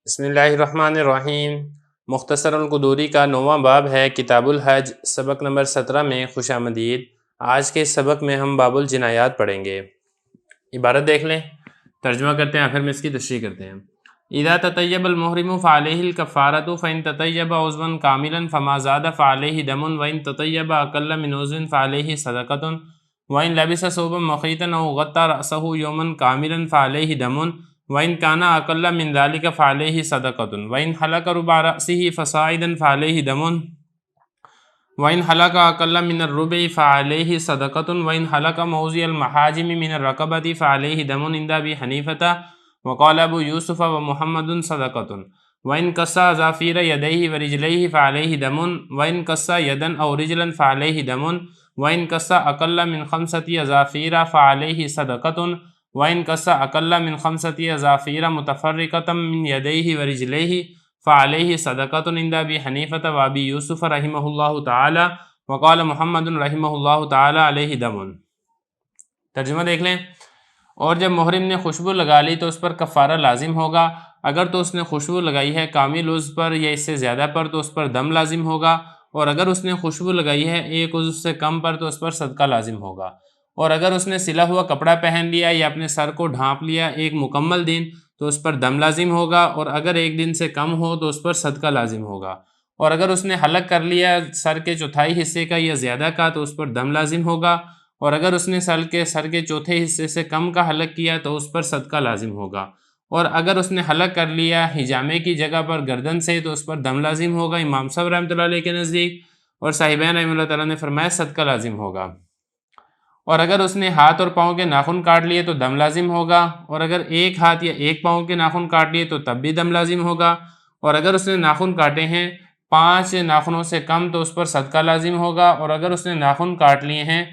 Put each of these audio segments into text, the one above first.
بسم اللہ الرحمن الرحیم۔ مختصر القدوری کا 9واں باب ہے کتاب الحج، سبق نمبر 17 میں خوش آمدید۔ آج کے سبق میں ہم باب الجنایات پڑھیں گے۔ عبارت دیکھ لیں، ترجمہ کرتے ہیں، آخر میں اس کی تشریح کرتے ہیں۔ اذا تطیب المحرم فعلیہ الکفارۃ فإن تطیب عضوا کاملا فما زاد فعلیہ دم وإن تطیب اقل من عضو فعلیہ صدقۃ وإن لبس ثوبا مخیطا او غطى رأسه یوما کاملا فعلیہ دم وإن كان أقل من ذلك فعليه صدقة وإن حلق ربع رأسه فصاعدا فعليه دم وإن حلق أقل من الربع فعليه صدقة وإن حلق موضع المحاجم من الرقبة فعليه دم عند أبي حنيفة وقال أبو يوسف ومحمد صدقة وإن قص أظافير يديه ورجليه فعليه دم وإن قص يدا أو رجلا فعليه دم وإن قص أقل من 5 أظافير فعليه صدقة وإن قص أقل من 5 أظافير متفرقة من يديه ورجليه فعليه صدقة عند أبي حنيفة وأبي يوسف رحمه الله تعالى وقال محمد رحمه الله تعالى عليه دم۔ ترجمہ دیکھ لیں۔ اور جب محرم نے خوشبو لگا لی تو اس پر کفارہ لازم ہوگا، اگر تو اس نے خوشبو لگائی ہے کامل عضو پر یا اس سے زیادہ پر تو اس پر دم لازم ہوگا، اور اگر اس نے خوشبو لگائی ہے ایک عضو سے کم پر تو اس پر صدقہ لازم ہوگا، اور اگر اس نے سلا ہوا کپڑا پہن لیا یا اپنے سر کو ڈھانپ لیا ایک مکمل دن تو اس پر دم لازم ہوگا، اور اگر ایک دن سے کم ہو تو اس پر صدقہ لازم ہوگا، اور اگر اس نے حلق کر لیا سر کے چوتھائی حصے کا یا زیادہ کا تو اس پر دم لازم ہوگا، اور اگر اس نے سر کے چوتھے حصے سے کم کا حلق کیا تو اس پر صدقہ لازم ہوگا، اور اگر اس نے حلق کر لیا حجامے کی جگہ پر گردن سے تو اس پر دم لازم ہوگا، امام صاحب رحمۃ اللہ علیہ کے نزدیک، اور صاحبین رحمۃ اللہ تعالیٰ نے فرمایا صدقہ لازم ہوگا، اور اگر اس نے ہاتھ اور پاؤں کے ناخن کاٹ لیے تو دم لازم ہوگا، اور اگر ایک ہاتھ یا ایک پاؤں کے ناخن کاٹ لیے تو تب بھی دم لازم ہوگا، اور اگر اس نے ناخن کاٹے ہیں 5 ناخنوں سے کم تو اس پر صدقہ لازم ہوگا، اور اگر اس نے ناخن کاٹ لیے ہیں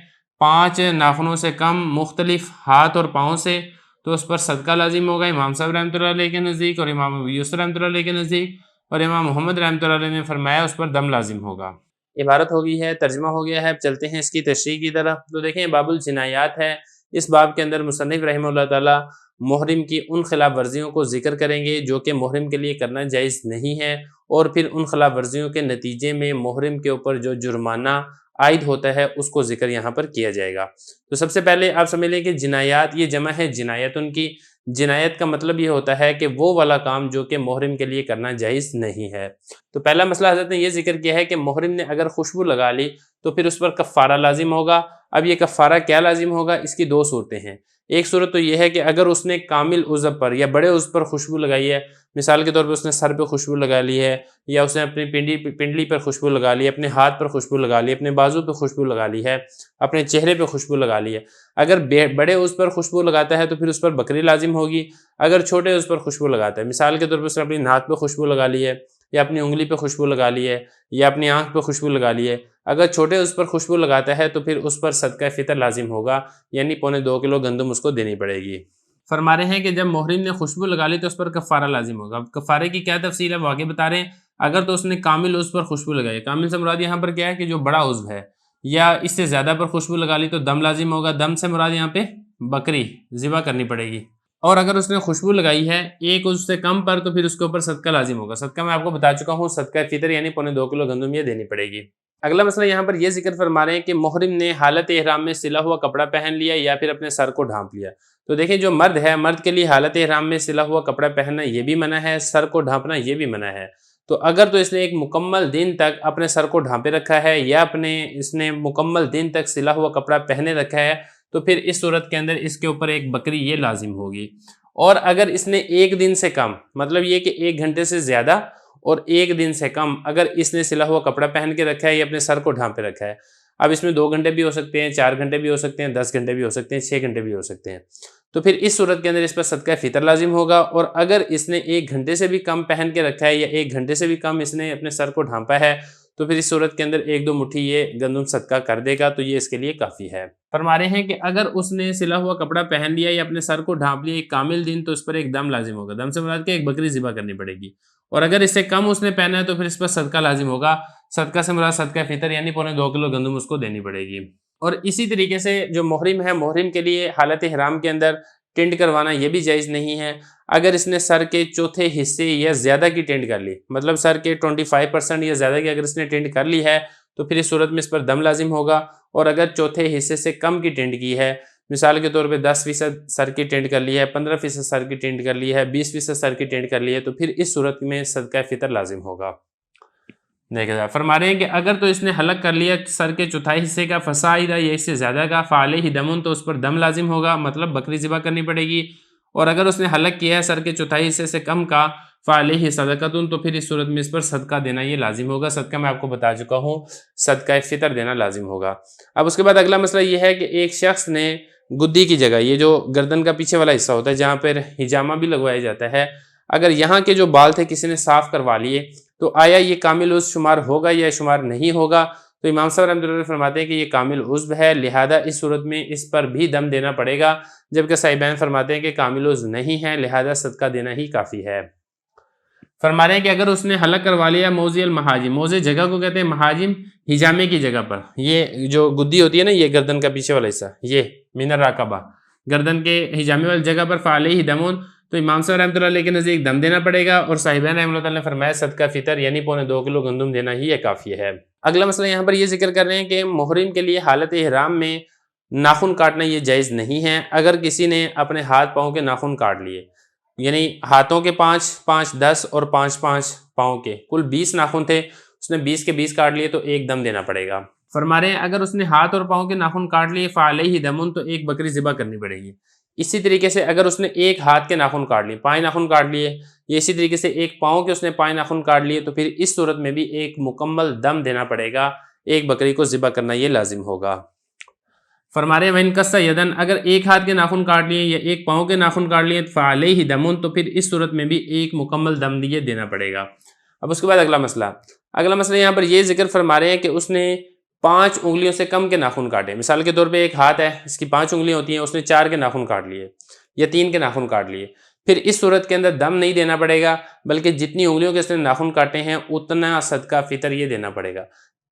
5 ناخنوں سے کم مختلف ہاتھ اور پاؤں سے تو اس پر صدقہ لازم ہوگا، امام صاحب رحمۃ اللہ علیہ کے نزدیک، اور امام ابو یوسف رحمۃ اللہ علیہ کے نزدیک، اور امام محمد رحمۃ اللہ علیہ نے فرمایا اس پر دم لازم ہوگا۔ عبارت ہو گئی ہے، ترجمہ ہو گیا ہے، اب چلتے ہیں اس کی تشریح کی طرف۔ تو دیکھیں باب الجنایات ہے، اس باب کے اندر مصنف رحمہ اللہ تعالیٰ محرم کی ان خلاف ورزیوں کو ذکر کریں گے جو کہ محرم کے لیے کرنا جائز نہیں ہے، اور پھر ان خلاف ورزیوں کے نتیجے میں محرم کے اوپر جو جرمانہ عائد ہوتا ہے اس کو ذکر یہاں پر کیا جائے گا۔ تو سب سے پہلے آپ سمجھ لیں کہ جنایات یہ جمع ہے جنایت ان کی۔ جنایت کا مطلب یہ ہوتا ہے کہ وہ والا کام جو کہ محرم کے لیے کرنا جائز نہیں ہے۔ تو پہلا مسئلہ حضرت نے یہ ذکر کیا ہے کہ محرم نے اگر خوشبو لگا لی تو پھر اس پر کفارہ لازم ہوگا۔ اب یہ کفارہ کیا لازم ہوگا؟ اس کی 2 صورتیں ہیں۔ ایک صورت تو یہ ہے کہ اگر اس نے کامل عضو پر یا بڑے عضو پر خوشبو لگائی ہے، مثال کے طور پر اس نے سر پہ خوشبو لگا لی ہے، یا اس نے اپنی پنڈلی پر خوشبو لگا لی ہے، اپنے ہاتھ پر خوشبو لگا لی ہے، اپنے بازو پہ خوشبو لگا لی ہے، اپنے چہرے پہ خوشبو لگا لی ہے۔ اگر بڑے عضو پر خوشبو لگاتا ہے تو پھر اس پر بکری لازم ہوگی۔ اگر چھوٹے عضو پر خوشبو لگاتا ہے، مثال کے طور پر اس نے اپنی ناک پہ خوشبو لگا لی ہے، یا اپنی انگلی پہ خوشبو لگا لی ہے، یا اپنی آنکھ پہ خوشبو لگا لی ہے، اگر چھوٹے عضو پر خوشبو لگاتا ہے تو پھر اس پر صدقہ فطر لازم ہوگا، یعنی 2.25 کلو گندم اس کو دینی پڑے گی۔ فرما رہے ہیں کہ جب محرم نے خوشبو لگا لی تو اس پر کفارہ لازم ہوگا۔ اب کفارے کی کیا تفصیل ہے وہ آگے بتا رہے ہیں۔ اگر تو اس نے کامل عضو پر خوشبو لگائی، کامل سے مراد یہاں پر کیا ہے کہ جو بڑا عضو ہے، یا اس سے زیادہ پر خوشبو لگا لی تو دم لازم ہوگا، دم سے مراد یہاں پہ بکری ذبح کرنی پڑے گی، اور اگر اس نے خوشبو لگائی ہے ایک عضو سے کم پر تو پھر اس کے اوپر صدقہ لازم ہوگا۔ صدقہ میں آپ کو بتا چکا ہوں، صدقہ فطر یعنی 2.25 کلو گندم یہ دینی پڑے گی۔ اگلا مسئلہ یہاں پر یہ ذکر فرما رہے ہیں کہ محرم نے حالت احرام میں سلا ہوا کپڑا پہن لیا یا پھر اپنے سر کو ڈھانپ لیا۔ تو دیکھیں جو مرد ہے، مرد کے لیے حالت احرام میں سلا ہوا کپڑا پہننا یہ بھی منع ہے، سر کو ڈھانپنا یہ بھی منع ہے۔ تو اگر تو اس نے ایک مکمل دن تک اپنے سر کو ڈھانپے رکھا ہے یا اس نے مکمل دن تک سلا ہوا کپڑا پہنے رکھا ہے تو پھر اس صورت کے اندر اس کے اوپر ایک بکری یہ لازم ہوگی۔ اور اگر اس نے ایک دن سے کم، مطلب یہ کہ 1 گھنٹے سے زیادہ اور 1 دن سے کم اگر اس نے سلا ہوا کپڑا پہن کے رکھا ہے یا اپنے سر کو ڈھانپے رکھا ہے، اب اس میں 2 گھنٹے بھی ہو سکتے ہیں، 4 گھنٹے بھی ہو سکتے ہیں، 10 گھنٹے بھی ہو سکتے ہیں، 6 گھنٹے بھی ہو سکتے ہیں، تو پھر اس صورت کے اندر اس پر صدقہ فطر لازم ہوگا۔ اور اگر اس نے 1 گھنٹے سے بھی کم پہن کے رکھا ہے یا 1 گھنٹے سے بھی کم اس نے اپنے سر کو ڈھانپا ہے تو پھر اس صورت کے اندر 1-2 مٹھی یہ گندم صدقہ کر دے گا، تو یہ اس کے لیے کافی ہے۔ فرما رہے ہیں کہ اگر اس نے سلا ہوا کپڑا پہن لیا یا اپنے سر کو ڈھانپ لیا ایک کامل دن تو اس پر ایک دم لازم ہوگا، دم سے مراد کہ ایک بکری ذبح کرنی پڑے گی، اور اگر اس سے کم اس نے پہنا ہے تو پھر اس پر صدقہ لازم ہوگا، صدقہ سے مراد صدقہ فطر یعنی 2.25 کلو گندم اس کو دینی پڑے گی۔ اور اسی طریقے سے جو محرم ہے، محرم کے لیے حالت احرام کے اندر ٹنڈ کروانا یہ بھی جائز نہیں ہے۔ اگر اس نے سر کے چوتھے حصے یا زیادہ کی ٹینٹ کر لی، مطلب سر کے 25% یا زیادہ کی اگر اس نے ٹینٹ کر لی ہے تو پھر اس صورت میں اس پر دم لازم ہوگا، اور اگر چوتھے حصے سے کم کی ٹینٹ کی ہے، مثال کے طور پہ 10% سر کی ٹینٹ کر لی ہے، 15% سر کی ٹینٹ کر لی ہے، 20% سر کی ٹینٹ کر لی ہے، تو پھر اس صورت میں صدقہ فطر لازم ہوگا۔ دیکھا جائے فرما رہے ہیں کہ اگر تو اس نے حلق کر لیا سر کے چوتھائی حصے کا فصاعدہ یا اس سے زیادہ کا فعلیہ دمن، تو اس پر دم لازم ہوگا، مطلب بکری ذبح کرنی پڑے گی، اور اگر اس نے حلق کیا ہے سر کے چوتھائی حصے سے کم کا فعلیہ صدقۃ، تو پھر اس صورت میں اس پر صدقہ دینا یہ لازم ہوگا۔ صدقہ میں آپ کو بتا چکا ہوں، صدقہ فطر دینا لازم ہوگا۔ اب اس کے بعد اگلا مسئلہ یہ ہے کہ ایک شخص نے گدی کی جگہ، یہ جو گردن کا پیچھے والا حصہ ہوتا ہے جہاں پر ہجامہ بھی لگوایا جاتا ہے، اگر یہاں کے جو بال تھے کسی نے صاف کروا لیے، تو آیا یہ کامل عضو شمار ہوگا یا شمار نہیں ہوگا؟ تو امام صاحب رحمۃ اللہ فرماتے ہیں کہ یہ کامل عضو ہے، لہذا اس صورت میں اس پر بھی دم دینا پڑے گا، جبکہ صاحبین فرماتے ہیں کہ کامل عضو نہیں ہے، لہذا صدقہ دینا ہی کافی ہے۔ فرما رہے ہیں کہ اگر اس نے حلق کروا لیا موضع المحاجم، موضع جگہ کو کہتے ہیں محاجم، ہجامے کی جگہ پر، یہ جو گدی ہوتی ہے نا، یہ گردن کا پیچھے والا حصہ، یہ من الرقبہ، گردن کے ہجامے والی جگہ پر فعلیہ دمون، تو امام صاحب رحمۃ اللہ علیہ کے نزدیک دم دینا پڑے گا، اور صاحبین رحمۃ اللہ نے فرمایا صدقہ فطر یعنی 2.25 کلو گندم دینا ہی یہ کافی ہے۔ اگلا مسئلہ یہاں پر یہ ذکر کر رہے ہیں کہ محرم کے لیے حالت احرام میں ناخن کاٹنا یہ جائز نہیں ہے۔ اگر کسی نے اپنے ہاتھ پاؤں کے ناخن کاٹ لیے، یعنی ہاتھوں کے 5 10 اور 5 پاؤں کے کل 20 ناخن تھے، اس نے 20 کے 20 کاٹ لیے تو ایک دم دینا پڑے گا۔ فرما رہے ہیں اگر اس نے ہاتھ اور پاؤں کے ناخن کاٹ لیے فعلیہ دمن، تو ایک بکری ذبح کرنی پڑے گی۔ اسی طریقے سے اگر اس نے ایک ہاتھ کے ناخن کاٹ لیے، 5 ناخن کاٹ لیے، یا اسی طریقے سے ایک پاؤں کے اس نے 5 ناخن کاٹ لیے، تو پھر اس صورت میں بھی ایک مکمل دم دینا پڑے گا، ایک بکری کو ذبح کرنا یہ لازم ہوگا۔ فرما رہے ہیں وَإِن كَسَّ يَدًا، اگر ایک ہاتھ کے ناخن کاٹ لیے یا ایک پاؤں کے ناخن کاٹ لیے فعلیہ دمن، تو پھر اس صورت میں بھی ایک مکمل دم دیے دینا پڑے گا۔ اب اس کے بعد اگلا مسئلہ یہاں پر یہ ذکر فرما رہے ہیں کہ اس نے 5 انگلیوں سے کم کے ناخن کاٹے، مثال کے طور پہ ایک ہاتھ ہے، اس کی 5 انگلیاں ہوتی ہیں، اس نے 4 کے ناخن کاٹ لیے یا 3 کے ناخن کاٹ لیے، پھر اس صورت کے اندر دم نہیں دینا پڑے گا، بلکہ جتنی انگلیوں کے اس نے ناخن کاٹے ہیں اتنا صدقہ فطر یہ دینا پڑے گا۔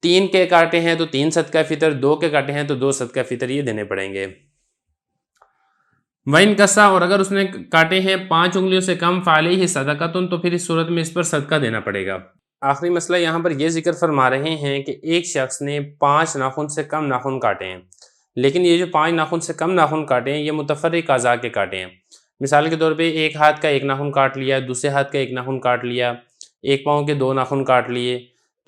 3 کے کاٹے ہیں تو 3 صدقہ فطر، 2 کے کاٹے ہیں تو 2 صدقہ فطر یہ دینے پڑیں گے۔ وَإِن كَسَّ، اور اگر اس نے کاٹے ہیں 5 انگلیوں سے کم فعلیہ صدقۃ، تو پھر اس صورت میں اس پر صدقہ دینا پڑے گا۔ آخری مسئلہ یہاں پر یہ ذکر فرما رہے ہیں کہ ایک شخص نے 5 ناخن سے کم ناخن کاٹے ہیں، لیکن یہ جو 5 ناخن سے کم ناخن کاٹے ہیں یہ متفرق اعضاء کے کاٹے ہیں۔ مثال کے طور پہ ایک ہاتھ کا ایک ناخن کاٹ لیا، دوسرے ہاتھ کا ایک ناخن کاٹ لیا، ایک پاؤں کے 2 ناخن کاٹ لیے،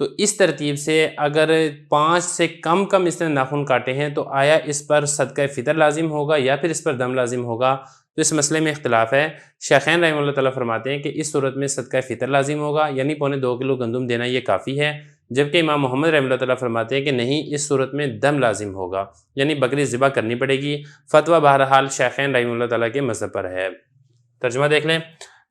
تو اس ترتیب سے اگر 5 سے کم اس نے ناخن کاٹے ہیں تو آیا اس پر صدقہ فطر لازم ہوگا یا پھر اس پر دم لازم ہوگا؟ تو اس مسئلے میں اختلاف ہے۔ شیخین رحمہ اللہ تعالیٰ فرماتے ہیں کہ اس صورت میں صدقہ فطر لازم ہوگا، یعنی 2.25 کلو گندم دینا یہ کافی ہے، جبکہ امام محمد رحمہ اللہ تعالیٰ فرماتے ہیں کہ نہیں، اس صورت میں دم لازم ہوگا، یعنی بکری ذبح کرنی پڑے گی۔ فتویٰ بہرحال شیخین رحمہ اللہ تعالیٰ کے مذہب پر ہے۔ ترجمہ دیکھ لیں،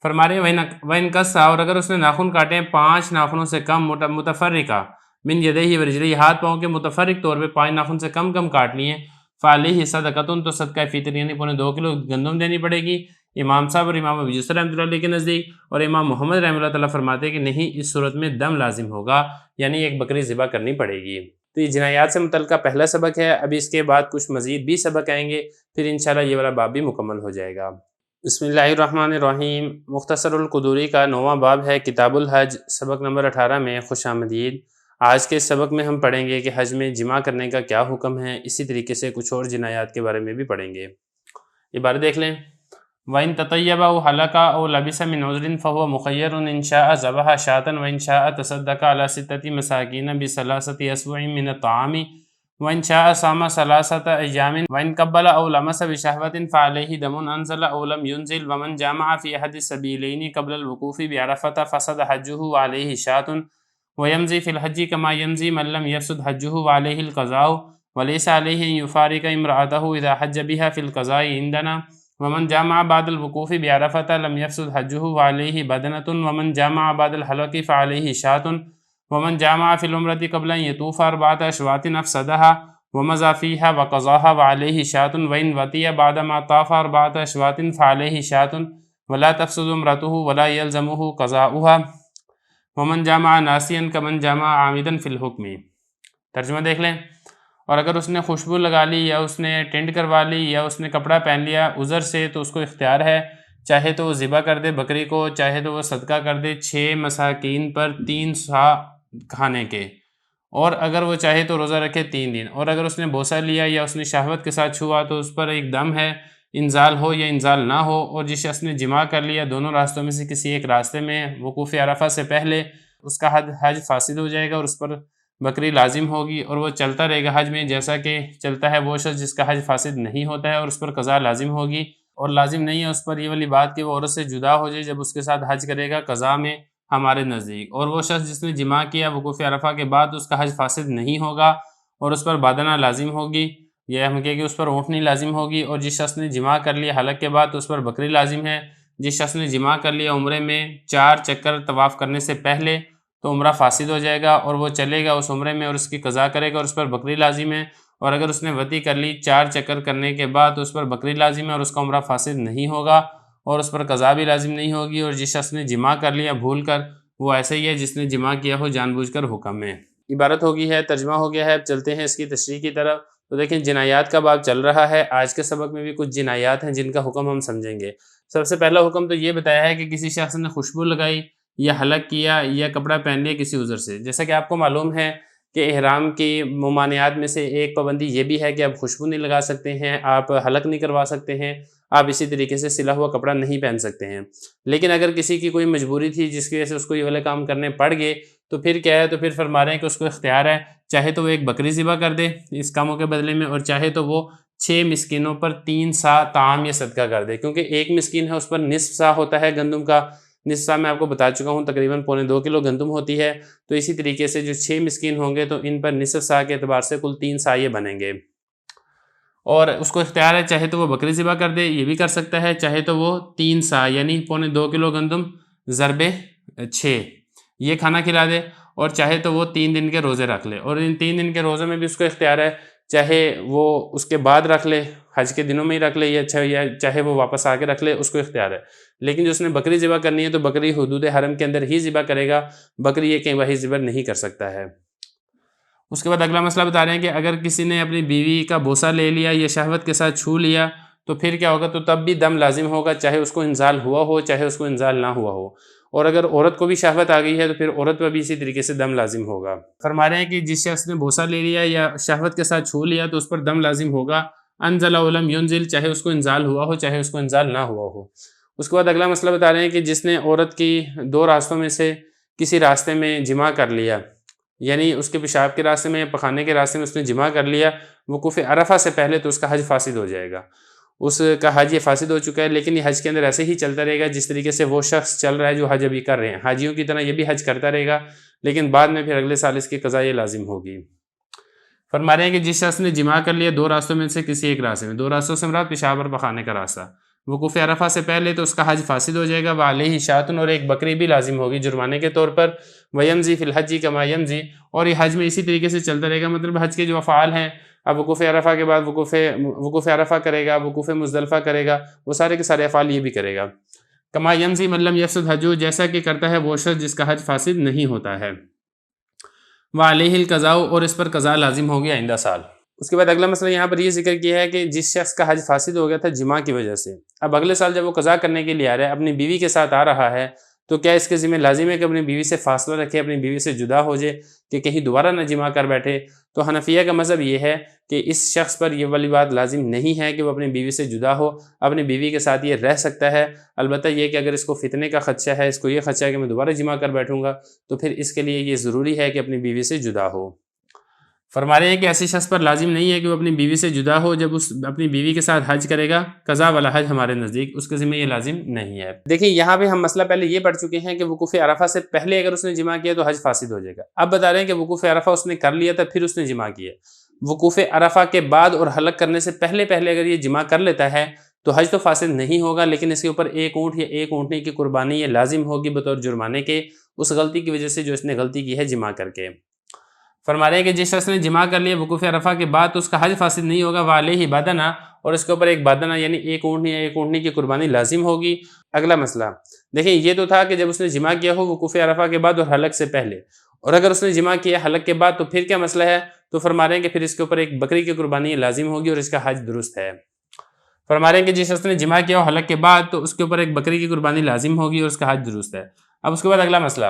فرما رہے ہیں وَإِن كَسَّ، اور اگر اس نے ناخن کاٹے ہیں 5 ناخنوں سے کم متفرقہ من یدیہ ورجلیہ، ہاتھ پاؤں کے متفرق طور پہ 5 ناخن سے کم کاٹ لیے، فعلیہ صدقۃ، تو صدقہ فطر یعنی 2.25 کلو گندم دینی پڑے گی۔ امام صاحب اور امام ابو یوسف رحمۃ اللہ علیہ کے نزدیک، اور امام محمد رحمۃ اللہ تعالیٰ فرماتے ہیں کہ نہیں، اس صورت میں دم لازم ہوگا، یعنی ایک بکری ذبح کرنی پڑے گی۔ تو یہ جنایات سے متعلقہ پہلا سبق ہے۔ ابھی اس کے بعد کچھ مزید بھی سبق آئیں گے، پھر انشاءاللہ یہ والا باب بھی مکمل ہو جائے گا۔ بسم اللہ الرحمن الرحیم۔ مختصر القدوری کا 9واں باب ہے کتاب الحج، سبق نمبر 18 میں خوش آمدید۔ آج کے سبق میں ہم پڑھیں گے کہ حج میں جمع کرنے کا کیا حکم ہے، اسی طریقے سے کچھ اور جنایات کے بارے میں بھی پڑھیں گے۔ عبارت دیکھ لیں، وَإِن تَطَيَّبَ أَوْ حَلَقَ أَوْ لَبِسَ مِنْ عُذْرٍ فَهُوَ مُخَيَّرٌ إِنْ شَاءَ ذَبَحَ شَاةً وَإِنْ شَاءَ تَصَدَّقَ عَلَى 6 مَسَاكِينَ ب3 أسبوع من الطعام وَإِنْ شَاءَ صَامَ 3 أيام وَإِنْ قَبَّلَ أَوْ لَمَسَ بِشَهْوَةٍ فَعَلَيْهِ دَمٌ أَنْزَلَ أَوْ لَمْ يُنْزِلْ وَمَنْ جَامَعَ فِي أَحَدِ السَّبِيلَيْنِ قَبْلَ الْوُقُوفِ بِعَرَفَةَ فَسَدَ حَجُّهُ وَعَلَيْهِ شَاةٌ وَيَمْضِي فِي الْحَجِّ كَمَا يَمْضِي مَنْ لَمْ يَفْسُدْ حَجُّهُ وَعَلَيْهِ الْقَضَاءُ وَلَيْسَ عَلَيْهِ أَنْ يُفَارِقَ امْرَأَتَهُ إِذَا حَجَّ بِهَا فِي الْقَضَاءِ عِنْدَنَا وَمَنْ جَامَعَ بَعْدَ الْوُقُوفِ بِعَرَفَةَ لَمْ يَفْسُدْ حَجُّهُ وَعَلَيْهِ بَدْنَةٌ وَمَنْ جَامَعَ بَعْدَ الْحَلْقِ فَعَلَيْهِ شَاةٌ وَمَنْ جَامَعَ فِي الْعُمْرَةِ قَبْلَ أَنْ يَطُوفَ 4 أشواط أفسدها وَمَضَى فِيهَا وَقَضَاهَا وَعَلَيْهِ شَاةٌ وَإِنْ وَطِئَ بَعْدَمَا طَافَ 4 أشواط فَعَلَيْهِ شَاةٌ وَلَا تَفْسُدُ امْرَأَتُهُ وَلَا يَلْزَمُهُ قَضَاؤُهَا وَمَنْ جَامَعَ نَاسِيًا كَمَنْ جَامَعَ عَامِدًا فِي الْحُكْمِ۔ ترجمہ دیکھ لیں، اور اگر اس نے خوشبو لگا لی یا اس نے ٹینٹ کروا لی یا اس نے کپڑا پہن لیا عذر سے تو اس کو اختیار ہے، چاہے تو وہ ذبح کر دے بکری کو، چاہے تو وہ صدقہ کر دے 6 مساکین پر 3 سا کھانے کے، اور اگر وہ چاہے تو روزہ رکھے 3 دن، اور اگر اس نے بوسہ لیا یا اس نے شہوت کے ساتھ چھوا تو اس پر ایک دم ہے، انزال ہو یا انزال نہ ہو، اور جس شخص نے جماع کر لیا دونوں راستوں میں سے کسی ایک راستے میں وقوف عرفہ سے پہلے، اس کا حج فاسد ہو جائے گا اور اس پر بکری لازم ہوگی، اور وہ چلتا رہے گا حج میں جیسا کہ چلتا ہے وہ شخص جس کا حج فاسد نہیں ہوتا ہے، اور اس پر قضا لازم ہوگی، اور لازم نہیں ہے اس پر یہ والی بات کہ وہ عورت سے جدا ہو جائے جب اس کے ساتھ حج کرے گا قضا میں ہمارے نزدیک۔ اور وہ شخص جس نے جماع کیا وقوف عرفہ کے بعد اس کا حج فاسد نہیں ہوگا، اور اس پر بادنہ لازم ہوگی، یا ہم کہیں کہ اس پر اونٹنی لازم ہوگی، اور جس شخص نے جماع کر لیا حلق کے بعد تو اس پر بکری لازم ہے۔ جس شخص نے جماع کر لیا عمرے میں 4 چکر طواف کرنے سے پہلے تو عمرہ فاسد ہو جائے گا، اور وہ چلے گا اس عمرے میں اور اس کی قضا کرے گا اور اس پر بکری لازم ہے۔ اور اگر اس نے وطی کر لی 4 چکر کرنے کے بعد تو اس پر بکری لازم ہے اور اس کا عمرہ فاسد نہیں ہوگا، اور اس پر قضا بھی لازم نہیں ہوگی۔ اور جس شخص نے جماع کر لیا بھول کر، وہ ایسے ہی ہے جس نے جماع کیا ہو جان بوجھ کر حکم میں۔ عبارت ہو گئی ہے، ترجمہ ہو گیا ہے، اب چلتے ہیں اس کی تشریح کی طرف۔ تو دیکھیں جنایات کا باب چل رہا ہے، آج کے سبق میں بھی کچھ جنایات ہیں جن کا حکم ہم سمجھیں گے۔ سب سے پہلا حکم تو یہ بتایا ہے کہ کسی شخص نے خوشبو لگائی یا حلق کیا یا کپڑا پہن لیا کسی عذر سے، جیسا کہ آپ کو معلوم ہے کہ احرام کی ممانعات میں سے ایک پابندی یہ بھی ہے کہ آپ خوشبو نہیں لگا سکتے ہیں، آپ حلق نہیں کروا سکتے ہیں، آپ اسی طریقے سے سلا ہوا کپڑا نہیں پہن سکتے ہیں۔ لیکن اگر کسی کی کوئی مجبوری تھی جس کی وجہ سے اس کو یہ والے کام کرنے پڑ گئے تو پھر کیا ہے، تو پھر فرما رہے ہیں کہ اس کو اختیار ہے، چاہے تو وہ ایک بکری ذبح کر دے اس کاموں کے بدلے میں، اور چاہے تو وہ 6 مسکینوں پر 3 سا طعام یا صدقہ کر دے، کیونکہ ایک مسکین ہے اس پر نصف سا ہوتا ہے گندم کا، نصف سا میں آپ کو بتا چکا ہوں تقریباً 2.25 کلو گندم ہوتی ہے، تو اسی طریقے سے جو 6 مسکین ہوں گے تو ان پر نصف سا کے اعتبار سے کل 3 سا یہ بنیں گے، اور اس کو اختیار ہے چاہے تو وہ بکری ذبح کر دے، یہ بھی کر سکتا ہے، چاہے تو وہ 3 سا یعنی 2.25 کلو گندم ضرب 6 یہ کھانا کھلا دے، اور چاہے تو وہ 3 دن کے روزے رکھ لے، اور ان 3 دن کے روزے میں بھی اس کو اختیار ہے، چاہے وہ اس کے بعد رکھ لے، حج کے دنوں میں ہی رکھ لے، یا چاہے وہ واپس آ کے رکھ لے، اس کو اختیار ہے۔ لیکن جو اس نے بکری ذبح کرنی ہے تو بکری حدود حرم کے اندر ہی ذبح کرے گا، بکری یہ کہیں باہر ذبح نہیں کر سکتا ہے۔ اس کے بعد اگلا مسئلہ بتا رہے ہیں کہ اگر کسی نے اپنی بیوی کا بوسہ لے لیا یا شہوت کے ساتھ چھو لیا تو پھر کیا ہوگا، تو تب بھی دم لازم ہوگا، چاہے اس کو انزال ہوا ہو چاہے اس کو انزال نہ ہوا ہو، اور اگر عورت کو بھی شہوت آ گئی ہے تو پھر عورت پر بھی اسی طریقے سے دم لازم ہوگا۔ فرما رہے ہیں کہ جس شخص نے بوسہ لے لیا یا شہوت کے ساتھ چھو لیا تو اس پر دم لازم ہوگا، انزل ولم ینزل، چاہے اس کو انزال ہوا ہو چاہے اس کو انزال نہ ہوا ہو۔ اس کے بعد اگلا مسئلہ بتا رہے ہیں کہ جس نے عورت کی 2 راستوں میں سے کسی راستے میں جماع کر لیا، یعنی اس کے پیشاب کے راستے میں یا پخانے کے راستے میں اس نے جماع کر لیا وقوف عرفہ سے پہلے، تو اس کا حج فاسد ہو جائے گا، اس کا حج یہ فاسد ہو چکا ہے، لیکن یہ حج کے اندر ایسے ہی چلتا رہے گا جس طریقے سے وہ شخص چل رہا ہے جو حج ابھی کر رہے ہیں، حاجیوں کی طرح یہ بھی حج کرتا رہے گا، لیکن بعد میں پھر اگلے سال اس کی قضا یہ لازم ہوگی۔ فرما رہے ہیں کہ جس شخص نے جماع کر لیا 2 راستوں میں سے کسی ایک راستے میں، 2 راستوں سے مراد پیشاب اور پخانے کا راستہ، وقوف عرفہ سے پہلے، تو اس کا حج فاسد ہو جائے گا، وعلیہ شاتن، اور ایک بکری بھی لازم ہوگی جرمانے کے طور پر، ویمزی فی الحج کما یمزی، اور یہ حج میں اسی طریقے سے چلتا رہے گا، مطلب حج کے جو افعال ہیں، اب وقوف عرفہ کے بعد وقوف عرفہ کرے گا، وقوف مزدلفہ کرے گا، وہ سارے کے سارے افعال یہ بھی کرے گا، کما یمزی من لم یفسد حجہ، جیسا کہ کرتا ہے وہ شخص جس کا حج فاسد نہیں ہوتا ہے، وعلیہ القضاء، اور اس پر قضا لازم ہوگی آئندہ سال۔ اس کے بعد اگلا مسئلہ یہاں پر یہ ذکر کیا ہے کہ جس شخص کا حج فاسد ہو گیا تھا جماع کی وجہ سے، اب اگلے سال جب وہ قضا کرنے کے لیے آ رہا ہے، اپنی بیوی کے ساتھ آ رہا ہے، تو کیا اس کے ذمہ لازم ہے کہ اپنی بیوی سے فاصلہ رکھے، اپنی بیوی سے جدا ہو جائے کہ کہیں دوبارہ نہ جماع کر بیٹھے؟ تو حنفیہ کا مذہب یہ ہے کہ اس شخص پر یہ والی بات لازم نہیں ہے کہ وہ اپنی بیوی سے جدا ہو، اپنی بیوی کے ساتھ یہ رہ سکتا ہے، البتہ یہ کہ اگر اس کو فتنے کا خدشہ ہے، اس کو یہ خدشہ ہے کہ میں دوبارہ جماع کر بیٹھوں گا، تو پھر اس کے لیے یہ ضروری ہے کہ اپنی بیوی سے جدا ہو۔ فرما رہے ہیں کہ ایسے شخص پر لازم نہیں ہے کہ وہ اپنی بیوی سے جدا ہو جب اس اپنی بیوی کے ساتھ حج کرے گا، قضا والا حج ہمارے نزدیک اس کے ذمہ یہ لازم نہیں ہے۔ دیکھیں یہاں پہ ہم مسئلہ پہلے یہ پڑھ چکے ہیں کہ وقوف عرفہ سے پہلے اگر اس نے جماع کیا تو حج فاسد ہو جائے گا، اب بتا رہے ہیں کہ وقوف عرفہ اس نے کر لیا تھا پھر اس نے جماع کیا، وقوف عرفہ کے بعد اور حلق کرنے سے پہلے اگر یہ جماع کر لیتا ہے تو حج تو فاسد نہیں ہوگا، لیکن اس کے اوپر 1 اونٹ یا 1 اونٹنی کی قربانی یہ لازم ہوگی بطور جرمانے کے، اس غلطی کی وجہ سے جو اس نے غلطی کی ہے جماع کر کے۔ فرما رہے ہیں کہ جس شخص نے جماع کر لیا وقوف عرفہ کے بعد تو اس کا حج فاسد نہیں ہوگا، وعلیہ بادنہ، اور اس کے اوپر ایک بادنہ یعنی 1 اونٹنی یا 1 اونٹنی کی قربانی لازم ہوگی۔ اگلا مسئلہ دیکھیں، یہ تو تھا کہ جب اس نے جماع کیا ہو وقوف عرفہ کے بعد اور حلق سے پہلے، اور اگر اس نے جماع کیا حلق کے بعد تو پھر کیا مسئلہ ہے؟ تو فرما رہے ہیں کہ پھر اس کے اوپر ایک بکری کی قربانی لازم ہوگی اور اس کا حج درست ہے۔ فرما رہے ہیں کہ جس شخص نے جمع کیا ہو حلق کے بعد تو اس کے اوپر ایک بکری کی قربانی لازم ہوگی اور اس کا حج درست ہے۔ اب اس کے بعد اگلا مسئلہ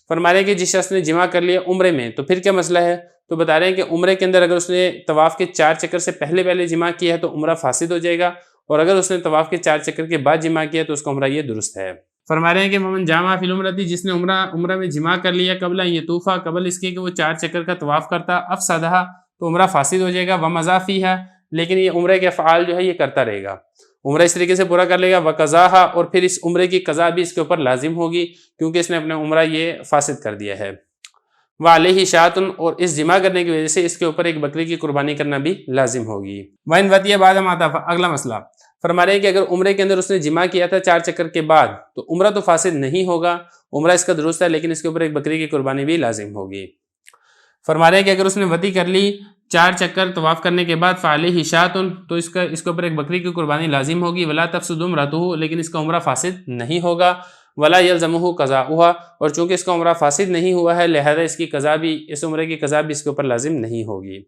فرما رہے ہیں کہ جس شخص نے جمع کر لیا عمرے میں تو پھر کیا مسئلہ ہے؟ تو بتا رہے ہیں کہ عمرے کے اندر اگر اس نے طواف کے 4 چکر سے پہلے جمع کیا ہے تو عمرہ فاسد ہو جائے گا، اور اگر اس نے طواف کے 4 چکر کے بعد جمع کیا تو اس کا عمرہ یہ درست ہے۔ فرما رہے ہیں کہ ومن جامع فی العمرۃ، جس نے عمرہ میں جمع کر لیا قبل ان یطوفا، قبل اس کے کہ وہ 4 چکر کا طواف کرتا، افسدھا تو عمرہ فاسد ہو جائے گا، ومضى فیھا لیکن یہ عمرے کے افعال جو ہے یہ کرتا رہے گا، عمرہ اس طریقے سے پورا کر لے گا، وقضاھا اور پھر اس عمرے کی قضا بھی اس کے اوپر لازم ہوگی کیونکہ اس نے اپنا عمرہ یہ فاسد کر دیا ہے۔ وعلیہ شاۃ، اور اس جمع کرنے کی وجہ سے اس کے اوپر ایک بکری کی قربانی کرنا بھی لازم ہوگی۔ وَإِنْ وَطِئَ بَعْدَ مَا طَافَ، اگلا مسئلہ فرما رہے ہیں کہ اگر عمرے کے اندر اس نے جمع کیا تھا 4 چکر کے بعد تو عمرہ تو فاسد نہیں ہوگا، عمرہ اس کا درست ہے، لیکن اس کے اوپر ایک بکری کی قربانی بھی لازم ہوگی۔ فرما رہے ہیں کہ اگر اس نے وطی کر لی 4 چکر طواف کرنے کے بعد فعلیہ شاۃ، تو اس کے اوپر ایک بکری کی قربانی لازم ہوگی، ولا تفسد عمرتہ، لیکن اس کا عمرہ فاسد نہیں ہوگا، ولا یلزمہ قضاؤھا، اور چونکہ اس کا عمرہ فاسد نہیں ہوا ہے لہذا اس کی قضا بھی، اس عمرے کی قضا بھی اس کے اوپر لازم نہیں ہوگی۔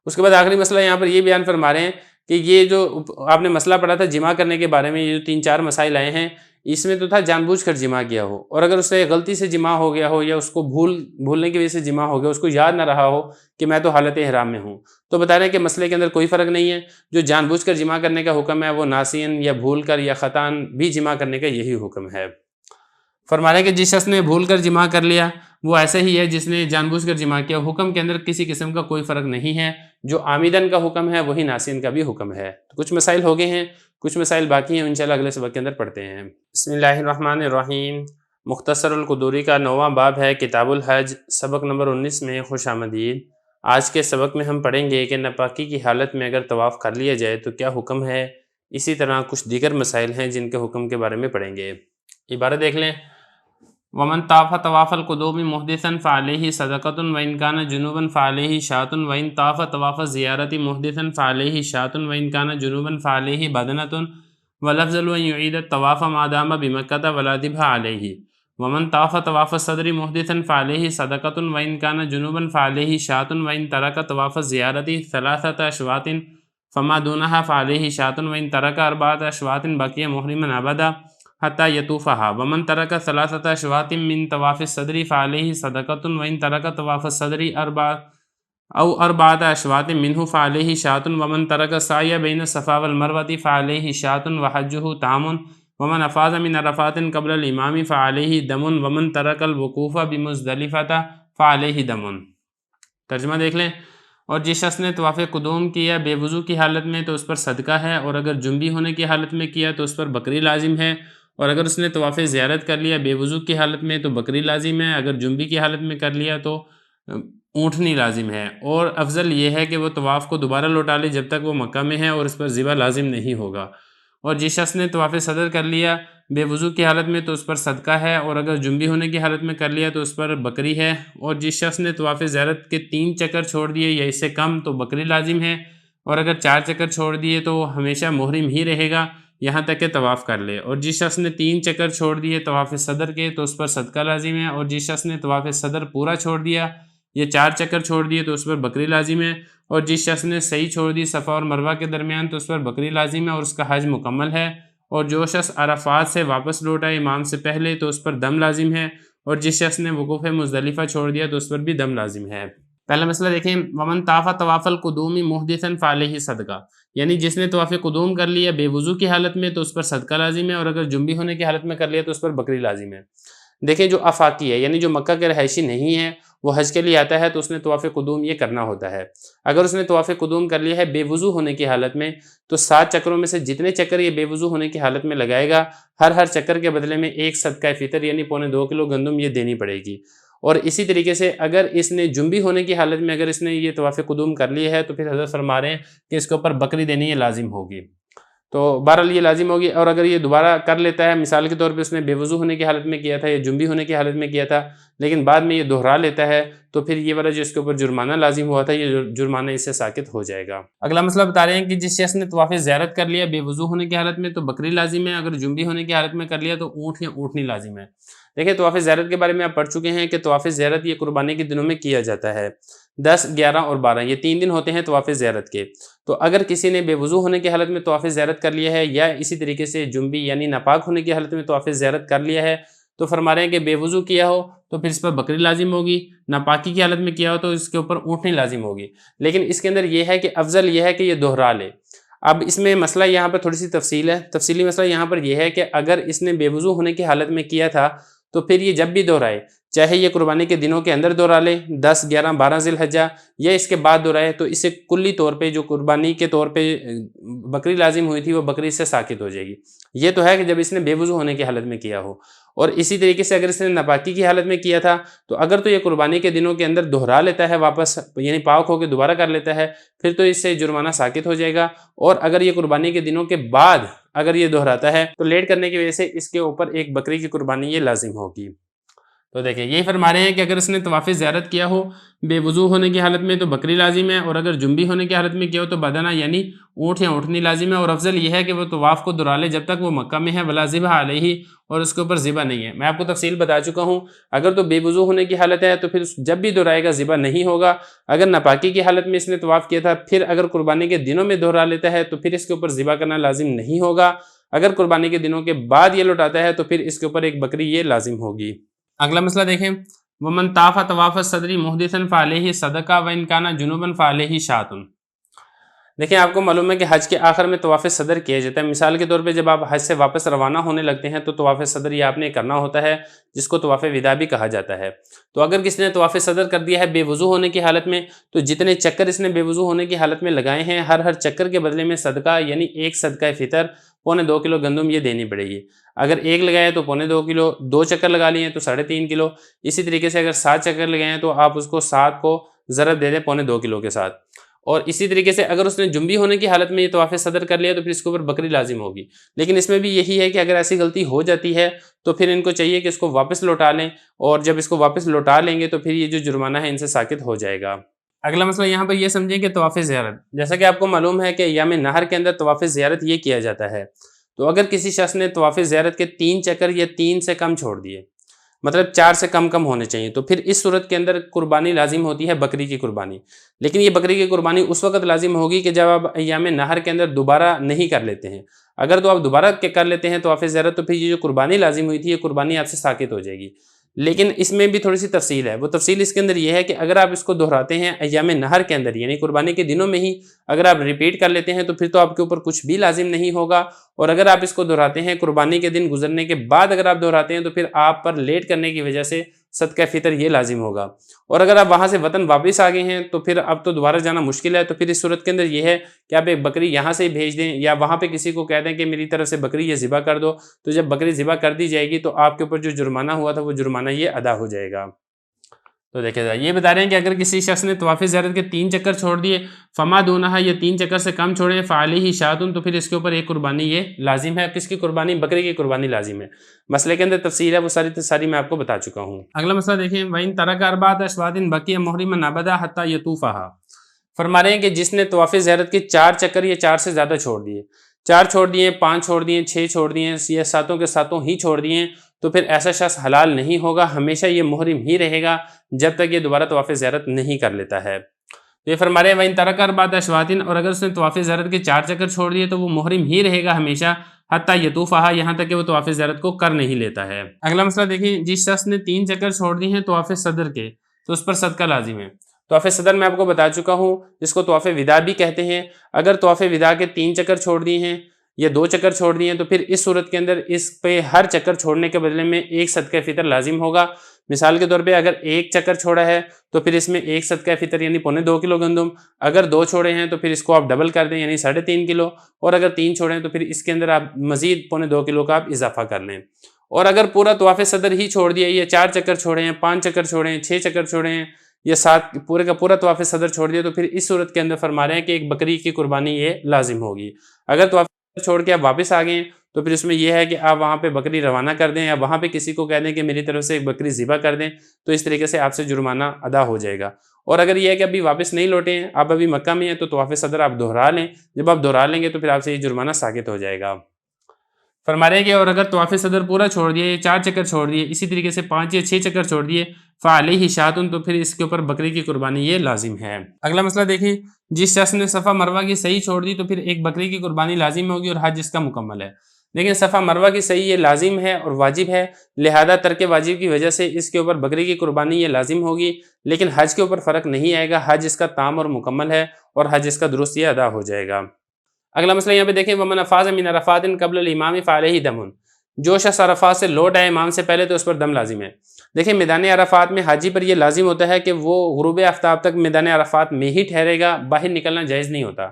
اس کے بعد آخری مسئلہ یہاں پر یہ بیان فرما رہے ہیں کہ یہ جو آپ نے مسئلہ پڑھا تھا جمع کرنے کے بارے میں، یہ جو 3-4 مسائل آئے ہیں اس میں تو تھا جان بوجھ کر جمع کیا ہو، اور اگر اس سے غلطی سے جمع ہو گیا ہو یا اس کو بھولنے کی وجہ سے جمع ہو گیا، اس کو یاد نہ رہا ہو کہ میں تو حالت احرام میں ہوں، تو بتا رہے ہیں کہ مسئلے کے اندر کوئی فرق نہیں ہے، جو جان بوجھ کر جمع کرنے کا حکم ہے وہ ناسین یا بھول کر یا خطان بھی جمع کرنے کا یہی حکم ہے۔ فرما رہے ہیں کہ جس شخص نے بھول کر جمع کر لیا وہ ایسے ہی ہے جس نے جان بوجھ کر جمع کیا، حکم کے اندر کسی قسم کا کوئی فرق نہیں ہے، جو عامدن کا حکم ہے وہی ناسین کا بھی حکم ہے۔ تو کچھ مسائل ہو گئے ہیں، کچھ مسائل باقی ہیں، انشاءاللہ اگلے سبق کے اندر پڑھتے ہیں۔ بسم اللہ الرحمن الرحیم۔ مختصر القدوری کا 9واں باب ہے کتاب الحج، سبق نمبر 19 میں خوش آمدید۔ آج کے سبق میں ہم پڑھیں گے کہ ناپاکی کی حالت میں اگر طواف کر لیا جائے تو کیا حکم ہے، اسی طرح کچھ دیگر مسائل ہیں جن کے حکم کے بارے میں پڑھیں گے۔ عبارت دیکھ لیں، ومن طاف طواف القدوم محدثا فعلیہ صدقۃ وان کان جنوبا فعلیہ شاۃ وان طاف طواف الزیارۃ محدثا فعلیہ شاۃ وان کان جنوبا فعلیہ بدنۃ والافضل ان يعيد الطواف ما دام بمکۃ ولا ذبح علیہ ومن طاف طواف الصدر محدثا فعلیہ صدقۃ وان کان جنوبا فعلیہ شاۃ وان ترک طواف الزیارۃ 3 اشواط فما دونها فعلیہ شاۃ وان ترک 4 اشواط بقی محرما ابدا حتی یطوفہا ومن ترک 3 اشواط من طواف الصدر فعلیہ صدقۃ وان ترک طواف الصدر 4 اشواط منہ فعلیہ شاۃ ومن ترک السعی بین الصفا والمروۃ فعلیہ شاۃ وحجہ تام ومن افاض من عرفات قبل الامام فعلیہ دم ومن ترک الوقوف بمزدلفۃ فعلیہ دم۔ ترجمہ دیکھ لیں، اور جس شخص نے طواف قدوم کیا بے وضو کی حالت میں تو اس پر صدقہ ہے، اور اگر جنبی ہونے کی حالت میں کیا تو اس پر بکری لازم ہے، اور اگر اس نے طواف زیارت کر لیا بے وضو کی حالت میں تو بکری لازم ہے، اگر جنبی کی حالت میں کر لیا تو اونٹنی لازم ہے، اور افضل یہ ہے کہ وہ طواف کو دوبارہ لوٹا لے جب تک وہ مکہ میں ہے اور اس پر ذبح لازم نہیں ہوگا۔ اور جس شخص نے طواف صدر کر لیا بے وضو کی حالت میں تو اس پر صدقہ ہے، اور اگر جنبی ہونے کی حالت میں کر لیا تو اس پر بکری ہے، اور جس شخص نے طواف زیارت کے 3 چکر چھوڑ دیے یا اس سے کم تو بکری لازم ہے، اور اگر 4 چکر چھوڑ دیے تو وہ ہمیشہ محرم ہی رہے گا یہاں تک کہ طواف کر لے، اور جس شخص نے 3 چکر چھوڑ دیے طواف صدر کے تو اس پر صدقہ لازم ہے، اور جس شخص نے طواف صدر پورا چھوڑ دیا یا 4 چکر چھوڑ دیے تو اس پر بکری لازم ہے، اور جس شخص نے صحیح چھوڑ دی صفا اور مروہ کے درمیان تو اس پر بکری لازم ہے اور اس کا حج مکمل ہے، اور جو شخص عرفات سے واپس لوٹا امام سے پہلے تو اس پر دم لازم ہے، اور جس شخص نے وقوف مزدلفہ چھوڑ دیا تو اس پر بھی دم لازم ہے۔ پہلا مسئلہ دیکھیں، ومن طاف طواف القدوم محدثا فعلیہ صدقہ، یعنی جس نے طواف قدوم کر لیا بے وضو کی حالت میں تو اس پر صدقہ لازم ہے، اور اگر جنبی ہونے کی حالت میں کر لیا تو اس پر بکری لازم ہے۔ دیکھیں، جو آفاقی ہے یعنی جو مکہ کے رہائشی نہیں ہے وہ حج کے لیے آتا ہے تو اس نے طواف قدوم یہ کرنا ہوتا ہے۔ اگر اس نے طواف قدوم کر لیا ہے بے وضو ہونے کی حالت میں تو 7 چکروں میں سے جتنے چکر یہ بے وضو ہونے کی حالت میں لگائے گا، ہر چکر کے بدلے میں 1 صدقہ فطر یعنی 2.25 کلو گندم یہ دینی پڑے گی۔ اور اسی طریقے سے اگر اس نے جنبی ہونے کی حالت میں اگر اس نے یہ طواف قدوم کر لی ہے تو پھر حضرت فرما رہے ہیں کہ اس کے اوپر بکری دینی یہ لازم ہوگی، تو بہرحال یہ لازم ہوگی۔ اور اگر یہ دوبارہ کر لیتا ہے، مثال کے طور پہ اس نے بے وضو ہونے کی حالت میں کیا تھا یا جنبی ہونے کی حالت میں کیا تھا لیکن بعد میں یہ دہرا لیتا ہے تو پھر یہ والا جو اس کے اوپر جرمانہ لازم ہوا تھا یہ جرمانہ اس سے ساقط ہو جائے گا۔ اگلا مسئلہ بتا رہے ہیں کہ جس شخص نے طواف زیارت کر لیا بے وضو ہونے کی حالت میں تو بکری لازم ہے، اگر جنبی ہونے کی حالت میں کر لیا تو اونٹ یا اونٹنی لازم ہے۔ دیکھیں، طواف زیارت کے بارے میں آپ پڑھ چکے ہیں کہ طواف زیارت یہ قربانی کے دنوں میں کیا جاتا ہے۔ 10, 11 اور 12 یہ 3 دن ہوتے ہیں طواف زیارت کے۔ تو اگر کسی نے بے وضو ہونے کی حالت میں طواف زیارت کر لیا ہے یا اسی طریقے سے جنبی یعنی ناپاک ہونے کی حالت میں طواف زیارت کر لیا ہے تو فرما رہے ہیں کہ بے وضو کیا ہو تو پھر اس پر بکری لازم ہوگی، ناپاکی کی حالت میں کیا ہو تو اس کے اوپر اونٹنی لازم ہوگی۔ لیکن اس کے اندر یہ ہے کہ افضل یہ ہے کہ یہ دہرا لے۔ اب اس میں مسئلہ یہاں پر تھوڑی سی تفصیل ہے، تفصیلی مسئلہ یہاں پر یہ ہے کہ اگر اس نے بے وضو ہونے کی حالت میں کیا تھا تو پھر یہ جب بھی دہرائے، چاہے یہ قربانی کے دنوں کے اندر دہرا لے 10، 11، 12 ذی الحجہ یا اس کے بعد دہرائے، تو اسے کلی طور پہ جو قربانی کے طور پہ بکری لازم ہوئی تھی وہ بکری اس سے ساقط ہو جائے گی۔ یہ تو ہے کہ جب اس نے بے وضو ہونے کی حالت میں کیا ہو، اور اسی طریقے سے اگر اس نے ناپاکی کی حالت میں کیا تھا تو اگر تو یہ قربانی کے دنوں کے اندر دہرا لیتا ہے واپس، یعنی پاک ہو کے دوبارہ کر لیتا ہے، پھر تو اس سے جرمانہ ساقط ہو جائے گا۔ اور اگر یہ قربانی کے دنوں کے بعد اگر یہ دہراتا ہے تو لیٹ کرنے کی وجہ سے اس کے اوپر ایک بکری کی قربانی یہ لازم ہوگی۔ تو دیکھیں یہی فرما رہے ہیں کہ اگر اس نے طواف زیارت کیا ہو بے وضو ہونے کی حالت میں تو بکری لازم ہے، اور اگر جنبی ہونے کی حالت میں کیا ہو تو بدنہ یعنی اونٹ یا اونٹنی لازم ہے، اور افضل یہ ہے کہ وہ طواف کو دہرا لے جب تک وہ مکہ میں ہے، ولا ذبح علیہ، اور اس کے اوپر ذبح نہیں ہے۔ میں آپ کو تفصیل بتا چکا ہوں، اگر تو بے وضو ہونے کی حالت ہے تو پھر جب بھی دہرائے گا ذبح نہیں ہوگا۔ اگر ناپاکی کی حالت میں اس نے طواف کیا تھا پھر اگر قربانی کے دنوں میں دہرا لیتا ہے تو پھر اس کے اوپر ذبح کرنا لازم نہیں ہوگا۔ اگر قربانی کے دنوں کے بعد یہ لوٹاتا ہے تو پھر اس کے اوپر ایک بکری یہ لازم ہوگی۔ اگلا مسئلہ دیکھیں، ومن طاف طواف الصدر محدثا فعلیہ صدقہ وان کان جنوبا فعلیہ شاۃ۔ دیکھیں آپ کو معلوم ہے کہ حج کے آخر میں طواف صدر کیا جاتا ہے۔ مثال کے طور پہ جب آپ حج سے واپس روانہ ہونے لگتے ہیں تو طواف صدر یہ آپ نے کرنا ہوتا ہے، جس کو طواف وداع بھی کہا جاتا ہے۔ تو اگر کسی نے طواف صدر کر دیا ہے بے وضو ہونے کی حالت میں تو جتنے چکر اس نے بے وضو ہونے کی حالت میں لگائے ہیں ہر چکر کے بدلے میں صدقہ یعنی ایک صدقہ فطر 2.25 کلو گندم یہ دینی پڑے گی۔ اگر ایک لگائے تو 2.25 کلو، 2 چکر لگا لیے تو 3.5 کلو، اسی طریقے سے اگر 7 چکر لگائے ہیں تو آپ اس کو 7 کو ضرب دے دیں 2.25 کلو کے ساتھ۔ اور اسی طریقے سے اگر اس نے جنبی ہونے کی حالت میں یہ طواف صدر کر لیا تو پھر اس کے اوپر بکری لازم ہوگی۔ لیکن اس میں بھی یہی ہے کہ اگر ایسی غلطی ہو جاتی ہے تو پھر ان کو چاہیے کہ اس کو واپس لوٹا لیں، اور جب اس کو واپس لوٹا لیں گے تو پھر یہ جو جرمانہ ہے ان سے ساقط ہو جائے گا۔ اگلا مسئلہ یہاں پر یہ سمجھیں کہ طواف زیارت، جیسا کہ آپ کو معلوم ہے کہ ایام نہر کے اندر طواف زیارت یہ کیا جاتا ہے۔ تو اگر کسی شخص نے طواف زیارت کے 3 چکر یا 3 سے کم چھوڑ دیے، مطلب 4 سے کم ہونے چاہیے، تو پھر اس صورت کے اندر قربانی لازم ہوتی ہے بکری کی قربانی۔ لیکن یہ بکری کی قربانی اس وقت لازم ہوگی کہ جب آپ ایام نہر کے اندر دوبارہ نہیں کر لیتے ہیں۔ اگر تو آپ دوبارہ کر لیتے ہیں طواف زیارت تو پھر یہ جو قربانی لازم ہوئی تھی یہ قربانی آپ سے ساقط ہو جائے گی۔ لیکن اس میں بھی تھوڑی سی تفصیل ہے، وہ تفصیل اس کے اندر یہ ہے کہ اگر آپ اس کو دہراتے ہیں ایام نہر کے اندر یعنی قربانی کے دنوں میں ہی اگر آپ ریپیٹ کر لیتے ہیں تو پھر تو آپ کے اوپر کچھ بھی لازم نہیں ہوگا، اور اگر آپ اس کو دہراتے ہیں قربانی کے دن گزرنے کے بعد اگر آپ دہراتے ہیں تو پھر آپ پر لیٹ کرنے کی وجہ سے صدقہ فطر یہ لازم ہوگا۔ اور اگر آپ وہاں سے وطن واپس آ گئے ہیں تو پھر اب تو دوبارہ جانا مشکل ہے، تو پھر اس صورت کے اندر یہ ہے کہ آپ ایک بکری یہاں سے بھیج دیں یا وہاں پہ کسی کو کہہ دیں کہ میری طرف سے بکری یہ ذبح کر دو، تو جب بکری ذبح کر دی جائے گی تو آپ کے اوپر جو جرمانہ ہوا تھا وہ جرمانہ یہ ادا ہو جائے گا۔ تو دیکھیں ذرا یہ بتا رہے ہیں کہ اگر کسی شخص نے طواف زیارت کے 3 چکر چھوڑ دیے، فما دونہا یہ 3 چکر سے کم چھوڑے، فعلیہ شاۃ، تو پھر اس کے اوپر ایک قربانی یہ لازم ہے۔ کس کی قربانی؟ بکری کی قربانی لازم ہے۔ مسئلے کے اندر تفصیل ہے، وہ ساری میں آپ کو بتا چکا ہوں۔ اگلا مسئلہ دیکھیں، وَإِن تَرَكَ أَرْبَعَةَ أَشْوَاطٍ بَقِيَ مُحْرِمًا أَبَدًا حَتَّى يَطُوفَهَا۔ فرما رہے ہیں کہ جس نے طواف زیارت کے 4 چکر یا 4 سے زیادہ چھوڑ دیے، 4 چھوڑ دیے، 5 چھوڑ دیے، 6 چھوڑ دیے یا 7 کے 7 ہی چھوڑ دیے، تو پھر ایسا شخص حلال نہیں ہوگا، ہمیشہ یہ محرم ہی رہے گا جب تک یہ دوبارہ طواف زیارت نہیں کر لیتا ہے۔ تو یہ فرما رہے ہیں وَإِن تَرَكَ أَرْبَعَةَ أَشْوَاطٍ، اور اگر اس نے طواف زیارت کے 4 چکر چھوڑ دیے تو وہ محرم ہی رہے گا ہمیشہ، حتیٰ یطوفہا، یہاں تک کہ وہ طواف زیارت کو کر نہیں لیتا ہے۔ اگلا مسئلہ دیکھیں، جس شخص نے 3 چکر چھوڑ دیے ہیں طواف صدر کے تو اس پر صدقہ لازم ہے۔ طواف صدر میں آپ کو بتا چکا ہوں جس کو طواف وداع بھی کہتے ہیں۔ اگر طواف وداع کے 3 چکر چھوڑ دیے ہیں یا 2 چکر چھوڑ دیے ہیں تو پھر اس صورت کے اندر اس پہ ہر چکر چھوڑنے کے بدلے میں ایک صدقہ فطر لازم ہوگا۔ مثال کے طور پہ اگر 1 چکر چھوڑا ہے تو پھر اس میں ایک صدقہ فطر یعنی 2.25 کلو گندم، اگر 2 چھوڑے ہیں تو پھر اس کو آپ ڈبل کر دیں یعنی 3.5 کلو، اور اگر 3 چھوڑے ہیں تو پھر اس کے اندر آپ مزید 2.25 کلو کا آپ اضافہ کر لیں۔ اور اگر پورا طواف صدر ہی چھوڑ دیا، یہ 4 چکر چھوڑے ہیں، 5 چکر چھوڑے ہیں، 6 چکر چھوڑے ہیں یا 7 پورے کا پورا طواف صدر چھوڑ دیا، تو پھر اس صورت کے اندر فرما رہے ہیں کہ ایک بکری کی قربانی یہ لازم ہوگی۔ اگر طواف چھوڑ کے آپ واپس آ گئے تو پھر اس میں یہ ہے کہ آپ وہاں پہ بکری روانہ کر دیں یا وہاں پہ کسی کو کہہ دیں کہ میری طرف سے ایک بکری ذبح کر دیں، تو اس طریقے سے آپ سے جرمانہ ادا ہو جائے گا۔ اور اگر یہ ہے کہ ابھی واپس نہیں لوٹے ہیں، آپ ابھی مکہ میں ہیں، تو طواف صدر آپ دہرا لیں، جب آپ دہرا لیں گے تو پھر آپ سے یہ جرمانہ ساقط ہو جائے گا۔ فرما رہے ہیں کہ اور اگر طواف صدر پورا چھوڑ دیے، 4 چکر چھوڑ دیے، اسی طریقے سے 5 یا 6 چکر چھوڑ دیے، فعلیہ شاتن تو پھر اس کے اوپر بکری کی قربانی یہ لازم ہے۔ اگلا مسئلہ دیکھیں، جس شخص نے صفا مروہ کی صحیح چھوڑ دی تو پھر ایک بکری کی قربانی لازم ہوگی اور حج اس کا مکمل ہے۔ دیکھیں صفا مروہ کی صحیح یہ لازم ہے اور واجب ہے، لہذا ترک واجب کی وجہ سے اس کے اوپر بکری کی قربانی یہ لازم ہوگی، لیکن حج کے اوپر فرق نہیں آئے گا، حج اس کا تام اور مکمل ہے اور حج اس کا درست یہ ادا ہو جائے گا۔ اگلا مسئلہ یہاں پہ دیکھیں، ومن افاض من عرفات قبل الامام فعلیہ دم، جو شخص عرفات سے لوٹ آئے امام سے پہلے تو اس پر دم لازم ہے۔ دیکھیں میدان عرفات میں حاجی پر یہ لازم ہوتا ہے کہ وہ غروب آفتاب تک میدان عرفات میں ہی ٹھہرے گا، باہر نکلنا جائز نہیں ہوتا۔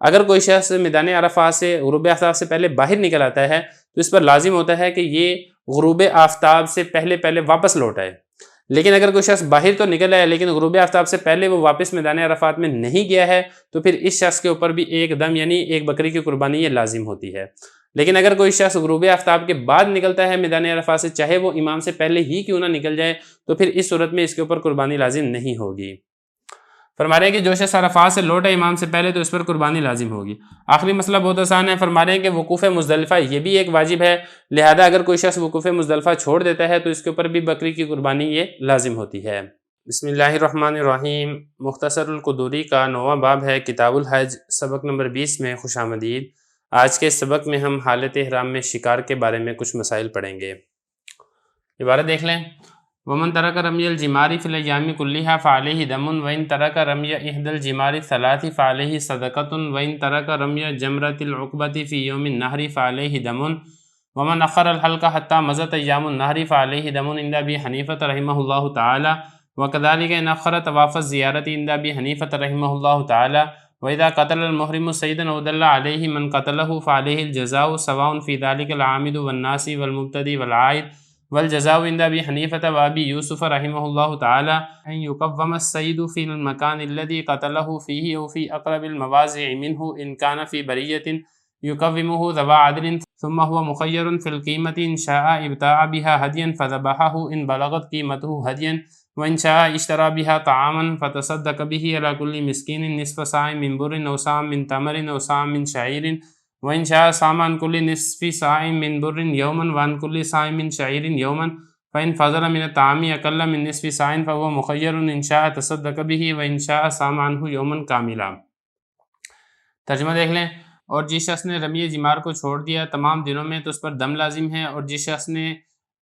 اگر کوئی شخص میدان عرفات سے غروب آفتاب سے پہلے باہر نکل آتا ہے تو اس پر لازم ہوتا ہے کہ یہ غروب آفتاب سے پہلے واپس لوٹ آئے۔ لیکن اگر کوئی شخص باہر تو نکل آئے لیکن غروب آفتاب سے پہلے وہ واپس میدان عرفات میں نہیں گیا ہے تو پھر اس شخص کے اوپر بھی ایک دم یعنی ایک بکری کی قربانی یہ لازم ہوتی ہے۔ لیکن اگر کوئی شخص غروب آفتاب کے بعد نکلتا ہے میدان عرفات سے، چاہے وہ امام سے پہلے ہی کیوں نہ نکل جائے، تو پھر اس صورت میں اس کے اوپر قربانی لازم نہیں ہوگی۔ فرما رہے ہیں کہ جو شخص عرفات سے لوٹا امام سے پہلے تو اس پر قربانی لازم ہوگی۔ آخری مسئلہ بہت آسان ہے، فرما رہے ہیں کہ وقوف مزدلفہ یہ بھی ایک واجب ہے، لہذا اگر کوئی شخص وقوف مزدلفہ چھوڑ دیتا ہے تو اس کے اوپر بھی بکری کی قربانی یہ لازم ہوتی ہے۔ بسم اللہ الرحمن الرحیم۔ مختصر القدوری کا 9واں باب ہے کتاب الحج، سبق نمبر 20 میں خوش آمدید۔ آج کے سبق میں ہم حالت احرام میں شکار کے بارے میں کچھ مسائل پڑھیں گے۔ عبارت دیکھ لیں، ومن ترک رمی الجمار فی الیام کلھا فعلیہ دم وان ترک رمی احد الجمار الثلاث فعلیہ صدقۃ وان ترک رمی جمرۃ العقبۃ فی یوم النحر فعلیہ دم ومن اخر الحلق حتی مضت ایام النحر فعلیہ دم عند ابی حنیفہ رحمہ اللہ تعالی وکذلک ان اخر طواف الزیارۃ عند ابی حنیفہ رحمہ اللہ تعالی وَإِذَا قَتَلَ الْمُحْرِمُ صَيْدًا وَدَلَّ عَلَيْهِ مَنْ قَتَلَهُ فَعَلَيْهِ الْجَزَاءُ سَوَاءٌ فِي ذَلِكَ الْعَامِدُ وَالنَّاسِ وَالْمُبْتَدِي وَالْعَائِدُ والجزاء عند ابي حنيفة وابي يوسف رحمه الله تعالى ان يقوم الصيد في المكان الذي قتله فيه او في اقرب المواضع منه ان كان في برية يقومه ذو عدل ثم هو مخير في القيمة ان شاء ابتاع بها هديا فذبحه ان بلغت قيمته هديا وان شاء اشترى بها طعاما فتصدق به على كل مسكين نصف صاع من بر او صاع من تمر او صاع من شعير وإن شاء صام عن كل نصف صاع من بر يوما وعن كل صاع من شعير يوما فإن فضل من الطعام أقل من نصف صاع فهو مخير إن شاء تصدق به وإن شاء صام عنه يوما كاملا۔ ترجمہ دیکھ لیں، اور جس شخص نے رمی جمار کو چھوڑ دیا تمام دنوں میں تو اس پر دم لازم ہے، اور جس شخص نے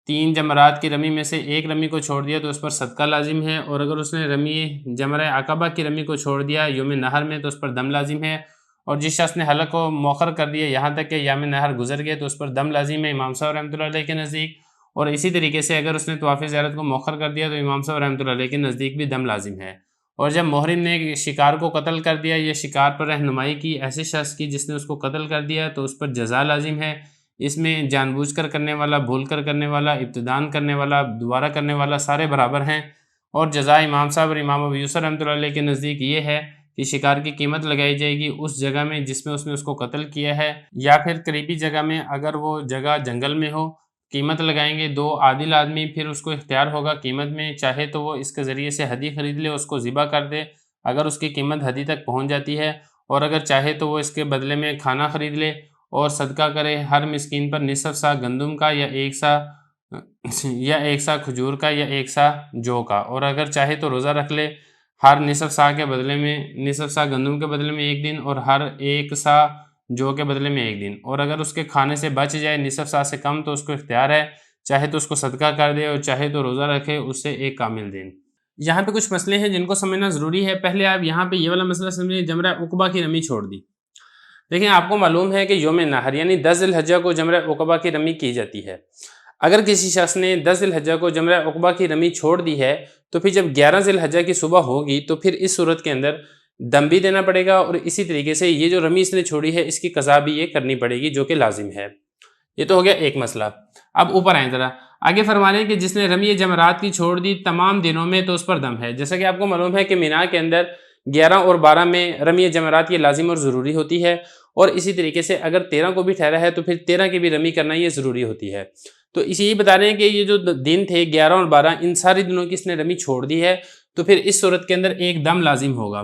3 جمرات کی رمی میں سے ایک رمی کو چھوڑ دیا تو اس پر صدقہ لازم ہے، اور اگر اس نے رمی جمرہ عقبہ کی رمی کو چھوڑ دیا یوم نہر میں تو اس پر دم لازم ہے، اور جس شخص نے حلق کو مؤخر کر دیا یہاں تک کہ یام نہر گزر گئے تو اس پر دم لازم ہے امام صاحب رحمۃ اللہ علیہ کے نزدیک، اور اسی طریقے سے اگر اس نے طواف زیارت کو مؤخر کر دیا تو امام صاحب رحمۃ اللہ علیہ کے نزدیک بھی دم لازم ہے۔ اور جب محرم نے شکار کو قتل کر دیا یا شکار پر رہنمائی کی ایسے شخص کی جس نے اس کو قتل کر دیا تو اس پر جزا لازم ہے۔ اس میں جان بوجھ کر کرنے والا، بھول کر کرنے والا، ابتدان کرنے والا، دوبارہ کرنے والا سارے برابر ہیں، اور جزا امام صاحب اور امام ابو یوسف رحمۃ اللہ علیہ کے نزدیک یہ ہے کہ شکار کی قیمت لگائی جائے گی اس جگہ میں جس میں اس نے اس کو قتل کیا ہے، یا پھر قریبی جگہ میں، اگر وہ جگہ جنگل میں ہو قیمت لگائیں گے 2 عادل آدمی، پھر اس کو اختیار ہوگا قیمت میں، چاہے تو وہ اس کے ذریعے سے ہدی خرید لے، اس کو ذبح کر دے اگر اس کی قیمت ہدی تک پہنچ جاتی ہے، اور اگر چاہے تو وہ اس کے بدلے میں کھانا خرید لے اور صدقہ کرے ہر مسکین پر نصف سا گندم کا یا ایک سا کھجور کا یا 1 سا جو کا، اور اگر چاہے تو روزہ رکھ لے ہر نصف سا کے بدلے میں، نصف سا گندم کے بدلے میں 1 دن اور ہر 1 سا جو کے بدلے میں 1 دن، اور اگر اس کے کھانے سے بچ جائے نصف سا سے کم تو اس کو اختیار ہے، چاہے تو اس کو صدقہ کر دے اور چاہے تو روزہ رکھے اس سے 1 کامل دن۔ یہاں پہ کچھ مسئلے ہیں جن کو سمجھنا ضروری ہے۔ پہلے آپ یہاں پہ یہ والا مسئلہ سمجھیں، جمرہ عقبہ کی رمی چھوڑ دی۔ دیکھیں آپ کو معلوم ہے کہ یوم نحر یعنی 10 ذی الحجہ کو جمرہ عقبہ کی رمی کی جاتی ہے۔ اگر کسی شخص نے 10 ذی الحجہ کو جمرہ عقبہ کی رمی چھوڑ دی ہے تو پھر جب 11 ذی الحجہ کی صبح ہوگی تو پھر اس صورت کے اندر دم بھی دینا پڑے گا، اور اسی طریقے سے یہ جو رمی اس نے چھوڑی ہے اس کی قضا بھی یہ کرنی پڑے گی جو کہ لازم ہے۔ یہ تو ہو گیا ایک مسئلہ۔ اب اوپر آئیں ذرا، آگے فرما رہے ہیں کہ جس نے رمی جمرات کی چھوڑ دی تمام دنوں میں تو اس پر دم ہے۔ جیسا کہ آپ کو معلوم ہے کہ مینا کے اندر 11 اور 12 میں رمی جمرات یہ لازم اور ضروری ہوتی ہے، اور اسی طریقے سے اگر 13 کو بھی ٹھہرا ہے تو پھر 13 کی بھی رمی کرنا یہ ضروری ہوتی ہے۔ تو اسی یہ بتا رہے ہیں کہ یہ جو دن تھے 11 اور 12 ان ساری دنوں کی اس نے رمی چھوڑ دی ہے تو پھر اس صورت کے اندر ایک دم لازم ہوگا۔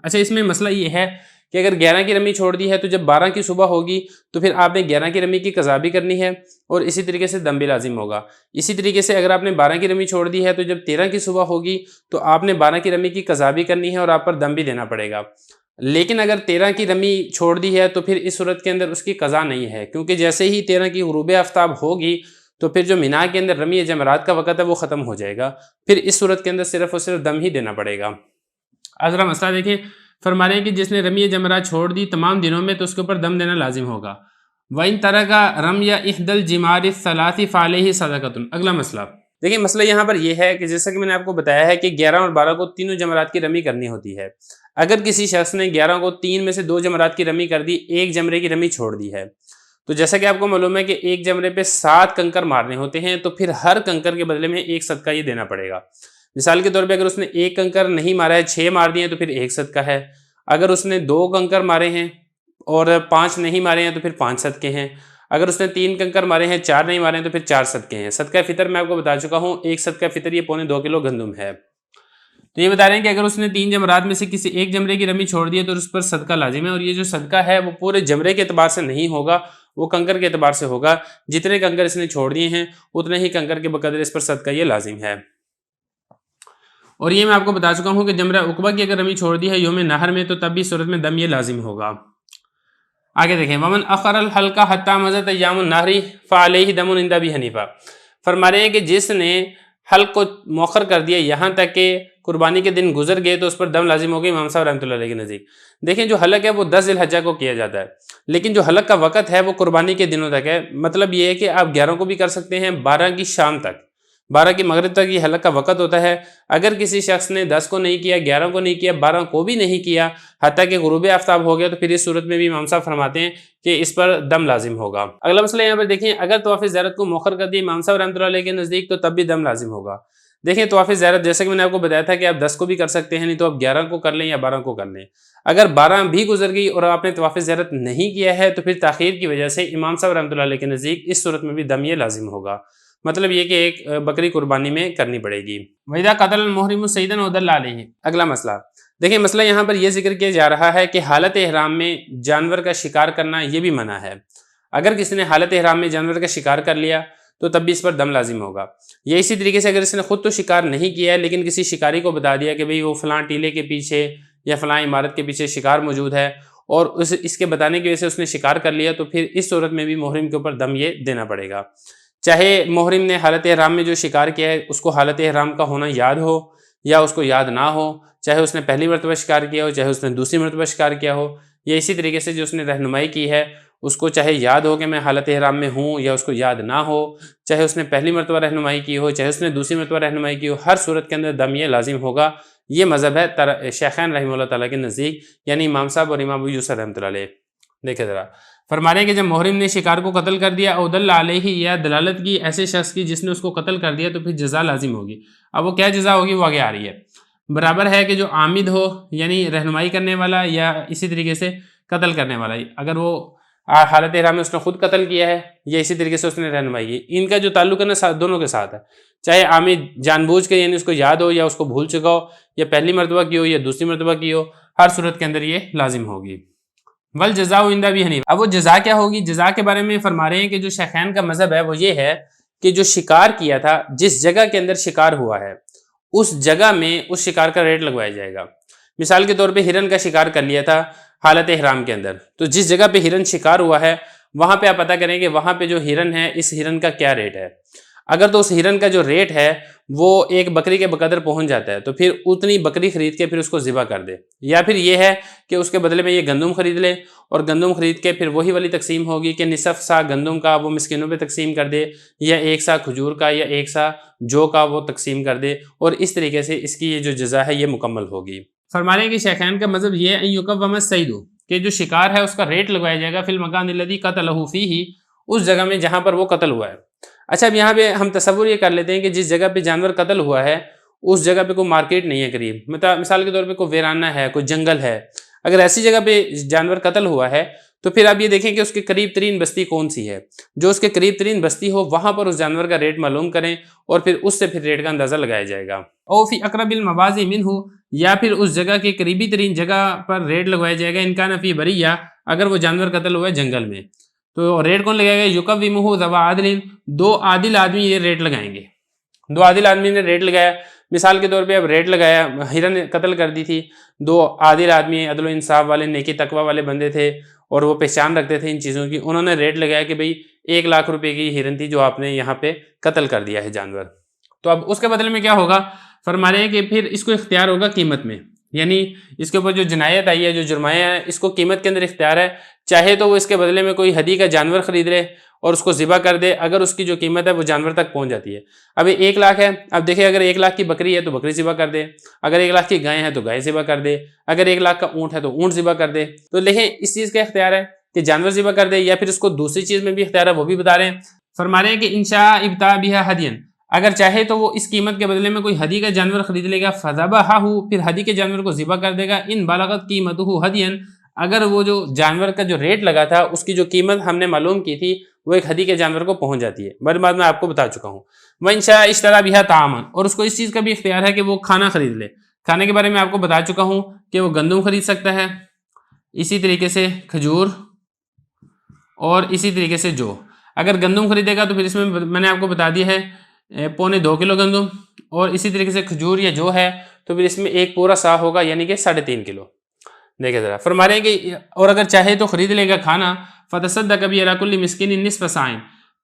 اچھا، اس میں مسئلہ یہ ہے کہ اگر 11 کی رمی چھوڑ دی ہے تو جب 12 کی صبح ہوگی تو پھر آپ نے 11 کی رمی کی قضا بھی کرنی ہے اور اسی طریقے سے دم بھی لازم ہوگا۔ اسی طریقے سے اگر آپ نے 12 کی رمی چھوڑ دی ہے تو جب 13 کی صبح ہوگی تو آپ نے 12 کی رمی کی قضا بھی کرنی ہے اور آپ پر دم بھی دینا پڑے گا۔ لیکن اگر 13 کی رمی چھوڑ دی ہے تو پھر اس صورت کے اندر اس کی قضا نہیں ہے، کیونکہ جیسے ہی 13 کی غروب آفتاب ہوگی تو پھر جو مینا کے اندر رمی جمرات کا وقت ہے وہ ختم ہو جائے گا، پھر اس صورت کے اندر صرف اور صرف دم ہی دینا پڑے گا۔ اب ذرا مسئلہ دیکھیں، فرما رہے ہیں کہ جس نے رمی جمرات چھوڑ دی تمام دنوں میں تو اس کے اوپر دم دینا لازم ہوگا۔ وَإِن تَرَكَ رَمْيَ إِحْدَى الْجِمَارِ الثَّلَاثِ فَعَلَيْهِ صَدَقَةٌ۔ اگلا مسئلہ دیکھیں، مسئلہ یہاں پر یہ ہے کہ جیسا کہ میں نے آپ کو بتایا ہے کہ 11 اور 12 کو تینوں جمرات کی رمی کرنی ہوتی ہے۔ اگر کسی شخص نے 11 کو 3 میں سے 2 جمرات کی رمی کر دی، ایک جمرے کی رمی چھوڑ دی ہے، تو جیسا کہ آپ کو معلوم ہے کہ ایک جمرے پہ 7 کنکر مارنے ہوتے ہیں، تو پھر ہر کنکر کے بدلے میں ایک صدقہ یہ دینا پڑے گا۔ مثال کے طور پہ اگر اس نے ایک کنکر نہیں مارا ہے، 6 مار دیے ہیں تو پھر ایک صدقہ ہے۔ اگر اس نے 2 کنکر مارے ہیں اور 5 نہیں مارے ہیں تو پھر 5 صدقے ہیں۔ اگر اس نے 3 کنکر مارے ہیں، 4 نہیں مارے ہیں تو پھر 4 صدقے ہیں۔ صدقہ فطر میں آپ کو بتا چکا ہوں، ایک صدقہ فطر یہ 1.25 کلو گندم ہے۔ تو یہ بتا رہے ہیں کہ اگر اس نے 3 جمرات میں سے کسی ایک جمرے کی رمی چھوڑ دی ہے تو اس پر صدقہ لازم ہے، اور یہ جو صدقہ ہے وہ پورے جمرے کے اعتبار سے نہیں ہوگا، وہ کنکر کے اعتبار سے ہوگا۔ جتنے کنکر اس نے چھوڑ دیے ہیں اتنے ہی کنکر کے بقدر اس پر صدقہ یہ لازم ہے۔ اور یہ میں آپ کو بتا چکا ہوں کہ جمرہ عقبہ کی اگر رمی چھوڑ دی ہے یوم نہر میں تو تب بھی صورت میں دم یہ لازم ہوگا۔ آگے دیکھیں، ومن اخر الحلقہ حتی مضت ایام النہر فعلیہ دم عند ابی حنیفہ۔ فرما رہے ہیں کہ جس نے حلق کو مؤخر کر دیا یہاں تک کہ قربانی کے دن گزر گئے تو اس پر دم لازم ہوگی امام صاحب رحمۃ اللہ علیہ کے نزدیک۔ دیکھیں، جو حلق ہے وہ 10 ذی الحجہ کو کیا جاتا ہے، لیکن جو حلق کا وقت ہے وہ قربانی کے دنوں تک ہے۔ مطلب یہ ہے کہ آپ 11 کو بھی کر سکتے ہیں، 12 کی شام تک، 12 کی مغرب تک یہ حلق کا وقت ہوتا ہے۔ اگر کسی شخص نے 10 کو نہیں کیا، 11 کو نہیں کیا، 12 کو بھی نہیں کیا، حتیٰ کہ غروب آفتاب ہو گیا، تو پھر اس صورت میں بھی امام صاحب فرماتے ہیں کہ اس پر دم لازم ہوگا۔ اگلا مسئلہ یہاں پر دیکھیں، اگر طواف زیارت کو مؤخر کر دیا امام صاحب رحمۃ اللہ علیہ کے نزدیک تو تب بھی دم لازم ہوگا۔ دیکھیں، طواف زیارت جیسا کہ میں نے آپ کو بتایا تھا کہ آپ 10 کو بھی کر سکتے ہیں، نہیں تو آپ 11 کو کر لیں یا 12 کو کر لیں۔ اگر 12 بھی گزر گئی اور آپ نے طواف زیارت نہیں کیا ہے تو پھر تاخیر کی وجہ سے امام صاحب رحمۃ اللہ علیہ کے نزدیک اس صورت میں بھی دم یہ لازم ہوگا۔ مطلب یہ کہ ایک بکری قربانی میں کرنی پڑے گی۔ وَإِذَا قَتَلَ الْمُحْرِمُ صَيْدًا وَدَلَّ عَلَيْهِ۔ اگلا مسئلہ دیکھیں، مسئلہ یہاں پر یہ ذکر کیا جا رہا ہے کہ حالت احرام میں جانور کا شکار کرنا یہ بھی منع ہے۔ اگر کسی نے حالت احرام میں جانور کا شکار کر لیا تو تب بھی اس پر دم لازم ہوگا۔ یا اسی طریقے سے اگر اس نے خود تو شکار نہیں کیا ہے لیکن کسی شکاری کو بتا دیا کہ بھئی وہ فلاں ٹیلے کے پیچھے یا فلاں عمارت کے پیچھے شکار موجود ہے، اور اس کے بتانے کی وجہ سے اس نے شکار کر لیا، تو پھر اس صورت میں بھی محرم کے اوپر دم یہ دینا پڑے گا۔ چاہے محرم نے حالت احرام میں جو شکار کیا ہے اس کو حالت احرام کا ہونا یاد ہو یا اس کو یاد نہ ہو، چاہے اس نے پہلی مرتبہ شکار کیا ہو چاہے اس نے دوسری مرتبہ شکار کیا ہو، یا اسی طریقے سے جو اس نے رہنمائی کی ہے اس کو چاہے یاد ہو کہ میں حالت احرام میں ہوں یا اس کو یاد نہ ہو، چاہے اس نے پہلی مرتبہ رہنمائی کی ہو چاہے اس نے دوسری مرتبہ رہنمائی کی ہو، ہر صورت کے اندر دم یہ لازم ہوگا۔ یہ مذہب ہے شیخین رحمہ اللہ تعالیٰ کے نزدیک، یعنی امام صاحب اور امام ابو یوسف رحمۃ اللہ علیہ۔ دیکھیں ذرا، فرما رہے ہیں کہ جب محرم نے شکار کو قتل کر دیا او دل علیہ، یا دلالت کی ایسے شخص کی جس نے اس کو قتل کر دیا، تو پھر جزا لازم ہوگی۔ اب وہ کیا جزا ہوگی وہ آگے آ رہی ہے۔ برابر ہے کہ جو عامد ہو یعنی رہنمائی کرنے والا، یا اسی طریقے سے قتل کرنے والا، اگر وہ حالت احرام میں اس نے خود قتل کیا ہے یا اسی طریقے سے اس نے رہنمائی کی، ان کا جو تعلق ہے نا دونوں کے ساتھ ہے۔ چاہے عامد جان بوجھ کے یعنی اس کو یاد ہو یا اس کو بھول چکا ہو، یا پہلی مرتبہ کی ہو یا دوسری مرتبہ کی ہو، ہر صورت کے اندر یہ لازم ہوگی۔ والجزاء عند ابی حنیفہ۔ اب وہ جزا کیا ہوگی؟ جزا کے بارے میں فرما رہے ہیں کہ جو شیخین کا مذہب ہے وہ یہ ہے کہ جو شکار کیا تھا، جس جگہ کے اندر شکار ہوا ہے اس جگہ میں اس شکار کا ریٹ لگوایا جائے گا۔ مثال کے طور پہ ہرن کا شکار کر لیا تھا حالت احرام کے اندر، تو جس جگہ پہ ہرن شکار ہوا ہے وہاں پہ آپ پتہ کریں کہ وہاں پہ جو ہرن ہے اس ہرن کا کیا ریٹ ہے۔ اگر تو اس ہرن کا جو ریٹ ہے وہ ایک بکری کے بقدر پہنچ جاتا ہے تو پھر اتنی بکری خرید کے پھر اس کو ذبح کر دے، یا پھر یہ ہے کہ اس کے بدلے میں یہ گندم خرید لے اور گندم خرید کے پھر وہی والی تقسیم ہوگی کہ نصف سا گندم کا وہ مسکینوں پہ تقسیم کر دے، یا 1 سا کھجور کا یا 1 سا جو کا وہ تقسیم کر دے، اور اس طریقے سے اس کی یہ جو جزا ہے یہ مکمل ہوگی۔ فرما رہے ہیں کہ شیخین کا مذہب یہ ہے یقوم الصید، کہ جو شکار ہے اس کا ریٹ لگوایا جائے گا فی المکان الذی قتلہ فیہ، اس جگہ میں جہاں پر وہ قتل ہوا ہے۔ اچھا، اب یہاں پہ ہم تصور یہ کر لیتے ہیں کہ جس جگہ پہ جانور قتل ہوا ہے اس جگہ پہ کوئی مارکیٹ نہیں ہے قریب، مثال کے طور پہ کوئی ویرانہ ہے، کوئی جنگل ہے، اگر ایسی جگہ پہ جانور قتل ہوا ہے تو پھر آپ یہ دیکھیں کہ اس کے قریب ترین بستی کون سی ہے، جو اس کے قریب ترین بستی ہو وہاں پر اس جانور کا ریٹ معلوم کریں اور پھر اس سے پھر ریٹ کا اندازہ لگایا جائے گا۔ او فی اقرب المواضع منہ، یا پھر اس جگہ کے قریبی ترین جگہ پر ریٹ لگوایا جائے گا، ان کان فی بریہ، اگر وہ جانور قتل ہوا ہے جنگل میں، تو ریٹ کون لگائے گا؟ یقومہ ذو عدل، دو عادل آدمی یہ ریٹ لگائیں گے۔ دو عادل آدمی نے ریٹ لگایا، مثال کے طور پہ اب ریٹ لگایا، ہرن قتل کر دی تھی، دو عادل آدمی عدل و انصاف والے نیکی تقوی والے بندے تھے اور وہ پہچان رکھتے تھے ان چیزوں کی، انہوں نے ریٹ لگایا کہ بھئی 1,00,000 روپے کی ہرن تھی جو آپ نے یہاں پہ قتل کر دیا ہے جانور، تو اب اس کے بدلے میں کیا ہوگا؟ فرما رہے ہیں کہ پھر اس کو اختیار ہوگا قیمت میں، یعنی اس کے اوپر جو جنایت آئی ہے، جو جرمایہ ہے، اس کو قیمت کے اندر اختیار ہے، چاہے تو وہ اس کے بدلے میں کوئی ہدی کا جانور خرید لے اور اس کو ذبح کر دے، اگر اس کی جو قیمت ہے وہ جانور تک پہنچ جاتی ہے۔ اب 1,00,000 ہے، اب دیکھیں اگر 1,00,000 کی بکری ہے تو بکری ذبح کر دے، اگر 1,00,000 کی گائے ہے تو گائے ذبح کر دے، اگر 1,00,000 کا اونٹ ہے تو اونٹ ذبح کر دے، تو دیکھیں اس چیز کا اختیار ہے کہ جانور ذبح کر دے، یا پھر اس کو دوسری چیز میں بھی اختیار ہے، وہ بھی بتا رہے ہیں۔ فرما رہے ہیں کہ انشاء ابتاع بها ہدین، اگر چاہے تو وہ اس قیمت کے بدلے میں کوئی ہدی کا جانور خرید لے گا، فذبحہ، پھر ہدی کے جانور کو ذبح کر دے گا، ان بلغت قیمتہ ہدین، اگر وہ جو جانور کا جو ریٹ لگا تھا اس کی جو قیمت ہم نے معلوم کی تھی وہ ایک ہدی کے جانور کو پہنچ جاتی ہے، بڑی بات میں آپ کو بتا چکا ہوں۔ وَإِنْ شَاءَ اشْتَرَىٰ بِهَا طَعَامًا، اور اس کو اس چیز کا بھی اختیار ہے کہ وہ کھانا خرید لے، کھانے کے بارے میں آپ کو بتا چکا ہوں کہ وہ گندم خرید سکتا ہے، اسی طریقے سے کھجور، اور اسی طریقے سے جو، اگر گندم خریدے گا تو پھر اس میں نے آپ کو بتا دیا ہے 2.25 کلو گندم، اور اسی طریقے سے کھجور یا جو ہے تو پھر اس میں ایک پورا سا ہوگا، یعنی کہ 3.5 کلو۔ دیکھیں ذرا، فرما رہے ہیں کہ اور اگر چاہے تو خرید لے گا کھانا، فتصدق بہ علی کل مسکین نصف صاع،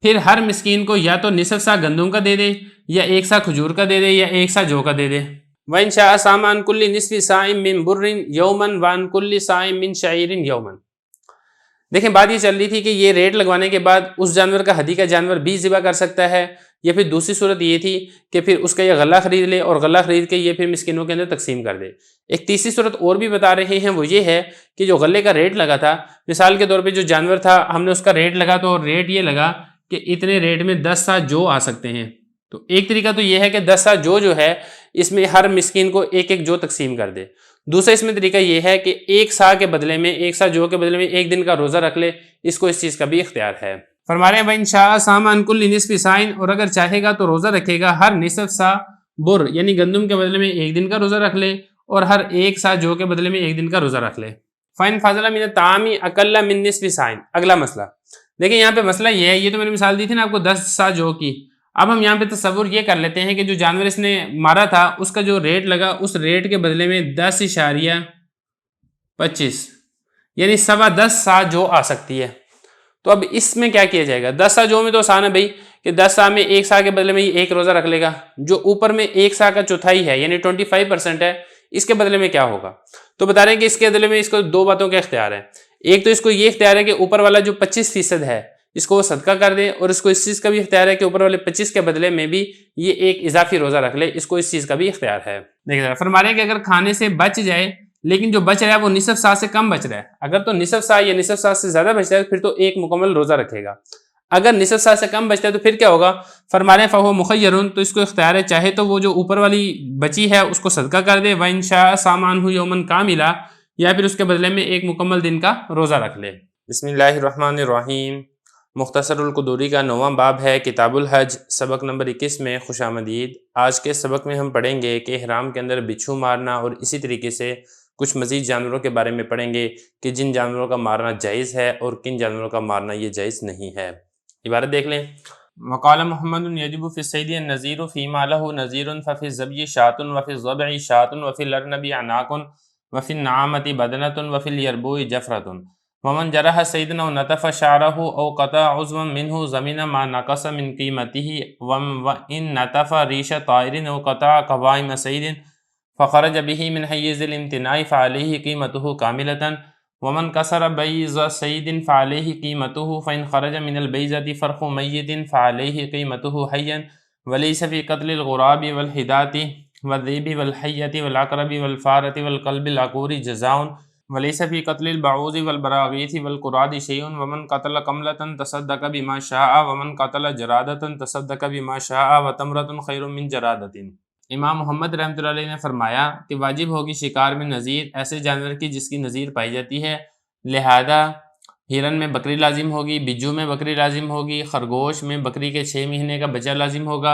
پھر ہر مسکین کو یا تو نصف سا گندم کا دے دے، یا ایک سا کھجور کا دے دے، یا ایک سا جو کا دے دے۔ وَإِنْ شَاءَ صَامَ عَنْ كُلِّ نِصْفِ صَاعٍ مِّن بُرٍّ يَوْمًا وَعَنْ كُلِّ صَاعٍ مِّن شَعِيرٍ يَوْمًا۔ دیکھیں بات یہ چل رہی تھی کہ یہ ریٹ لگوانے کے بعد اس جانور کا ہدی کا جانور بھی ذبح کر سکتا ہے، یا پھر دوسری صورت یہ تھی کہ پھر اس کا یہ غلہ خرید لے اور غلہ خرید کے یہ پھر مسکینوں کے اندر تقسیم کر دے۔ ایک تیسری صورت اور بھی بتا رہے ہیں، وہ یہ ہے کہ جو غلے کا ریٹ لگا تھا، مثال کے طور پہ جو جانور تھا ہم نے اس کا ریٹ لگا تو ریٹ یہ لگا کہ اتنے ریٹ میں 10 سا جو آ سکتے ہیں، تو ایک طریقہ تو یہ ہے کہ 10 سا جو ہے اس میں ہر مسکین کو ایک ایک جو تقسیم کر دے۔ دوسرا اس میں طریقہ یہ ہے کہ ایک سا کے بدلے میں، ایک سا جو کے بدلے میں ایک دن کا روزہ رکھ لے، اس کو اس چیز کا بھی اختیار ہے۔ فرما رہے ہیں وَإِنْ شَاءَ صَامَ عَنْ كُلِّ نِصْفِ صَاعٍ، اور اگر چاہے گا تو روزہ رکھے گا ہر نصف سا بر، یعنی گندم کے بدلے میں ایک دن کا روزہ رکھ لے، اور ہر ایک سا جو کے بدلے میں ایک دن کا روزہ رکھ لے۔ فَإِنْ فَضَلَ مِنَ الطَّعَامِ أَقَلَّ مِنْ نِصْفِ صَاعٍ، اگلا مسئلہ دیکھیں، یہاں پہ مسئلہ یہ ہے، یہ تو میں نے مثال دی تھی نا آپ کو 10 سا جو کی، اب ہم یہاں پہ تصور یہ کر لیتے ہیں کہ جو جانور اس نے مارا تھا اس کا جو ریٹ لگا، اس ریٹ کے بدلے میں 10.25، یعنی 10.25 سا جو آ سکتی ہے۔ تو اب اس میں کیا کیا جائے گا؟ 10 سا جو میں تو آسان ہے بھائی کہ 10 سا میں ایک سا کے بدلے میں ایک روزہ رکھ لے گا، جو اوپر میں ایک سا کا چوتھائی ہے یعنی 25% ہے، اس کے بدلے میں کیا ہوگا؟ تو بتا رہے ہیں کہ اس کے بدلے میں اس کو دو باتوں کا اختیار ہے۔ ایک تو اس کو یہ اختیار ہے کہ اوپر والا جو 25% ہے اس کو وہ صدقہ کر دے، اور اس کو اس چیز کا بھی اختیار ہے کہ اوپر والے 25 کے بدلے میں بھی یہ ایک اضافی روزہ رکھ لے، اس کو اس چیز کا بھی اختیار ہے۔ دیکھیں فرما رہے ہیں کہ اگر کھانے سے بچ جائے لیکن جو بچ رہا ہے وہ نصف سا سے کم بچ رہا ہے، اگر تو نصف سا یا نصف سا سے زیادہ بچ رہا ہے پھر تو ایک مکمل روزہ رکھے گا، اگر نصف سا سے کم بچتا ہے تو پھر کیا ہوگا؟ فرما رہے ہیں فَهُوَ مُخَيَّرٌ، تو اس کو اختیار ہے، چاہے تو وہ جو اوپر والی بچی ہے اس کو صدقہ کر دے، وَإِنْ شَاءَ صَامَ عَنْهُ يَوْمًا كَامِلًا، یا پھر اس کے بدلے میں ایک مکمل دن کا روزہ رکھ لے۔ بسم اللہ الرحمن الرحیم۔ مختصر القدوری کا 9واں باب ہے کتاب الحج، سبق نمبر 21 میں خوش آمدید۔ آج کے سبق میں ہم پڑھیں گے کہ احرام کے اندر بچھو مارنا، اور اسی طریقے سے کچھ مزید جانوروں کے بارے میں پڑھیں گے کہ جن جانوروں کا مارنا جائز ہے اور کن جانوروں کا مارنا یہ جائز نہیں ہے۔ عبارت دیکھ لیں۔ وقال محمد یجب فی الصید النذیر فیما له نذیر ففی الذبح شاۃ وفی الضبع شاۃ وفی الارنب عناق وفی النعامة بدنة وفی الیربوع جفرة ومن جرح صیدا او نتف شعره او قطع عضوا منه ضمن ما نقص من قیمته وان نتف ریش طائر او قطع قوائم صید فخرج به من حیز الامتناع فعلیہ قیمته کاملة ومن کسر بیض صید فعلیہ قیمته فإن خرج من البیضة فرخ میت فعلیہ قیمته حیا ولیس فی قتل الغراب والحداة والذئب والحیة والعقرب والفارة والقلب العقور جزاء ولیس فی قتل البعوض والبراغیث والقراد شیء ومن قتل قملة تصدق بما شاء ومن قتل جرادة تصدق بما شاء وتمرة خیر من جرادة۔ امام محمد رحمۃ اللہ علیہ نے فرمایا کہ واجب ہوگی شکار میں نذیر ایسے جانور کی جس کی نذیر پائی جاتی ہے، لہذا ہرن میں بکری لازم ہوگی، بجو میں بکری لازم ہوگی، خرگوش میں بکری کے 6 مہینے کا بچہ لازم ہوگا،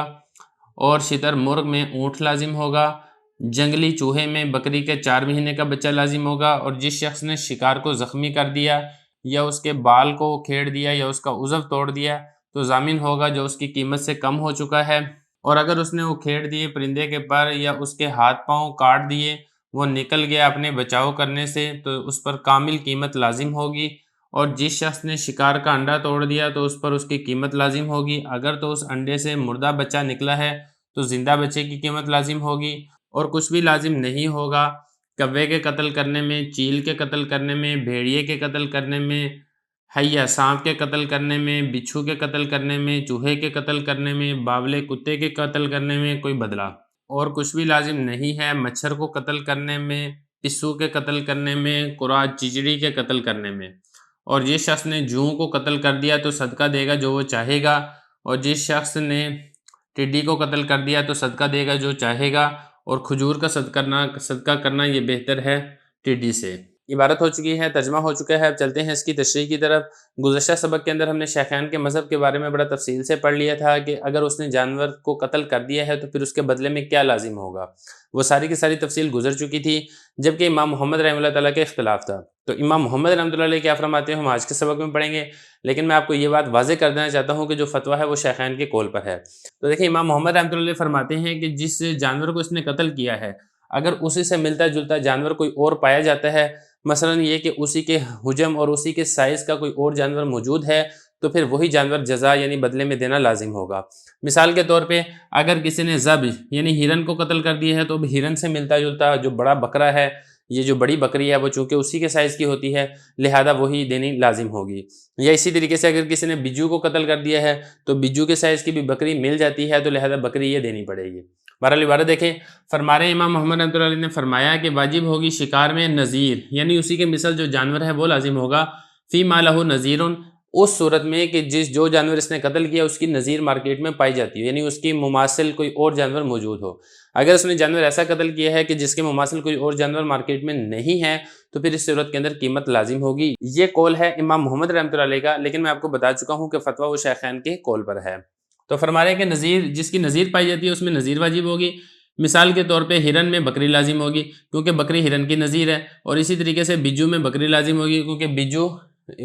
اور شتر مرغ میں اونٹ لازم ہوگا، جنگلی چوہے میں بکری کے 4 مہینے کا بچہ لازم ہوگا، اور جس شخص نے شکار کو زخمی کر دیا یا اس کے بال کو کھیڑ دیا یا اس کا عضو توڑ دیا تو ضامن ہوگا جو اس کی قیمت سے کم ہو چکا ہے، اور اگر اس نے وہ کھیڑ دیے پرندے کے پر یا اس کے ہاتھ پاؤں کاٹ دیے، وہ نکل گیا اپنے بچاؤ کرنے سے تو اس پر کامل قیمت لازم ہوگی، اور جس شخص نے شکار کا انڈا توڑ دیا تو اس پر اس کی قیمت لازم ہوگی، اگر تو اس انڈے سے مردہ بچہ نکلا ہے تو زندہ بچے کی قیمت لازم ہوگی، اور کچھ بھی لازم نہیں ہوگا کوے کے قتل کرنے میں، چیل کے قتل کرنے میں، بھیڑیے کے قتل کرنے میں، حیا سانپ کے قتل کرنے میں، بچھو کے قتل کرنے میں، چوہے کے قتل کرنے میں، باولے کتے کے قتل کرنے میں کوئی بدلہ، اور کچھ بھی لازم نہیں ہے مچھر کو قتل کرنے میں، پسو کے قتل کرنے میں، قراج چچڑی کے قتل کرنے میں، اور جس شخص نے جوں کو قتل کر دیا تو صدقہ دے گا جو وہ چاہے گا، اور جس شخص نے ٹڈی کو قتل کر دیا تو صدقہ دے گا جو چاہے گا، اور کھجور کا صدقہ کرنا یہ بہتر ہے ٹڈی سے۔ عبارت ہو چکی ہے، ترجمہ ہو چکا ہے، اب چلتے ہیں اس کی تشریح کی طرف۔ گزشتہ سبق کے اندر ہم نے شیخین کے مذہب کے بارے میں بڑا تفصیل سے پڑھ لیا تھا کہ اگر اس نے جانور کو قتل کر دیا ہے تو پھر اس کے بدلے میں کیا لازم ہوگا، وہ ساری کی ساری تفصیل گزر چکی تھی، جبکہ امام محمد رحمۃ اللہ تعالیٰ کے اختلاف تھا۔ تو امام محمد رحمۃ اللہ علیہ کیا فرماتے ہیں ہم آج کے سبق میں پڑھیں گے، لیکن میں آپ کو یہ بات واضح کر دینا چاہتا ہوں کہ جو فتویٰ ہے وہ شیخین کے قول پر ہے۔ تو دیکھیں امام محمد رحمۃ اللہ علیہ فرماتے ہیں کہ جس جانور کو اس نے قتل کیا ہے اگر اسی سے ملتا جلتا جانور کوئی اور پایا جاتا ہے، مثلا یہ کہ اسی کے حجم اور اسی کے سائز کا کوئی اور جانور موجود ہے تو پھر وہی جانور جزا یعنی بدلے میں دینا لازم ہوگا۔ مثال کے طور پہ اگر کسی نے ذبح یعنی ہرن کو قتل کر دیا ہے تو اب ہرن سے ملتا جلتا جو بڑا بکرا ہے، یہ جو بڑی بکری ہے وہ چونکہ اسی کے سائز کی ہوتی ہے لہذا وہی دینی لازم ہوگی، یا اسی طریقے سے اگر کسی نے بجو کو قتل کر دیا ہے تو بجو کے سائز کی بھی بکری مل جاتی ہے تو لہذا بکری یہ دینی پڑے گی۔ بہرحال عبارت دیکھیں، فرما رہے امام محمد رحمۃ اللہ علیہ نے فرمایا کہ واجب ہوگی شکار میں نذیر یعنی اسی کے مثل جو جانور ہے وہ لازم ہوگا، فی ما لہ نذیر، اس صورت میں کہ جو جانور اس نے قتل کیا اس کی نظیر مارکیٹ میں پائی جاتی ہے یعنی اس کی مماثل کوئی اور جانور موجود ہو۔ اگر اس نے جانور ایسا قتل کیا ہے کہ جس کے مماثل کوئی اور جانور مارکیٹ میں نہیں ہے تو پھر اس صورت کے اندر قیمت لازم ہوگی۔ یہ قول ہے امام محمد رحمۃ اللہ علیہ کا، لیکن میں آپ کو بتا چکا ہوں کہ فتویٰ وہ شیخین کے قول پر ہے۔ تو فرما رہے ہیں کہ نظیر جس کی نظیر پائی جاتی ہے اس میں نظیر واجب ہوگی۔ مثال کے طور پہ ہرن میں بکری لازم ہوگی کیونکہ بکری ہرن کی نظیر ہے، اور اسی طریقے سے بجو میں بکری لازم ہوگی کیونکہ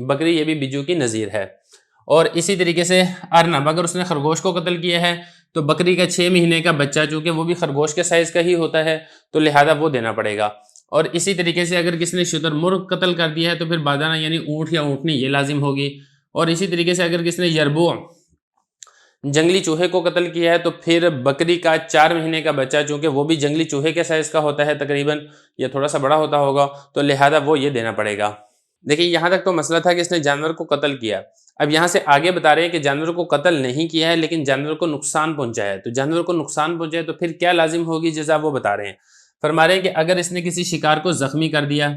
بکری یہ بھی بجو کی نظیر ہے، اور اسی طریقے سے ارنب اگر اس نے خرگوش کو قتل کیا ہے تو بکری کا 6 مہینے کا بچہ چونکہ وہ بھی خرگوش کے سائز کا ہی ہوتا ہے تو لہذا وہ دینا پڑے گا، اور اسی طریقے سے اگر کسی نے شتر مرغ قتل کر دیا ہے تو پھر بادانہ یعنی اونٹ یا اونٹنی یہ لازم ہوگی، اور اسی طریقے سے اگر کسی نے یربوع جنگلی چوہے کو قتل کیا ہے تو پھر بکری کا 4 مہینے کا بچہ چونکہ وہ بھی جنگلی چوہے کے سائز کا ہوتا ہے تقریباً یا تھوڑا سا بڑا ہوتا ہوگا تو لہذا وہ یہ دینا پڑے گا۔ دیکھیں یہاں تک تو مسئلہ تھا کہ اس نے جانور کو قتل کیا، اب یہاں سے آگے بتا رہے ہیں کہ جانور کو قتل نہیں کیا ہے لیکن جانور کو نقصان پہنچایا ہے، تو جانور کو نقصان پہنچایا تو پھر کیا لازم ہوگی جزا، وہ بتا رہے ہیں۔ فرما رہے ہیں کہ اگر اس نے کسی شکار کو زخمی کر دیا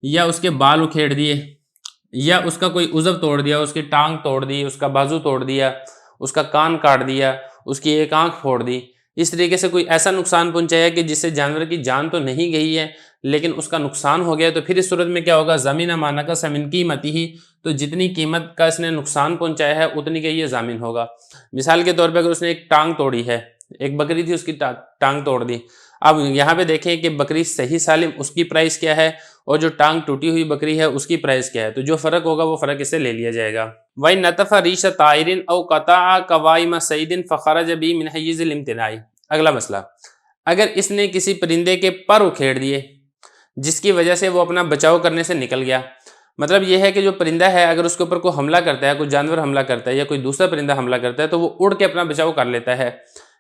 یا اس کے بال اکھیڑ دیے یا اس کا کوئی عضو توڑ دیا، اس کی ٹانگ توڑ دی، اس کا بازو توڑ دیا، اس کا کان کاٹ دیا، اس کی ایک آنکھ پھوڑ دی، اس طریقے سے کوئی ایسا نقصان پہنچایا کہ جس سے جانور کی جان تو نہیں گئی ہے لیکن اس کا نقصان ہو گیا، تو پھر اس صورت میں کیا ہوگا، ضامن ما نقص من قیمتہ ہی، تو جتنی قیمت کا اس نے نقصان پہنچایا ہے اتنی کا یہ ضامن ہوگا۔ مثال کے طور پہ اگر اس نے ایک ٹانگ توڑی ہے، ایک بکری تھی اس کی ٹانگ توڑ دی، اب یہاں پہ دیکھیں کہ بکری صحیح سالم اس کی پرائس کیا ہے اور جو ٹانگ ٹوٹی ہوئی بکری ہے اس کی پرائس کیا ہے، تو جو فرق ہوگا وہ فرق اس سے لے لیا جائے گا۔ وَإِن نَتَفَ رِيشَ طَائِرٍ أَوْ قَطَعَ قَوَائِمَ صَيْدٍ فَخَرَجَ بِهِ مِنْ حَيِّزِ الْامْتِنَاعِ۔ اگلا مسئلہ، اگر اس نے کسی پرندے کے پر اکھیڑ دیے جس کی وجہ سے وہ اپنا بچاؤ کرنے سے نکل گیا، مطلب یہ ہے کہ جو پرندہ ہے اگر اس کے اوپر کوئی حملہ کرتا ہے، کوئی جانور حملہ کرتا ہے یا کوئی دوسرا پرندہ حملہ کرتا ہے تو وہ اڑ کے اپنا بچاؤ کر لیتا ہے،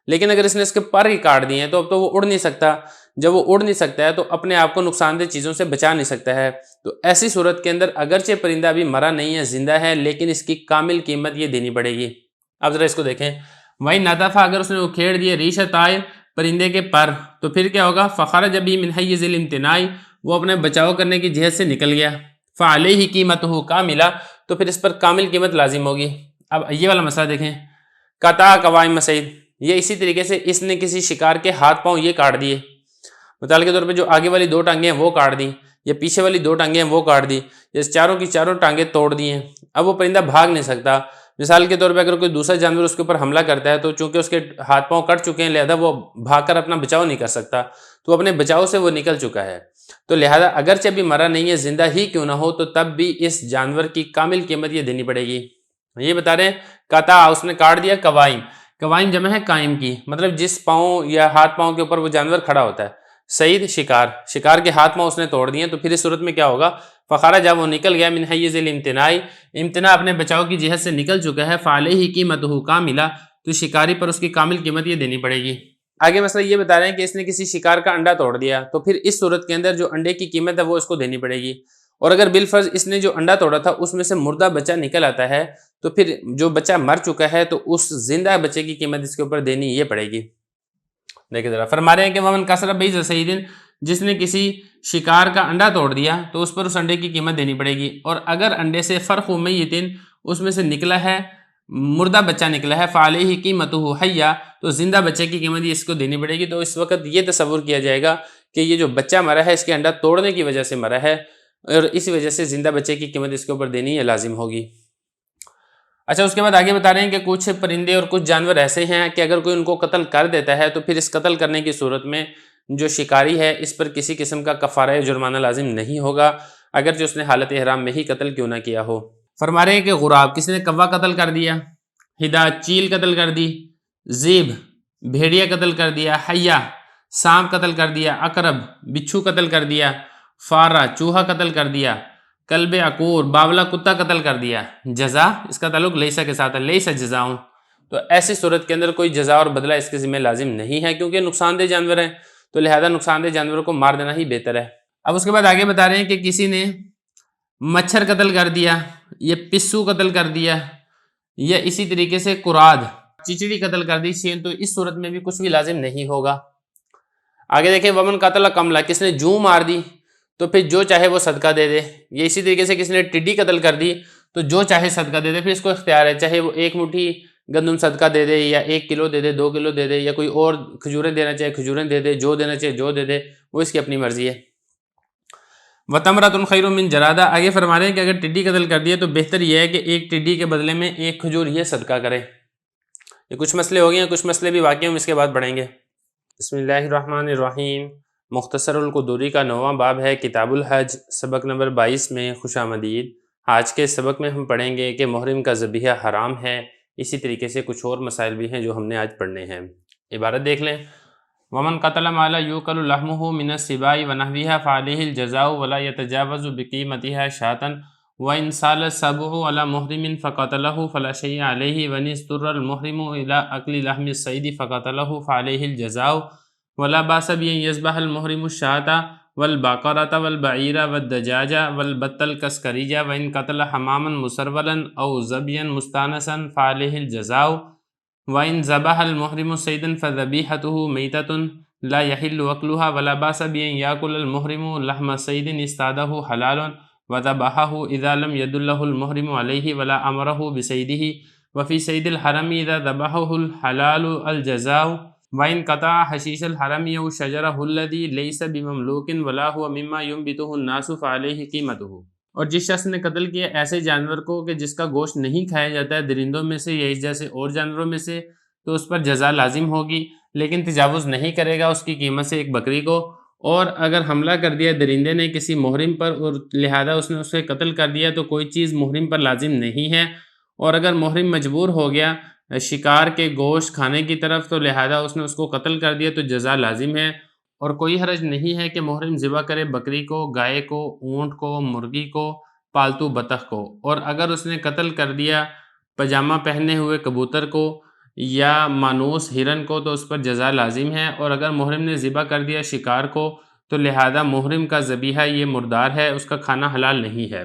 لیکن اگر اس نے اس کے پر ہی کاٹ دیے ہیں تو اب تو وہ اڑ نہیں سکتا، جب وہ اڑ نہیں سکتا ہے تو اپنے آپ کو نقصان دہ چیزوں سے بچا نہیں سکتا ہے، تو ایسی صورت کے اندر اگرچہ پرندہ ابھی مرا نہیں ہے زندہ ہے لیکن اس کی کامل قیمت یہ دینی پڑے گی۔ اب ذرا اس کو دیکھیں، وہی نطفہ اگر اس نے اکھیڑ دیے ریشہ طائر پرندے کے پر تو پھر کیا ہوگا، فخرج به من حیز الامتناع، وہ اپنے بچاؤ کرنے کی جہت سے نکل گیا، فعلیہ قیمتہ کاملہ، تو پھر اس پر کامل قیمت لازم ہوگی۔ اب یہ والا مسئلہ دیکھیں، قطع قوائم صید، یہ اسی طریقے سے اس نے کسی شکار کے ہاتھ پاؤں یہ کاٹ دیے، مثال کے طور پہ جو آگے والی 2 ٹانگیں ہیں وہ کاٹ دیں، یا پیچھے والی 2 ٹانگیں ہیں وہ کاٹ دی، یا چاروں کی چاروں ٹانگیں توڑ دی ہیں، اب وہ پرندہ بھاگ نہیں سکتا۔ مثال کے طور پہ اگر کوئی دوسرا جانور اس کے اوپر حملہ کرتا ہے تو چونکہ اس کے ہاتھ پاؤں کٹ چکے ہیں لہذا وہ بھاگ کر اپنا بچاؤ نہیں کر سکتا، تو اپنے بچاؤ سے وہ نکل چکا ہے، تو لہذا اگرچہ بھی مرا نہیں ہے، زندہ ہی کیوں نہ ہو، تو تب بھی اس جانور کی کامل قیمت یہ دینی پڑے گی۔ یہ بتا رہے ہیں قطع، اس نے کاٹ دیا قوائم، قوائم جمع ہے قائم کی، مطلب جس پاؤں یا ہاتھ پاؤں کے اوپر وہ جانور کھڑا ہوتا ہے۔ سعید شکار، شکار کے ہاتھ پاؤں اس نے توڑ دیے، تو پھر اس صورت میں کیا ہوگا؟ فخارا، جب وہ نکل گیا من حیز الامتناع، امتناع اپنے بچاؤ کی جہت سے نکل چکا ہے، فعلیہ قیمتہ کاملہ، تو شکاری پر اس کی کامل قیمت یہ دینی پڑے گی۔ آگے مسئلہ یہ بتا رہے ہیں کہ اس نے کسی شکار کا انڈا توڑ دیا، تو پھر اس صورت کے اندر جو انڈے کی قیمت ہے وہ اس کو دینی پڑے گی، اور اگر بالفرض اس نے جو انڈا توڑا تھا اس میں سے مردہ بچہ نکل آتا ہے تو پھر جو بچہ مر چکا ہے تو اس زندہ بچے کی قیمت اس کے اوپر دینی یہ پڑے گی۔ دیکھیں ذرا، فرما رہے ہیں کہ ومن کسر بیض صید، جس نے کسی شکار کا انڈا توڑ دیا تو اس پر اس انڈے کی قیمت دینی پڑے گی، اور اگر انڈے سے فرخ میت، اس میں سے نکلا ہے مردہ بچہ نکلا ہے، فعلیہ قیمتہ حیہ، تو زندہ بچے کی قیمت اس کو دینی پڑے گی۔ تو اس وقت یہ تصور کیا جائے گا کہ یہ جو بچہ مرا ہے اس کے انڈا توڑنے کی وجہ سے مرا ہے، اور اس وجہ سے زندہ بچے کی قیمت اس کے اوپر دینی یہ لازم ہوگی۔ اچھا، اس کے بعد آگے بتا رہے ہیں کہ کچھ پرندے اور کچھ جانور ایسے ہیں کہ اگر کوئی ان کو قتل کر دیتا ہے تو پھر اس قتل کرنے کی صورت میں جو شکاری ہے اس پر کسی قسم کا کفارہ جرمانہ لازم نہیں ہوگا، اگرچہ اس نے حالت احرام میں ہی قتل کیوں نہ کیا ہو۔ فرما رہے ہیں کہ غراب، کسی نے کوا قتل کر دیا، ہدا چیل قتل کر دی، زیب بھیڑیا قتل کر دیا، حیہ سانپ قتل کر دیا، عقرب بچھو قتل کر دیا، فارہ چوہا قتل کر دیا، کلب عقور باولا کتا قتل کر دیا۔ جزا، اس کا تعلق لیسا کے ساتھ ہے، لیسا جزاؤں، تو ایسی صورت کے اندر کوئی جزا اور بدلہ اس کے ذمہ لازم نہیں ہے کیونکہ نقصان دہ جانور ہیں، تو لہذا نقصان دہ جانوروں کو مار دینا ہی بہتر ہے۔ اب اس کے بعد آگے بتا رہے ہیں کہ کسی نے مچھر قتل کر دیا، یا پسو قتل کر دیا، یا اسی طریقے سے قراد چچڑی قتل کر دی، تو اس صورت میں بھی کچھ بھی لازم نہیں ہوگا۔ آگے دیکھیں ومن قتل قملہ، کس نے جوں مار دی تو پھر جو چاہے وہ صدقہ دے دے، یا اسی طریقے سے کسی نے ٹڈی قتل کر دی تو جو چاہے صدقہ دے دے، پھر اس کو اختیار ہے، چاہے وہ 1 مٹھی گندم صدقہ دے دے، یا 1 کلو دے دے، 2 کلو دے دے، یا کوئی اور کھجوریں دینا چاہے کھجوریں دے دے، جو دینا چاہے جو دے دے، وہ اس کی اپنی مرضی ہے۔ وَتَمْرَةٌ خَيْرٌ مِّن جَرَادَہ، آگے فرما رہے ہیں کہ اگر ٹڈی قتل کر دیا تو بہتر یہ ہے کہ 1 ٹڈی کے بدلے میں 1 کھجور یہ صدقہ کرے۔ یہ کچھ مسئلے ہو گئے ہیں، کچھ مسئلے بھی باقی ہم اس کے بعد پڑھیں گے۔ بسم اللہ الرحمن الرحیم۔ مختصر القدوری کا 9واں باب ہے کتاب الحج، سبق نمبر 22 میں خوش آمدید۔ آج کے سبق میں ہم پڑھیں گے کہ محرم کا ذبیحہ حرام ہے، اسی طریقے سے کچھ اور مسائل بھی ہیں جو ہم نے آج پڑھنے ہیں۔ عبارت دیکھ لیں، ومن قتل ما لا یؤکل لحمہ من السباع ونحوها فعلیہ الجزاء ولا یتجاوز بقیمتها شاة وإن سال السبع على محرم فقتله فلا شيء عليه وإن اضطر المحرم إلى أكل لحم الصيد فقتله فعليه الجزاء ولا بأس بأن يذبح المحرم الشاة والبقرة والبعير والدجاج والبط الكسكريج وإن قتل حماما مسرولا أو ظبيا مستانسا فعليه الجزاء وإن ذبح المحرم صيدا فذبيحته ميتة لا يحل أكلها ولا بأس بأن يأكل المحرم لحم صيد اصطاده حلال وذبحه إذا لم يدله المحرم عليه ولا أمره بصيده وفي صيد الحرم إذا ذبحه الحلال الجزاء وإن قطع حشيش الحرم أو شجره الذي ليس بمملوك ولا هو مما ينبته الناس فعليه قيمته۔ اور جس شخص نے قتل کیا ایسے جانور کو کہ جس کا گوشت نہیں کھایا جاتا ہے درندوں میں سے یا اس جیسے اور جانوروں میں سے، تو اس پر جزا لازم ہوگی، لیکن تجاوز نہیں کرے گا اس کی قیمت سے 1 بکری کو۔ اور اگر حملہ کر دیا درندے نے کسی محرم پر اور لہذا اس نے اسے قتل کر دیا تو کوئی چیز محرم پر لازم نہیں ہے، اور اگر محرم مجبور ہو گیا شکار کے گوشت کھانے کی طرف تو لہذا اس نے اس کو قتل کر دیا تو جزا لازم ہے، اور کوئی حرج نہیں ہے کہ محرم ذبح کرے بکری کو، گائے کو، اونٹ کو، مرغی کو، پالتو بطخ کو، اور اگر اس نے قتل کر دیا پاجامہ پہنے ہوئے کبوتر کو یا مانوس ہرن کو تو اس پر جزا لازم ہے، اور اگر محرم نے ذبح کر دیا شکار کو تو لہذا محرم کا ذبیحہ یہ مردار ہے، اس کا کھانا حلال نہیں ہے۔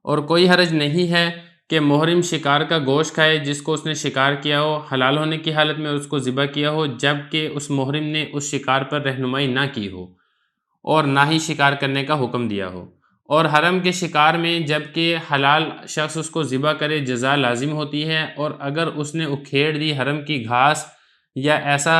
اور کوئی حرج نہیں ہے کہ محرم شکار کا گوشت کھائے جس کو اس نے شکار کیا ہو حلال ہونے کی حالت میں اس کو ذبح کیا ہو، جبکہ اس محرم نے اس شکار پر رہنمائی نہ کی ہو اور نہ ہی شکار کرنے کا حکم دیا ہو۔ اور حرم کے شکار میں جبکہ حلال شخص اس کو ذبح کرے جزا لازم ہوتی ہے، اور اگر اس نے اکھیڑ دی حرم کی گھاس یا ایسا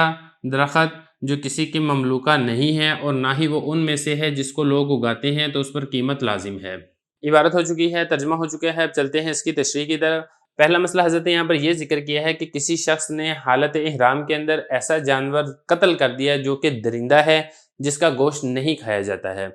درخت جو کسی کی مملوکہ نہیں ہے اور نہ ہی وہ ان میں سے ہے جس کو لوگ اگاتے ہیں تو اس پر قیمت لازم ہے۔ عبارت ہو چکی ہے، ترجمہ ہو چکا ہے، اب چلتے ہیں اس کی تشریح کی طرف۔ پہلا مسئلہ حضرت نے یہاں پر یہ ذکر کیا ہے کہ کسی شخص نے حالت احرام کے اندر ایسا جانور قتل کر دیا جو کہ درندہ ہے، جس کا گوشت نہیں کھایا جاتا ہے،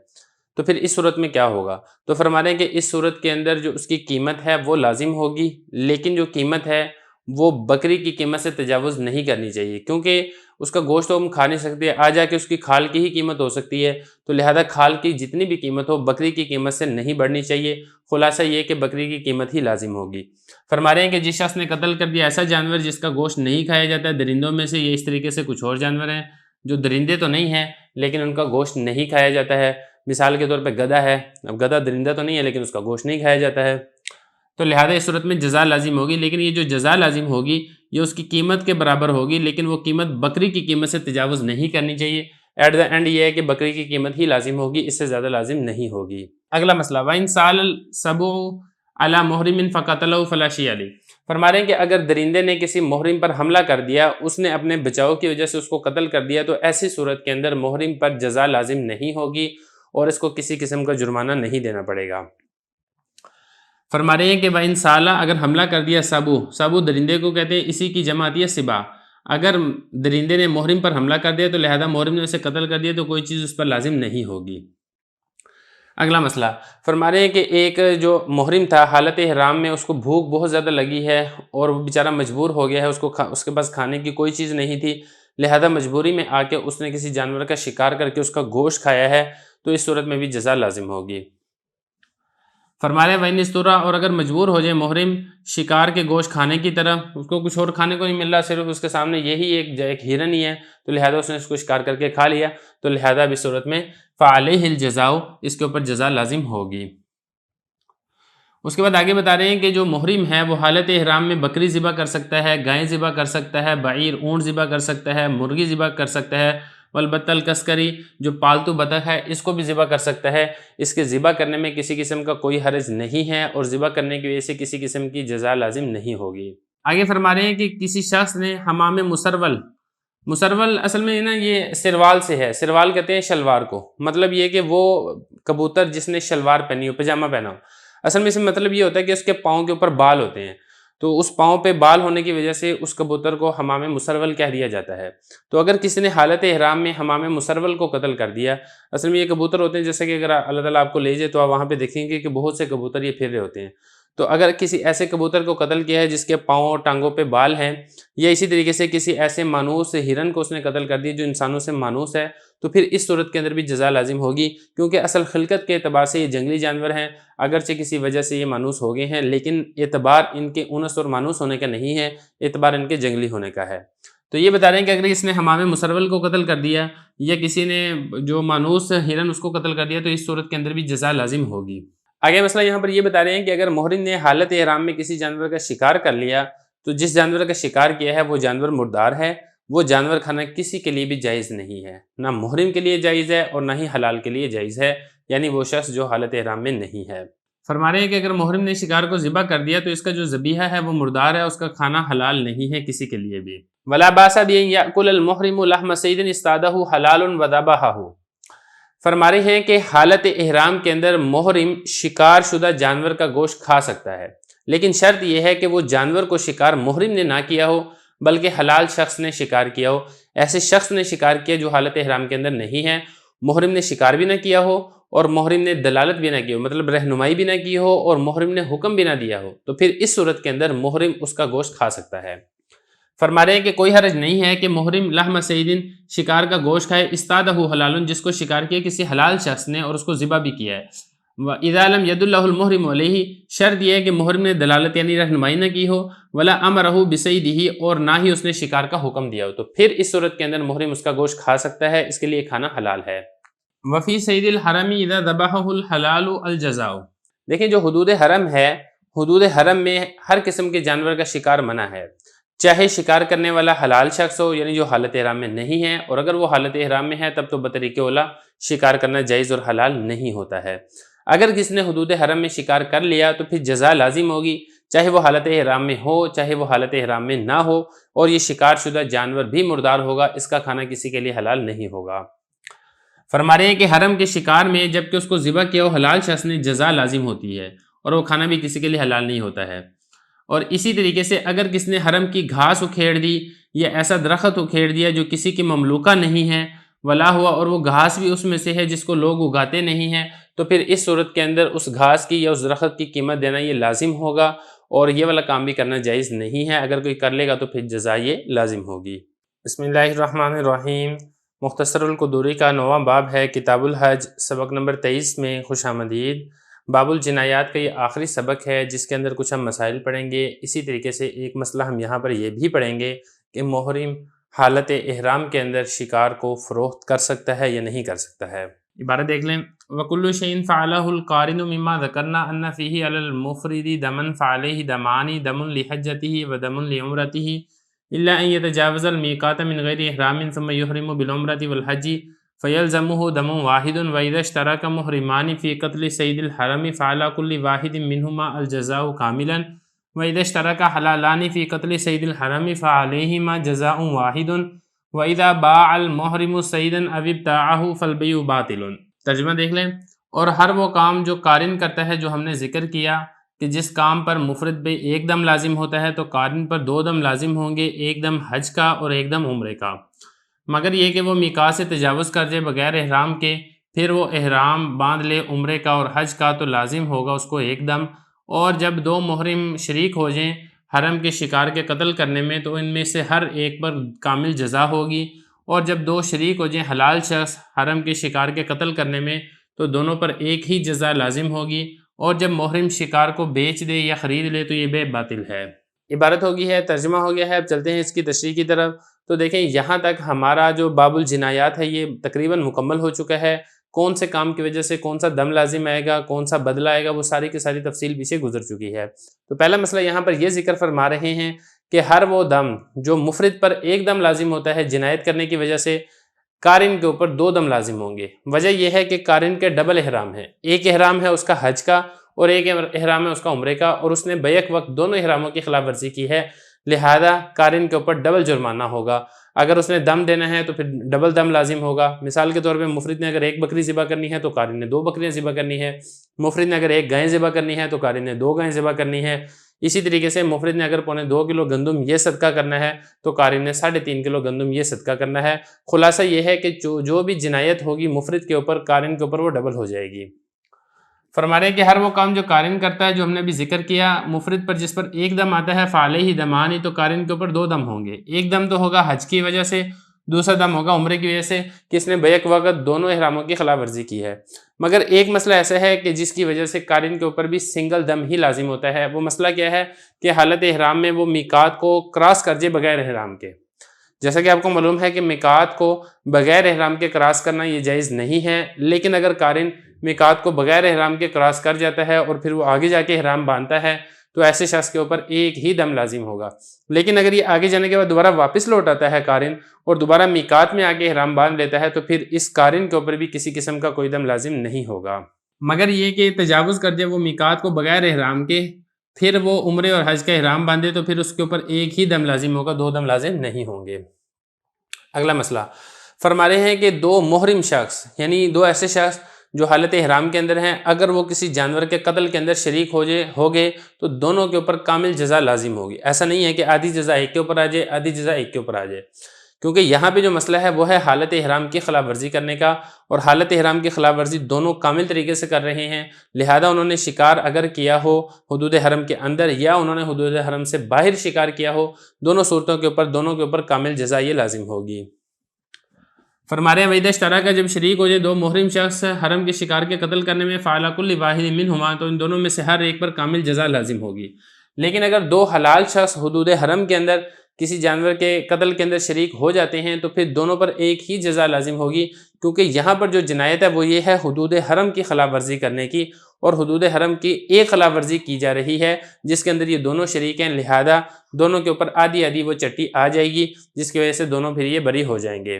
تو پھر اس صورت میں کیا ہوگا؟ تو فرما رہے ہیں کہ اس صورت کے اندر جو اس کی قیمت ہے وہ لازم ہوگی، لیکن جو قیمت ہے وہ بکری کی قیمت سے تجاوز نہیں کرنی چاہیے، کیونکہ اس کا گوشت تو ہم کھا نہیں سکتے، آ جا کے اس کی کھال کی ہی قیمت ہو سکتی ہے، تو لہذا کھال کی جتنی بھی قیمت ہو بکری کی قیمت سے نہیں بڑھنی چاہیے۔ خلاصہ یہ کہ بکری کی قیمت ہی لازم ہوگی۔ فرما رہے ہیں کہ جس شخص نے قتل کر دیا ایسا جانور جس کا گوشت نہیں کھایا جاتا ہے درندوں میں سے، یہ اس طریقے سے کچھ اور جانور ہیں جو درندے تو نہیں ہیں لیکن ان کا گوشت نہیں کھایا جاتا ہے، مثال کے طور پہ گدھا ہے، اب گدھا درندہ تو نہیں ہے لیکن اس کا گوشت نہیں کھایا جاتا ہے، تو لہذا اس صورت میں جزا لازم ہوگی، لیکن یہ جو جزا لازم ہوگی یہ اس کی قیمت کے برابر ہوگی، لیکن وہ قیمت بکری کی قیمت سے تجاوز نہیں کرنی چاہیے۔ ایٹ دا اینڈ یہ ہے کہ بکری کی قیمت ہی لازم ہوگی، اس سے زیادہ لازم نہیں ہوگی۔ اگلا مسئلہ وَإِن سَالَ السَّبُعُ عَلَى مُحْرِمٍ فَقَتَلَهُ فَلَا شَيْءَ عَلَيْهِ، فرما رہے ہیں کہ اگر درندے نے کسی محرم پر حملہ کر دیا، اس نے اپنے بچاؤ کی وجہ سے اس کو قتل کر دیا، تو ایسی صورت کے اندر محرم پر جزا لازم نہیں ہوگی اور اس کو کسی قسم کا جرمانہ نہیں دینا پڑے گا۔ فرما رہے ہیں کہ وَإِن سَالَ اگر حملہ کر دیا سبو درندے کو کہتے ہیں، اسی کی جمع آتی ہے سبا، اگر درندے نے محرم پر حملہ کر دیا تو لہذا محرم نے اسے قتل کر دیا تو کوئی چیز اس پر لازم نہیں ہوگی۔ اگلا مسئلہ فرما رہے ہیں کہ ایک جو محرم تھا حالت احرام میں، اس کو بھوک بہت زیادہ لگی ہے اور وہ بیچارہ مجبور ہو گیا ہے، اس کے پاس کھانے کی کوئی چیز نہیں تھی، لہذا مجبوری میں آ کے اس نے کسی جانور کا شکار کر کے اس کا گوشت کھایا ہے، تو اس صورت میں بھی جزا لازم ہوگی۔ فرما رہے ہیں وَإِنِ اسْتُرَّ اور اگر مجبور ہو جائے محرم شکار کے گوشت کھانے کی طرف، اس کو کچھ اور کھانے کو نہیں مل رہا، صرف اس کے سامنے یہی ایک ہرن ہی ہے، تو لہذا اس نے اس کو شکار کر کے کھا لیا، تو لہذا بھی صورت میں فَعَلَيْهِ الْجَزَاءُ اس کے اوپر جزا لازم ہوگی۔ اس کے بعد آگے بتا رہے ہیں کہ جو محرم ہے وہ حالت احرام میں بکری ذبح کر سکتا ہے، گائے ذبح کر سکتا ہے، بعیر اونٹ ذبح کر سکتا ہے، مرغی ذبح کر سکتا ہے، والبتہ الکسکری جو پالتو بطخ ہے اس کو بھی ذبح کر سکتا ہے۔ اس کے ذبح کرنے میں کسی قسم کا کوئی حرج نہیں ہے اور ذبح کرنے کی وجہ سے کسی قسم کی جزا لازم نہیں ہوگی۔ آگے فرما رہے ہیں کہ کسی شخص نے حمام مسرول اصل میں نا یہ سروال سے ہے، سروال کہتے ہیں شلوار کو، مطلب یہ کہ وہ کبوتر جس نے شلوار پہنی ہو، پجامہ پہنا ہو، اصل میں اس میں مطلب یہ ہوتا ہے کہ اس کے پاؤں کے اوپر بال ہوتے ہیں، تو اس پاؤں پہ بال ہونے کی وجہ سے اس کبوتر کو حمام مسرول کہہ دیا جاتا ہے۔ تو اگر کسی نے حالت احرام میں حمام مسرول کو قتل کر دیا، اصل میں یہ کبوتر ہوتے ہیں جیسے کہ اگر اللہ تعالیٰ آپ کو لے جائے تو آپ وہاں پہ دیکھیں گے کہ بہت سے کبوتر یہ پھر رہے ہوتے ہیں، تو اگر کسی ایسے کبوتر کو قتل کیا ہے جس کے پاؤں اور ٹانگوں پہ بال ہیں، یا اسی طریقے سے کسی ایسے مانوس ہرن کو اس نے قتل کر دیا جو انسانوں سے مانوس ہے، تو پھر اس صورت کے اندر بھی جزا لازم ہوگی، کیونکہ اصل خلقت کے اعتبار سے یہ جنگلی جانور ہیں، اگرچہ کسی وجہ سے یہ مانوس ہو گئے ہیں لیکن اعتبار ان کے انس اور مانوس ہونے کا نہیں ہے، اعتبار ان کے جنگلی ہونے کا ہے۔ تو یہ بتا رہے ہیں کہ اگر اس نے حمام مسرول کو قتل کر دیا یا کسی نے جو مانوس ہرن اس کو قتل کر دیا تو اس صورت کے اندر بھی جزا لازم ہوگی۔ آگے مسئلہ یہاں پر یہ بتا رہے ہیں کہ اگر محرم نے حالت احرام میں کسی جانور کا شکار کر لیا تو جس جانور کا شکار کیا ہے وہ جانور مردار ہے، وہ جانور کھانا کسی کے لیے بھی جائز نہیں ہے، نہ محرم کے لیے جائز ہے اور نہ ہی حلال کے لیے جائز ہے، یعنی وہ شخص جو حالت احرام میں نہیں ہے۔ فرما رہے ہیں کہ اگر محرم نے شکار کو ذبح کر دیا تو اس کا جو ذبیحہ ہے وہ مردار ہے، اس کا کھانا حلال نہیں ہے کسی کے لیے بھی۔ وَلَا بَأْسَ بِأَنْ يَأْكُلَ الْمُحْرِمُ لَحْمَ صَيْدٍ اصْطَادَهُ حَلَالٌ وَذَبَحَهُ، فرما رہے ہیں کہ حالت احرام کے اندر محرم شکار شدہ جانور کا گوشت کھا سکتا ہے، لیکن شرط یہ ہے کہ وہ جانور کو شکار محرم نے نہ کیا ہو بلکہ حلال شخص نے شکار کیا ہو۔ ایسے شخص نے شکار کیا جو حالت احرام کے اندر نہیں ہے، محرم نے شکار بھی نہ کیا ہو اور محرم نے دلالت بھی نہ کی ہو، مطلب رہنمائی بھی نہ کی ہو اور محرم نے حکم بھی نہ دیا ہو، تو پھر اس صورت کے اندر محرم اس کا گوشت کھا سکتا ہے۔ فرما رہے ہیں کہ کوئی حرج نہیں ہے کہ محرم لحم صیدن شکار کا گوشت کھائے، استادہ حلال جس کو شکار کیا کسی حلال شخص نے اور اس کو ذبح بھی کیا ہے، وَإِذَا لَمْ يَدُلَّ اللَّهُ الْمُحْرِمُ عَلَيْهِ شرط یہ ہے کہ محرم نے دلالت یعنی رہنمائی نہ کی ہو، وَلَا أَمَرَهُ بِصَيْدِهِ اور نہ ہی اس نے شکار کا حکم دیا ہو، تو پھر اس صورت کے اندر محرم اس کا گوشت کھا سکتا ہے، اس کے لیے کھانا حلال ہے۔ وفی صید الحرم اذا ذبحه الحلال الجزاء، دیکھیں جو حدود حرم ہے، حدود حرم میں ہر قسم کے جانور کا شکار منع ہے، چاہے شکار کرنے والا حلال شخص ہو یعنی جو حالت احرام میں نہیں ہے، اور اگر وہ حالت احرام میں ہے تب تو بطریق اولا شکار کرنا جائز اور حلال نہیں ہوتا ہے۔ اگر کسی نے حدود حرم میں شکار کر لیا تو پھر جزا لازم ہوگی، چاہے وہ حالت احرام میں ہو چاہے وہ حالت احرام میں نہ ہو، اور یہ شکار شدہ جانور بھی مردار ہوگا، اس کا کھانا کسی کے لیے حلال نہیں ہوگا۔ فرما رہے ہیں کہ حرم کے شکار میں جب کہ اس کو ذبح کیا ہو حلال شخص نے جزا لازم ہوتی ہے، اور وہ کھانا بھی کسی کے لیے حلال نہیں ہوتا ہے۔ اور اسی طریقے سے اگر کسی نے حرم کی گھاس اکھیڑ دی یا ایسا درخت اکھیڑ دیا جو کسی کی مملوکہ نہیں ہے ولا ہوا، اور وہ گھاس بھی اس میں سے ہے جس کو لوگ اگاتے نہیں ہیں، تو پھر اس صورت کے اندر اس گھاس کی یا اس درخت کی قیمت دینا یہ لازم ہوگا، اور یہ والا کام بھی کرنا جائز نہیں ہے۔ اگر کوئی کر لے گا تو پھر جزا یہ لازم ہوگی۔ بسم اللہ الرحمن الرحیم۔ مختصر القدوری کا 9واں باب ہے، کتاب الحج، سبق نمبر 23 میں خوش آمدید۔ باب الجنایات کا یہ آخری سبق ہے جس کے اندر کچھ ہم مسائل پڑھیں گے۔ اسی طریقے سے ایک مسئلہ ہم یہاں پر یہ بھی پڑھیں گے کہ محرم حالت احرام کے اندر شکار کو فروخت کر سکتا ہے یا نہیں کر سکتا ہے۔ عبارت دیکھ لیں، وَكُلُّ شَيْءٍ فَعَلَهُ الْقَارِنُ مِمَّا ذَكَرْنَا أَنَّ فِيهِ عَلَى الْمُفْرِدِ دَمًا فَعَلَيْهِ دَمَانِ دَمٌ لِحَجَّتِهِ وَدَمٌ لِعُمْرَتِهِ إِلَّا أَن يَتَجَاوَزَ الْمِيقَاتَ مِنْ غَيْرِ إِحْرَامٍ ثُمَّ يُحْرِمُ بِالْعُمْرَةِ وَالْحَجِّ فَيَلْزَمُهُ دَمٌ وَاحِدٌ وَإِذَا اشْتَرَكَ مُحْرِمَانِ فِي قَتْلِ صَيْدِ الْحَرَمِ فَعَلَى كُلِّ وَاحِدٍ مِّنْهُمَا الْجَزَاءُ كَامِلًا وَإِذَا اشْتَرَكَ حَلَالَانِ فِي قَتْلِ صَيْدِ الْحَرَمِ فَعَلَيْهِمَا جَزَاءٌ وَاحِدٌ وَإِذَا بَاعَ الْمُحْرِمُ صَيْدًا أَوِ ابْتَاعَهُ فَالْبَيْعُ بَاطِلٌ۔ ترجمہ دیکھ لیں، اور ہر وہ کام جو قارن کرتا ہے، جو ہم نے ذکر کیا کہ جس کام پر مفرد پہ ایک دم لازم ہوتا ہے تو قارن پر 2 دم لازم ہوں گے، ایک دم حج کا اور ایک دم عمرے کا، مگر یہ کہ وہ میقات سے تجاوز کر جائے بغیر احرام کے، پھر وہ احرام باندھ لے عمرے کا اور حج کا، تو لازم ہوگا اس کو ایک دم۔ اور جب 2 محرم شریک ہو جائیں حرم کے شکار کے قتل کرنے میں تو ان میں سے ہر ایک پر کامل جزا ہوگی، اور جب 2 شریک ہو جائیں حلال شخص حرم کے شکار کے قتل کرنے میں تو دونوں پر ایک ہی جزا لازم ہوگی، اور جب محرم شکار کو بیچ دے یا خرید لے تو یہ بے باطل ہے۔ عبارت ہوگی ہے، ترجمہ ہو گیا ہے۔ اب چلتے ہیں اس کی تشریح کی طرف۔ تو دیکھیں یہاں تک ہمارا جو باب الجنایات ہے یہ تقریباً مکمل ہو چکا ہے۔ کون سے کام کی وجہ سے کون سا دم لازم آئے گا، کون سا بدلہ آئے گا، وہ ساری کی ساری تفصیل پیچھے گزر چکی ہے۔ تو پہلا مسئلہ یہاں پر یہ ذکر فرما رہے ہیں کہ ہر وہ دم جو مفرد پر ایک دم لازم ہوتا ہے جنایت کرنے کی وجہ سے، قارن کے اوپر 2 دم لازم ہوں گے۔ وجہ یہ ہے کہ قارن کے ڈبل احرام ہے، ایک احرام ہے اس کا حج کا اور ایک احرام ہے اس کا عمرے کا، اور اس نے بیک وقت دونوں احراموں کی خلاف ورزی کی ہے، لہذا قارن کے اوپر ڈبل جرمانہ ہوگا۔ اگر اس نے دم دینا ہے تو پھر ڈبل دم لازم ہوگا۔ مثال کے طور پہ مفرد نے اگر 1 بکری ذبح کرنی ہے تو قارن نے 2 بکریاں ذبح کرنی ہے، مفرد نے اگر 1 گائے ذبح کرنی ہے تو قارن نے 2 گائیں ذبح کرنی ہے۔ اسی طریقے سے مفرد نے اگر 2.25 کلو گندم یہ صدقہ کرنا ہے تو قارن نے 3.5 کلو گندم یہ صدقہ کرنا ہے۔ خلاصہ یہ ہے کہ جو بھی جنایت ہوگی مفرد کے اوپر، قارن کے اوپر وہ ڈبل ہو جائے گی۔ فرما رہے ہیں کہ ہر وہ کام جو قارن کرتا ہے، جو ہم نے ابھی ذکر کیا، مفرد پر جس پر ایک دم آتا ہے فعلیہ دمان، تو قارن کے اوپر 2 دم ہوں گے۔ ایک دم تو ہوگا حج کی وجہ سے، دوسرا دم ہوگا عمرے کی وجہ سے کہ اس نے بیک وقت دونوں احراموں کی خلاف ورزی کی ہے۔ مگر ایک مسئلہ ایسا ہے کہ جس کی وجہ سے قارن کے اوپر بھی سنگل دم ہی لازم ہوتا ہے۔ وہ مسئلہ کیا ہے کہ حالت احرام میں وہ میقات کو کراس کر جائے بغیر احرام کے۔ جیسا کہ آپ کو معلوم ہے کہ میقات کو بغیر احرام کے کراس کرنا یہ جائز نہیں ہے، لیکن اگر قارن میقات کو بغیر احرام کے کراس کر جاتا ہے اور پھر وہ آگے جا کے احرام باندھتا ہے تو ایسے شخص کے اوپر ایک ہی دم لازم ہوگا۔ لیکن اگر یہ آگے جانے کے بعد دوبارہ واپس لوٹ آتا ہے قارن اور دوبارہ میقات میں آگے احرام باندھ لیتا ہے تو پھر اس قارن کے اوپر بھی کسی قسم کا کوئی دم لازم نہیں ہوگا، مگر یہ کہ تجاوز کر جائے وہ میقات کو بغیر احرام کے، پھر وہ عمرے اور حج کا احرام باندھے تو پھر اس کے اوپر ایک ہی دم لازم ہوگا، 2 دم لازم نہیں ہوں گے۔ اگلا مسئلہ فرما رہے ہیں کہ 2 محرم شخص، یعنی 2 ایسے شخص جو حالت احرام کے اندر ہیں، اگر وہ کسی جانور کے قتل کے اندر شریک ہو گئے تو دونوں کے اوپر کامل جزا لازم ہوگی۔ ایسا نہیں ہے کہ آدھی جزا ایک کے اوپر آ جائے، آدھی جزا ایک کے اوپر آ جائے، کیونکہ یہاں پہ جو مسئلہ ہے وہ ہے حالت احرام کی خلاف ورزی کرنے کا، اور حالت احرام کی خلاف ورزی دونوں کامل طریقے سے کر رہے ہیں، لہذا انہوں نے شکار اگر کیا ہو حدود حرم کے اندر یا انہوں نے حدود حرم سے باہر شکار کیا ہو، دونوں صورتوں کے اوپر دونوں کے اوپر کامل جزا یہ لازم ہوگی۔ فرما رہے ہیں وَإِذَا اشْتَرَكَ کا جب شریک ہو جائے 2 محرم شخص حرم کے شکار کے قتل کرنے میں فَعَلَى كُلِّ وَاحِدٍ مِّنْهُمَا، تو ان دونوں میں سے ہر ایک پر کامل جزا لازم ہوگی۔ لیکن اگر 2 حلال شخص حدود حرم کے اندر کسی جانور کے قتل کے اندر شریک ہو جاتے ہیں تو پھر دونوں پر ایک ہی جزا لازم ہوگی، کیونکہ یہاں پر جو جنایت ہے وہ یہ ہے حدود حرم کی خلاف ورزی کرنے کی، اور حدود حرم کی ایک خلاف ورزی کی جا رہی ہے جس کے اندر یہ دونوں شریک ہیں، لہذا دونوں کے اوپر آدھی آدھی وہ چٹی آ جائے گی، جس کی وجہ سے دونوں پھر یہ بری ہو جائیں گے۔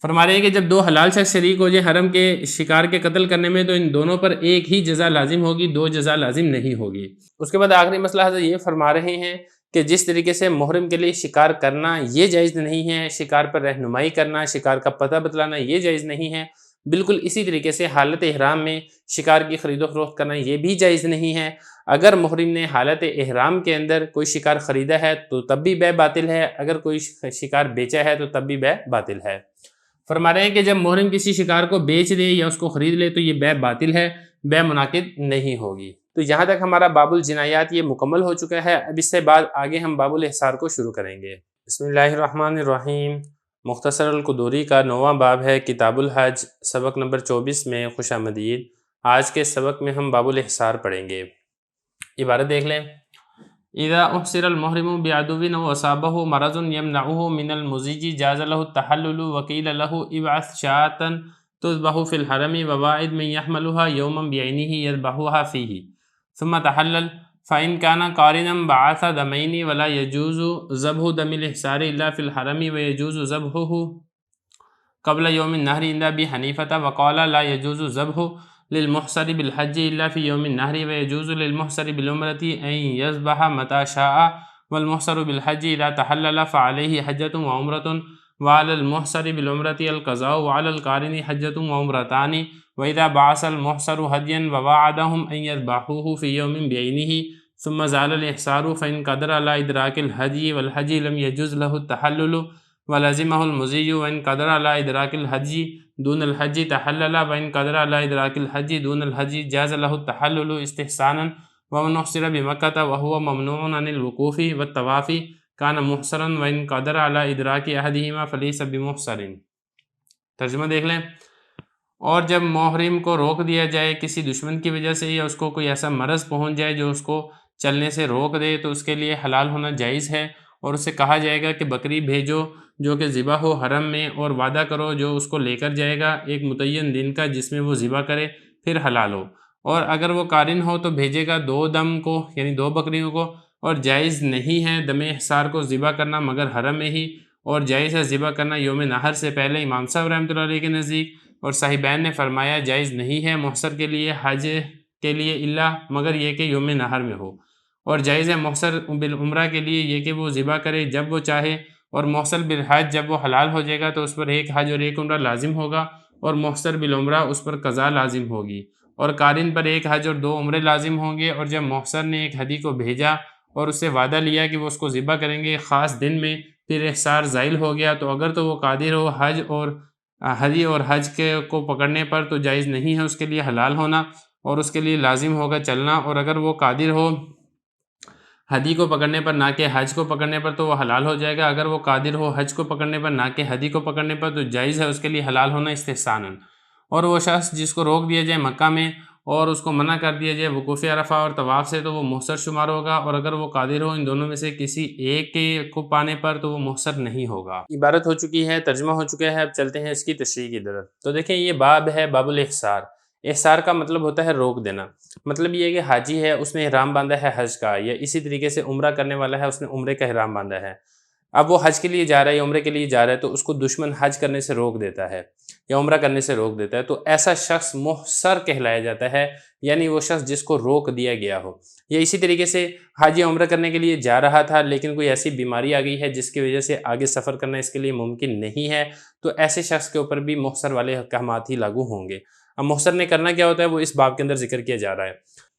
فرما رہے ہیں کہ جب دو حلال شخص شریک ہو جائیں حرم کے شکار کے قتل کرنے میں تو ان دونوں پر ایک ہی جزا لازم ہوگی، دو جزا لازم نہیں ہوگی۔ اس کے بعد آخری مسئلہ حضرت یہ فرما رہے ہیں کہ جس طریقے سے محرم کے لیے شکار کرنا یہ جائز نہیں ہے، شکار پر رہنمائی کرنا، شکار کا پتہ بتلانا یہ جائز نہیں ہے، بالکل اسی طریقے سے حالت احرام میں شکار کی خرید و فروخت کرنا یہ بھی جائز نہیں ہے۔ اگر محرم نے حالت احرام کے اندر کوئی شکار خریدا ہے تو تب بھی بیع باطل ہے، اگر کوئی شکار بیچا ہے تو تب بھی بیع باطل ہے۔ فرما رہے ہیں کہ جب محرم کسی شکار کو بیچ دے یا اس کو خرید لے تو یہ بیع باطل ہے، بیع منعقد نہیں ہوگی۔ تو یہاں تک ہمارا باب الجنایات یہ مکمل ہو چکا ہے۔ اب اس سے بعد آگے ہم باب الاحصار کو شروع کریں گے۔ بسم اللہ الرحمن الرحیم۔ مختصر القدوری کا 9واں باب ہے کتاب الحج، سبق نمبر 24 میں خوش آمدید۔ آج کے سبق میں ہم باب الاحصار پڑھیں گے۔ عبارت دیکھ لیں۔ اذا احصر المحرم بعدو او اصابه مرض يمنعه من المزيج جاز له التحلل وقيل له ابعث شاة تذبح في الحرم وواعد من يحملها يوما بعينه يذبحها فيه ثم تحلل فإن كان قارنا بعث دمين ولا يجوز ذبح دم الإحصار إلا في الحرم ويجوز ذبحه قبل يوم النهر عند أبي حنيفة وقال لا يجوز ذبح للمحصر بالحج إلا في يوم النهر ويجوز للمحصر بالعمرة أن يذبح متى شاء والمحصر بالحج إذا تحلل فعليه حجة وعمرة وعلى المحصر بالعمرة القضاء وعلى القارن حجة وعمرتان وإذا بعث المحصر هديا ووعدهم أن يذبحوه في يوم بعينه ثم زال الإحصار فإن قدر على إدراك الهدي والحج لم يجوز له التحلل ولزمه المزي وإن قدر على إدراك الهدي دون الحج تحلل وإن قدر على إدراك الحج دون الحج جاز له التحلل استحسانا ومن أحصر بمكة وهو ممنوع عن الوقوف والطواف كان محصرا وإن قدر على إدراك أحدهما فليس بمحصر۔ ترجمہ دیکھ لیں۔ اور جب محرم کو روک دیا جائے کسی دشمن کی وجہ سے یا اس کو کوئی ایسا مرض پہنچ جائے جو اس کو چلنے سے روک دے تو اس کے لیے حلال ہونا جائز ہے، اور اسے کہا جائے گا کہ بکری بھیجو جو کہ ذبح ہو حرم میں، اور وعدہ کرو جو اس کو لے کر جائے گا ایک متعین دن کا جس میں وہ ذبح کرے، پھر حلال ہو۔ اور اگر وہ قارن ہو تو بھیجے گا 2 دم کو یعنی 2 بکریوں کو، اور جائز نہیں ہے دم احصار کو ذبح کرنا مگر حرم میں ہی، اور جائز ہے ذبح کرنا یوم نحر سے پہلے امام صاحب رحمۃ اللہ علیہ کے نزدیک، اور صاحبین نے فرمایا جائز نہیں ہے محصر کے لیے حج کے لیے الا مگر یہ کہ یوم نحر میں ہو، اور جائز ہے محصر بالعمرہ کے لیے یہ کہ وہ ذبح کرے جب وہ چاہے، اور محصر بالحج جب وہ حلال ہو جائے گا تو اس پر ایک حج اور ایک عمرہ لازم ہوگا، اور محصر بالعمرہ اس پر قضا لازم ہوگی، اور قارن پر ایک حج اور 2 عمرے لازم ہوں گے۔ اور جب محصر نے ایک ہدی کو بھیجا اور اس سے وعدہ لیا کہ وہ اس کو ذبح کریں گے خاص دن میں، پھر احصار زائل ہو گیا تو اگر تو وہ قادر ہو حج اور ہدی اور حج کو پکڑنے پر تو جائز نہیں ہے اس کے لیے حلال ہونا، اور اس کے لیے لازم ہوگا چلنا، اور اگر وہ قادر ہو ہدی کو پکڑنے پر نہ کہ حج کو پکڑنے پر تو وہ حلال ہو جائے گا، اگر وہ قادر ہو حج کو پکڑنے پر نہ کہ ہدی کو پکڑنے پر تو جائز ہے اس کے لیے حلال ہونا استحساناً۔ اور وہ شخص جس کو روک دیا جائے مکہ میں اور اس کو منع کر دیا جائے وقوف عرفہ اور طواف سے تو وہ محصر شمار ہوگا، اور اگر وہ قادر ہو ان دونوں میں سے کسی ایک کو پانے پر تو وہ محصر نہیں ہوگا۔ عبارت ہو چکی ہے، ترجمہ ہو چکا ہے، اب چلتے ہیں اس کی تشریح کی طرف۔ تو دیکھیں یہ باب ہے باب الاحصار۔ احصار کا مطلب ہوتا ہے روک دینا، مطلب یہ ہے کہ حاجی ہے اس نے احرام باندھا ہے حج کا، یا اسی طریقے سے عمرہ کرنے والا ہے اس نے عمرے کا احرام باندھا ہے، اب وہ حج کے لیے جا رہا ہے یا عمرے کے لیے جا رہا ہے تو اس کو دشمن حج کرنے سے روک دیتا ہے یا عمرہ کرنے سے روک دیتا ہے، تو ایسا شخص محصر کہلایا جاتا ہے، یعنی وہ شخص جس کو روک دیا گیا ہو۔ یا اسی طریقے سے حاجی عمرہ کرنے کے لیے جا رہا تھا لیکن کوئی ایسی بیماری آ گئی ہے جس کی وجہ سے آگے سفر کرنا اس کے لیے ممکن نہیں ہے، تو ایسے شخص کے اوپر بھی محصر والے احکامات ہی لاگو ہوں گے۔ اب محصر نے کرنا کیا ہوتا ہے وہ اس باب کے اندر ذکر کیا جا رہا ہے۔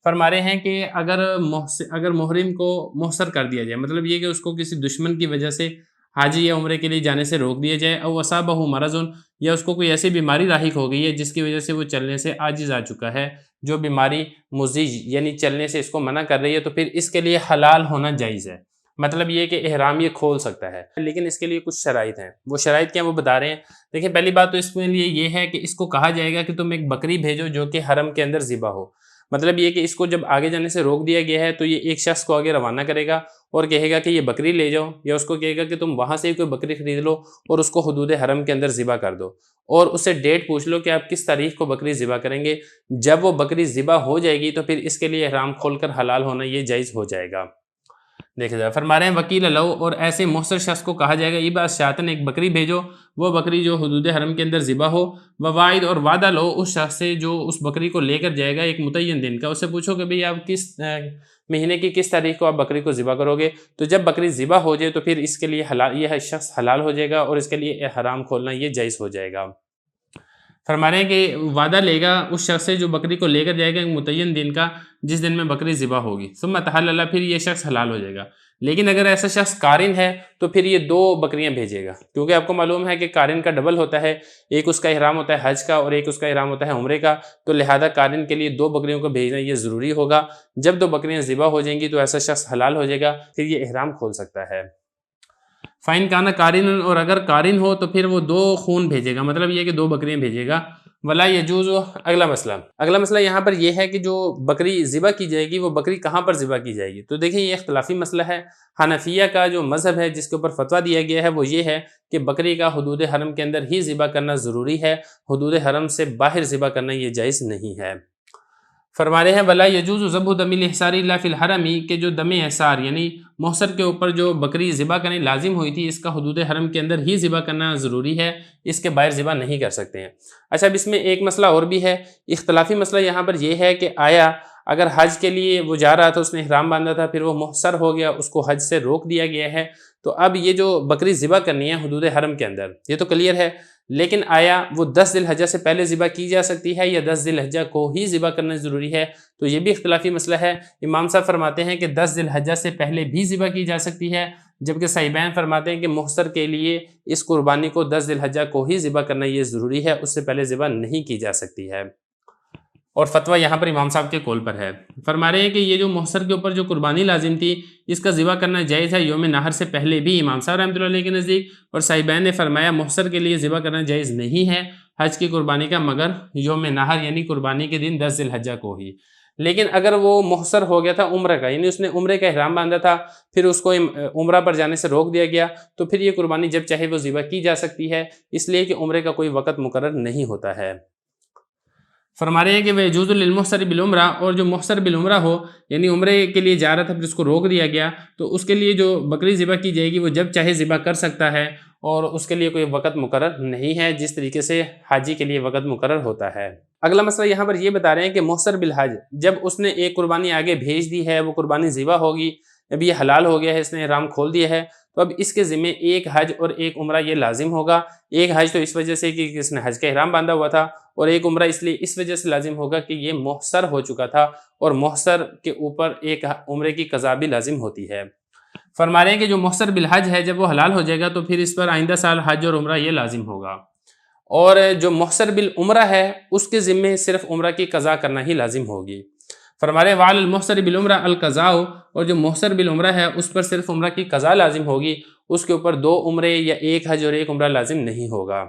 فرما رہے ہیں کہ اگر محرم کو محصر کر دیا جائے، مطلب یہ کہ اس کو کسی دشمن کی وجہ سے حاجی یا عمرے کے لیے جانے سے روک دیا جائے، او اصابہ مرض، یا اس کو کوئی ایسی بیماری لاحق ہو گئی ہے جس کی وجہ سے وہ چلنے سے عاجز آ چکا ہے، جو بیماری مزیج یعنی چلنے سے اس کو منع کر رہی ہے، تو پھر اس کے لیے حلال ہونا جائز ہے۔ مطلب یہ کہ احرام یہ کھول سکتا ہے، لیکن اس کے لیے کچھ شرائط ہیں۔ وہ شرائط کیا وہ بتا رہے ہیں۔ دیکھیں پہلی بات تو اس کے لیے یہ ہے کہ اس کو کہا جائے گا کہ تم ایک بکری بھیجو جو کہ حرم کے اندر ذبح ہو۔ مطلب یہ کہ اس کو جب آگے جانے سے روک دیا گیا ہے تو یہ ایک شخص کو آگے روانہ کرے گا اور کہے گا کہ یہ بکری لے جاؤ، یا اس کو کہے گا کہ تم وہاں سے کوئی بکری خرید لو اور اس کو حدود حرم کے اندر ذبح کر دو، اور اس سے ڈیٹ پوچھ لو کہ آپ کس تاریخ کو بکری ذبح کریں گے۔ جب وہ بکری ذبح ہو جائے گی تو پھر اس کے لیے احرام کھول کر حلال ہونا یہ جائز ہو جائے گا۔ دیکھا جائے فرما رہے ہیں وکیل لو، اور ایسے محسر شخص کو کہا جائے گا اباس شاطن، ایک بکری بھیجو، وہ بکری جو حدود حرم کے اندر ذبح ہو، وواعد، اور وعدہ لو اس شخص سے جو اس بکری کو لے کر جائے گا ایک متعین دن کا، اس سے پوچھو کہ بھئی آپ کس مہینے کی کس تاریخ کو آپ بکری کو ذبح کرو گے، تو جب بکری ذبح ہو جائے تو پھر اس کے لیے یہ شخص حلال ہو جائے گا اور اس کے لیے حرام کھولنا یہ جائز ہو جائے گا۔ فرما رہے ہیں کہ وعدہ لے گا اس شخص سے جو بکری کو لے کر جائے گا ایک متعین دن کا جس دن میں بکری ذبح ہوگی، ثم تحلل، پھر یہ شخص حلال ہو جائے گا۔ لیکن اگر ایسا شخص قارن ہے تو پھر یہ 2 بکریاں بھیجے گا، کیونکہ آپ کو معلوم ہے کہ قارن کا ڈبل ہوتا ہے، ایک اس کا احرام ہوتا ہے حج کا اور ایک اس کا احرام ہوتا ہے عمرے کا، تو لہذا قارن کے لیے 2 بکریوں کو بھیجنا یہ ضروری ہوگا۔ جب 2 بکریاں ذبح ہو جائیں گی تو ایسا شخص حلال ہو جائے گا، پھر یہ احرام کھول سکتا ہے۔ فائن کانا قارن، اور اگر قارن ہو تو پھر وہ 2 خون بھیجے گا، مطلب یہ کہ 2 بکریاں بھیجے گا۔ ولا یجوز، اگلا مسئلہ یہاں پر یہ ہے کہ جو بکری ذبح کی جائے گی وہ بکری کہاں پر ذبح کی جائے گی، تو دیکھیں یہ اختلافی مسئلہ ہے۔ حنفیہ کا جو مذہب ہے جس کے اوپر فتویٰ دیا گیا ہے وہ یہ ہے کہ بکری کا حدود حرم کے اندر ہی ذبح کرنا ضروری ہے، حدود حرم سے باہر ذبح کرنا یہ جائز نہیں ہے۔ فرما رہے ہیں ولا یجوز ذبح دم الحصار الا فی الحرم، کہ جو دم احصار یعنی محصر کے اوپر جو بکری ذبح کرنے لازم ہوئی تھی اس کا حدود حرم کے اندر ہی ذبح کرنا ضروری ہے، اس کے باہر ذبح نہیں کر سکتے ہیں۔ اچھا اب اس میں ایک مسئلہ اور بھی ہے، اختلافی مسئلہ یہاں پر یہ ہے کہ آیا اگر حج کے لیے وہ جا رہا تھا، اس نے احرام باندھا تھا، پھر وہ محصر ہو گیا، اس کو حج سے روک دیا گیا ہے، تو اب یہ جو بکری ذبح کرنی ہے حدود حرم کے اندر یہ تو کلیئر ہے، لیکن آیا وہ 10 ذی الحجہ سے پہلے ذبح کی جا سکتی ہے یا 10 ذی الحجہ کو ہی ذبح کرنا ضروری ہے، تو یہ بھی اختلافی مسئلہ ہے۔ امام صاحب فرماتے ہیں کہ 10 ذی الحجہ سے پہلے بھی ذبح کی جا سکتی ہے، جبکہ صاحبین فرماتے ہیں کہ محصر کے لیے اس قربانی کو 10 ذی الحجہ کو ہی ذبح کرنا یہ ضروری ہے، اس سے پہلے ذبح نہیں کی جا سکتی ہے، اور فتویٰ یہاں پر امام صاحب کے قول پر ہے۔ فرما رہے ہیں کہ یہ جو محصر کے اوپر جو قربانی لازم تھی اس کا ذبح کرنا جائز ہے یوم نحر سے پہلے بھی، امام صاحب رحمۃ اللہ علیہ کے نزدیک، اور صاحبین نے فرمایا محصر کے لیے ذبح کرنا جائز نہیں ہے حج کی قربانی کا مگر یوم نحر یعنی قربانی کے دن 10 ذی الحجہ کو ہی۔ لیکن اگر وہ محصر ہو گیا تھا عمرہ کا، یعنی اس نے عمرے کا احرام باندھا تھا، پھر اس کو عمرہ پر جانے سے روک دیا گیا، تو پھر یہ قربانی جب چاہے وہ ذبح کی جا سکتی ہے، اس لیے کہ عمرے کا کوئی وقت مقرر نہیں ہوتا ہے۔ فرما رہے ہیں کہ وَيَجُوزُ لِلْمُحْصَرِ بِالْعُمْرَةِ، اور جو محصر بالعمرہ ہو یعنی عمرے کے لیے جا رہا تھا پھر اس کو روک دیا گیا، تو اس کے لیے جو بکری ذبح کی جائے گی وہ جب چاہے ذبح کر سکتا ہے، اور اس کے لیے کوئی وقت مقرر نہیں ہے جس طریقے سے حاجی کے لیے وقت مقرر ہوتا ہے۔ اگلا مسئلہ یہاں پر یہ بتا رہے ہیں کہ محصر بالحج، جب اس نے ایک قربانی آگے بھیج دی ہے، وہ قربانی ذبح ہوگی، اب یہ حلال ہو گیا ہے، اس نے احرام کھول دیا ہے، تو اب اس کے ذمے ایک حج اور ایک عمرہ یہ لازم ہوگا۔ ایک حج تو اس وجہ سے کہ اس نے حج کا احرام باندھا ہوا تھا، اور ایک عمرہ اس لیے اس وجہ سے لازم ہوگا کہ یہ محصر ہو چکا تھا، اور محصر کے اوپر ایک عمرے کی قضا بھی لازم ہوتی ہے۔ فرما رہے ہیں کہ جو محصر بالحج ہے جب وہ حلال ہو جائے گا تو پھر اس پر آئندہ سال حج اور عمرہ یہ لازم ہوگا، اور جو محصر بالعمرہ ہے اس کے ذمے صرف عمرہ کی قضا کرنا ہی لازم ہوگی۔ فرما رہے ہیں وعلی المحصر بالعمرہ القضاء، اور جو محصر بالعمرہ ہے اس پر صرف عمرہ کی قضا لازم ہوگی، اس کے اوپر 2 عمرے یا ایک حج اور ایک عمرہ لازم نہیں ہوگا۔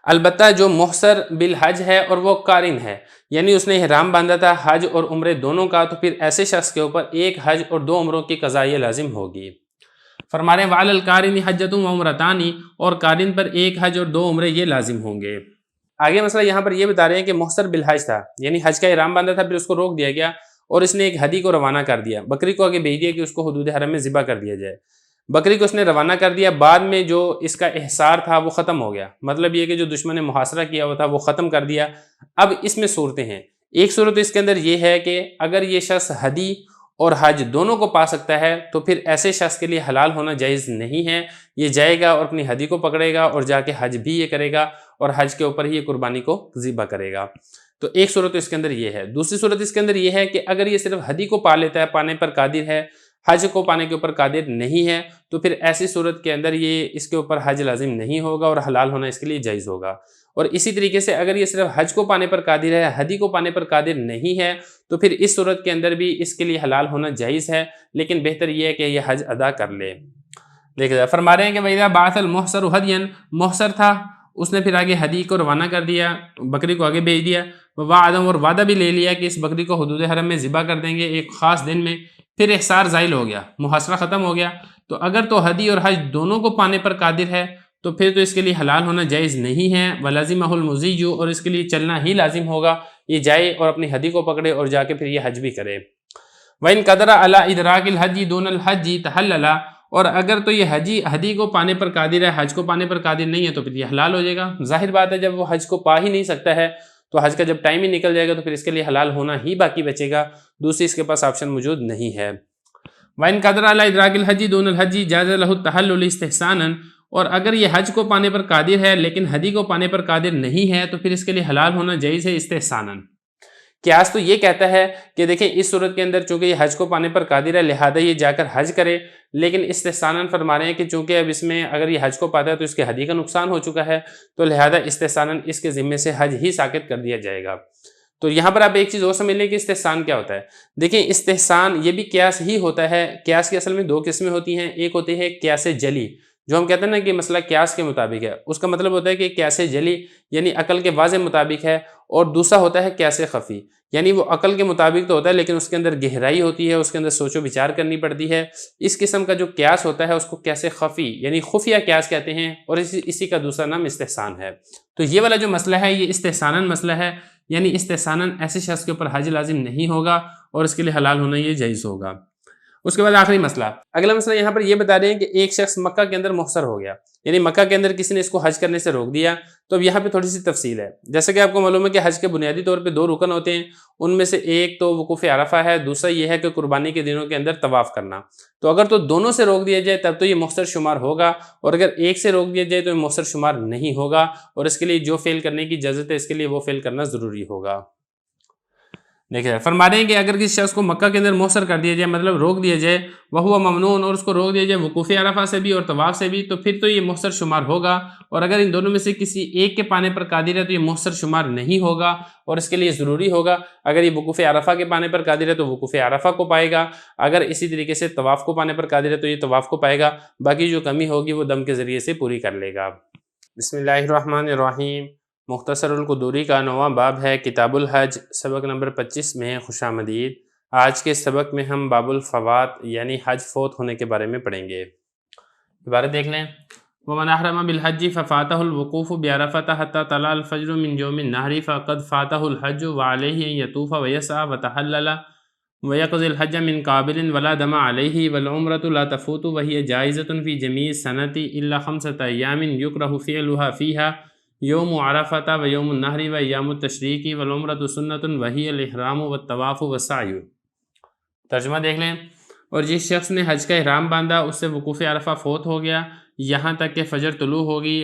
البتہ جو محصر بالحج ہے اور وہ قارن ہے، یعنی اس نے احرام باندھا تھا حج اور عمرے دونوں کا، تو پھر ایسے شخص کے اوپر ایک حج اور 2 عمروں کی قضا یہ لازم ہوگی۔ فرما رہے ہیں وعلی القارن حجۃ و عمرتان، اور قارن پر ایک حج اور 2 عمرے یہ لازم ہوں گے۔ آگے مسئلہ یہاں پر یہ بتا رہے ہیں کہ محصر بالحج تھا، یعنی حج کا احرام باندھا تھا، پھر اس کو روک دیا گیا اور اس نے ایک ہدی کو روانہ کر دیا، بکری کو آگے بھیج دیا کہ اس کو حدود حرم میں ذبح کر دیا جائے۔ بکری کو اس نے روانہ کر دیا، بعد میں جو اس کا احصار تھا وہ ختم ہو گیا، مطلب یہ کہ جو دشمن نے محاصرہ کیا ہوا تھا وہ ختم کر دیا۔ اب اس میں صورتیں ہیں، ایک صورت اس کے اندر یہ ہے کہ اگر یہ شخص ہدی اور حج دونوں کو پا سکتا ہے تو پھر ایسے شخص کے لیے حلال ہونا جائز نہیں ہے، یہ جائے گا اور اپنی ہدی کو پکڑے گا اور جا کے حج بھی یہ کرے گا اور حج کے اوپر ہی یہ قربانی کو ذبح کرے گا۔ تو ایک صورت اس کے اندر یہ ہے۔ دوسری صورت اس کے اندر یہ ہے کہ اگر یہ صرف ہدی کو پا لیتا ہے، پانے پر قادر ہے، حج کو پانے کے اوپر قادر نہیں ہے، تو پھر ایسی صورت کے اندر یہ اس کے اوپر حج لازم نہیں ہوگا اور حلال ہونا اس کے لیے جائز ہوگا۔ اور اسی طریقے سے اگر یہ صرف حج کو پانے پر قادر ہے، ہدی کو پانے پر قادر نہیں ہے، تو پھر اس صورت کے اندر بھی اس کے لیے حلال ہونا جائز ہے، لیکن بہتر یہ ہے کہ یہ حج ادا کر لے۔ دیکھیں فرما رہے ہیں کہ وَإِذَا بَعَثَ الْمُحْصَرُ هَدْيًا، محصر تھا اس نے پھر آگے ہدی کو روانہ کر دیا، بکری کو آگے بھیج دیا، وَوَعَدَ، اور وعدہ بھی لے لیا کہ اس بکری کو حدود حرم میں ذبح کر دیں گے ایک خاص دن میں، پھر احصار زائل ہو گیا، محاصرہ ختم ہو گیا، تو اگر تو ہدی اور حج دونوں کو پانے پر قادر ہے تو پھر تو اس کے لیے حلال ہونا جائز نہیں ہے۔ وَلَزِمَهُ الْمُزِيُّ، اور اس کے لیے چلنا ہی لازم ہوگا، یہ جائے اور اپنی ہدی کو پکڑے اور جا کے پھر یہ حج بھی کرے۔ وَإِن قَدَرَ عَلَىٰ إِدْرَاكِ الْحَجِّ دُونَ الْحَجِّ تَحَلَّلَ، اور اگر تو یہ حدی کو پانے پر قادر ہے، حج کو پانے پر قادر نہیں ہے، تو پھر یہ حلال ہو جائے گا۔ ظاہر بات ہے جب وہ حج کو پا ہی نہیں سکتا ہے تو حج کا جب ٹائم ہی نکل جائے گا تو پھر اس کے لیے حلال ہونا ہی باقی بچے گا، دوسری اس کے پاس آپشن موجود نہیں ہے۔ وَإِن قَدَرَ عَلَىٰ إِدْرَاكِ الْحَجِّ دُونَ الْحَجِّ جَازَ لَهُ التَّحَلُّلُ اسْتِحْسَانًا، اور اگر یہ حج کو پانے پر قادر ہے لیکن حدی کو پانے پر قادر نہیں ہے تو پھر اس کے لیے حلال ہونا جائز ہے استحساناً۔ قیاس تو یہ کہتا ہے کہ دیکھیں اس صورت کے اندر چونکہ یہ حج کو پانے پر قادر ہے لہذا یہ جا کر حج کرے، لیکن استحساناً فرما رہے ہیں کہ چونکہ اب اس میں اگر یہ حج کو پاتا ہے تو اس کے حدی کا نقصان ہو چکا ہے، تو لہذا استحساناً اس کے ذمے سے حج ہی ساقط کر دیا جائے گا۔ تو یہاں پر آپ ایک چیز اور سمجھ لیں کہ استحسان کیا ہوتا ہے۔ دیکھیں استحسان یہ بھی قیاس ہی ہوتا ہے۔ قیاس کی اصل میں دو قسمیں ہوتی ہیں، ایک ہوتی ہے قیاس جلی، جو ہم کہتے ہیں نا کہ مسئلہ قیاس کے مطابق ہے، اس کا مطلب ہوتا ہے کہ قیاس جلی یعنی عقل کے واضح مطابق ہے، اور دوسرا ہوتا ہے قیاس خفی، یعنی وہ عقل کے مطابق تو ہوتا ہے لیکن اس کے اندر گہرائی ہوتی ہے، اس کے اندر سوچ و بچار کرنی پڑتی ہے۔ اس قسم کا جو قیاس ہوتا ہے اس کو قیاس خفی یعنی خفیہ قیاس کہتے ہیں، اور اسی کا دوسرا نام استحسان ہے۔ تو یہ والا جو مسئلہ ہے یہ استحساناً مسئلہ ہے، یعنی استحساناً ایسے شخص کے اوپر حج لازم نہیں ہوگا اور اس کے لیے حلال ہونا یہ جائز ہوگا۔ اس کے بعد آخری مسئلہ، اگلا مسئلہ یہاں پر یہ بتا رہے ہیں کہ ایک شخص مکہ کے اندر محصر ہو گیا، یعنی مکہ کے اندر کسی نے اس کو حج کرنے سے روک دیا۔ تو اب یہاں پہ تھوڑی سی تفصیل ہے، جیسے کہ آپ کو معلوم ہے کہ حج کے بنیادی طور پہ دو رکن ہوتے ہیں، ان میں سے ایک تو وقوف عرفہ ہے، دوسرا یہ ہے کہ قربانی کے دنوں کے اندر طواف کرنا۔ تو اگر تو دونوں سے روک دیا جائے تب تو یہ محصر شمار ہوگا، اور اگر ایک سے روک دیا جائے تو یہ محصر شمار نہیں ہوگا، اور اس کے لیے جو فعل کرنے کی اجازت ہے اس کے لیے وہ فعل کرنا ضروری ہوگا۔ دیکھیں فرما رہے ہیں کہ اگر کسی شخص کو مکہ کے اندر محصر کر دیا جائے، مطلب روک دیا جائے، وہ ممنون، اور اس کو روک دیا جائے وقوف عرفہ سے بھی اور طواف سے بھی، تو پھر تو یہ محصر شمار ہوگا، اور اگر ان دونوں میں سے کسی ایک کے پانے پر قادر ہے تو یہ محصر شمار نہیں ہوگا، اور اس کے لیے ضروری ہوگا اگر یہ وقوف عرفہ کے پانے پر قادر ہے تو وقوف عرفہ کو پائے گا، اگر اسی طریقے سے طواف کو پانے پر قادر ہے تو یہ طواف کو پائے گا، باقی جو کمی ہوگی وہ دم کے ذریعے سے پوری کر لے گا۔ بسم اللہ الرحمن الرحیم۔ مختصر القدوری کا 9واں باب ہے کتاب الحج، سبق نمبر 25 میں خوش آمدید۔ آج کے سبق میں ہم باب الفوات یعنی حج فوت ہونے کے بارے میں پڑھیں گے۔ عبارت دیکھ لیں، وَمَنْ أَحْرَمَ بِالْحَجِّ فَفَاتَهُ الْوُقُوفُ بِعَرَفَةَ حَتَّى طَلَعَ الْفَجْرُ مِنْ يَوْمِ النَّحْرِ فَقَدْ فَاتَهُ الْحَجُّ وَعَلَيْهِ أَنْ يَطُوفَ وَيَسْعَىٰ وَيَتَحَلَّلَ وَيَقْضِي الْحَجَّ مِنْ قَابِلٍ وَلَا دَمَ عَلَيْهِ وَالْعُمْرَةُ لَا تَفُوتُ وَهِيَ جَائِزَةٌ فِي جَمِيعِ السَّنَةِ إِلَّا 5 أَيَّامٍ يُكْرَهُ فِعْلُهَا فِيهَا یوم عرفۃ و یوم النحر و ایام التشریق والعمرۃ سنۃ وہی الاحرام والطواف والسعی۔ ترجمہ دیکھ لیں، اور جس شخص نے حج کا احرام باندھا اس سے وقوف عرفہ فوت ہو گیا یہاں تک کہ فجر طلوع ہوگی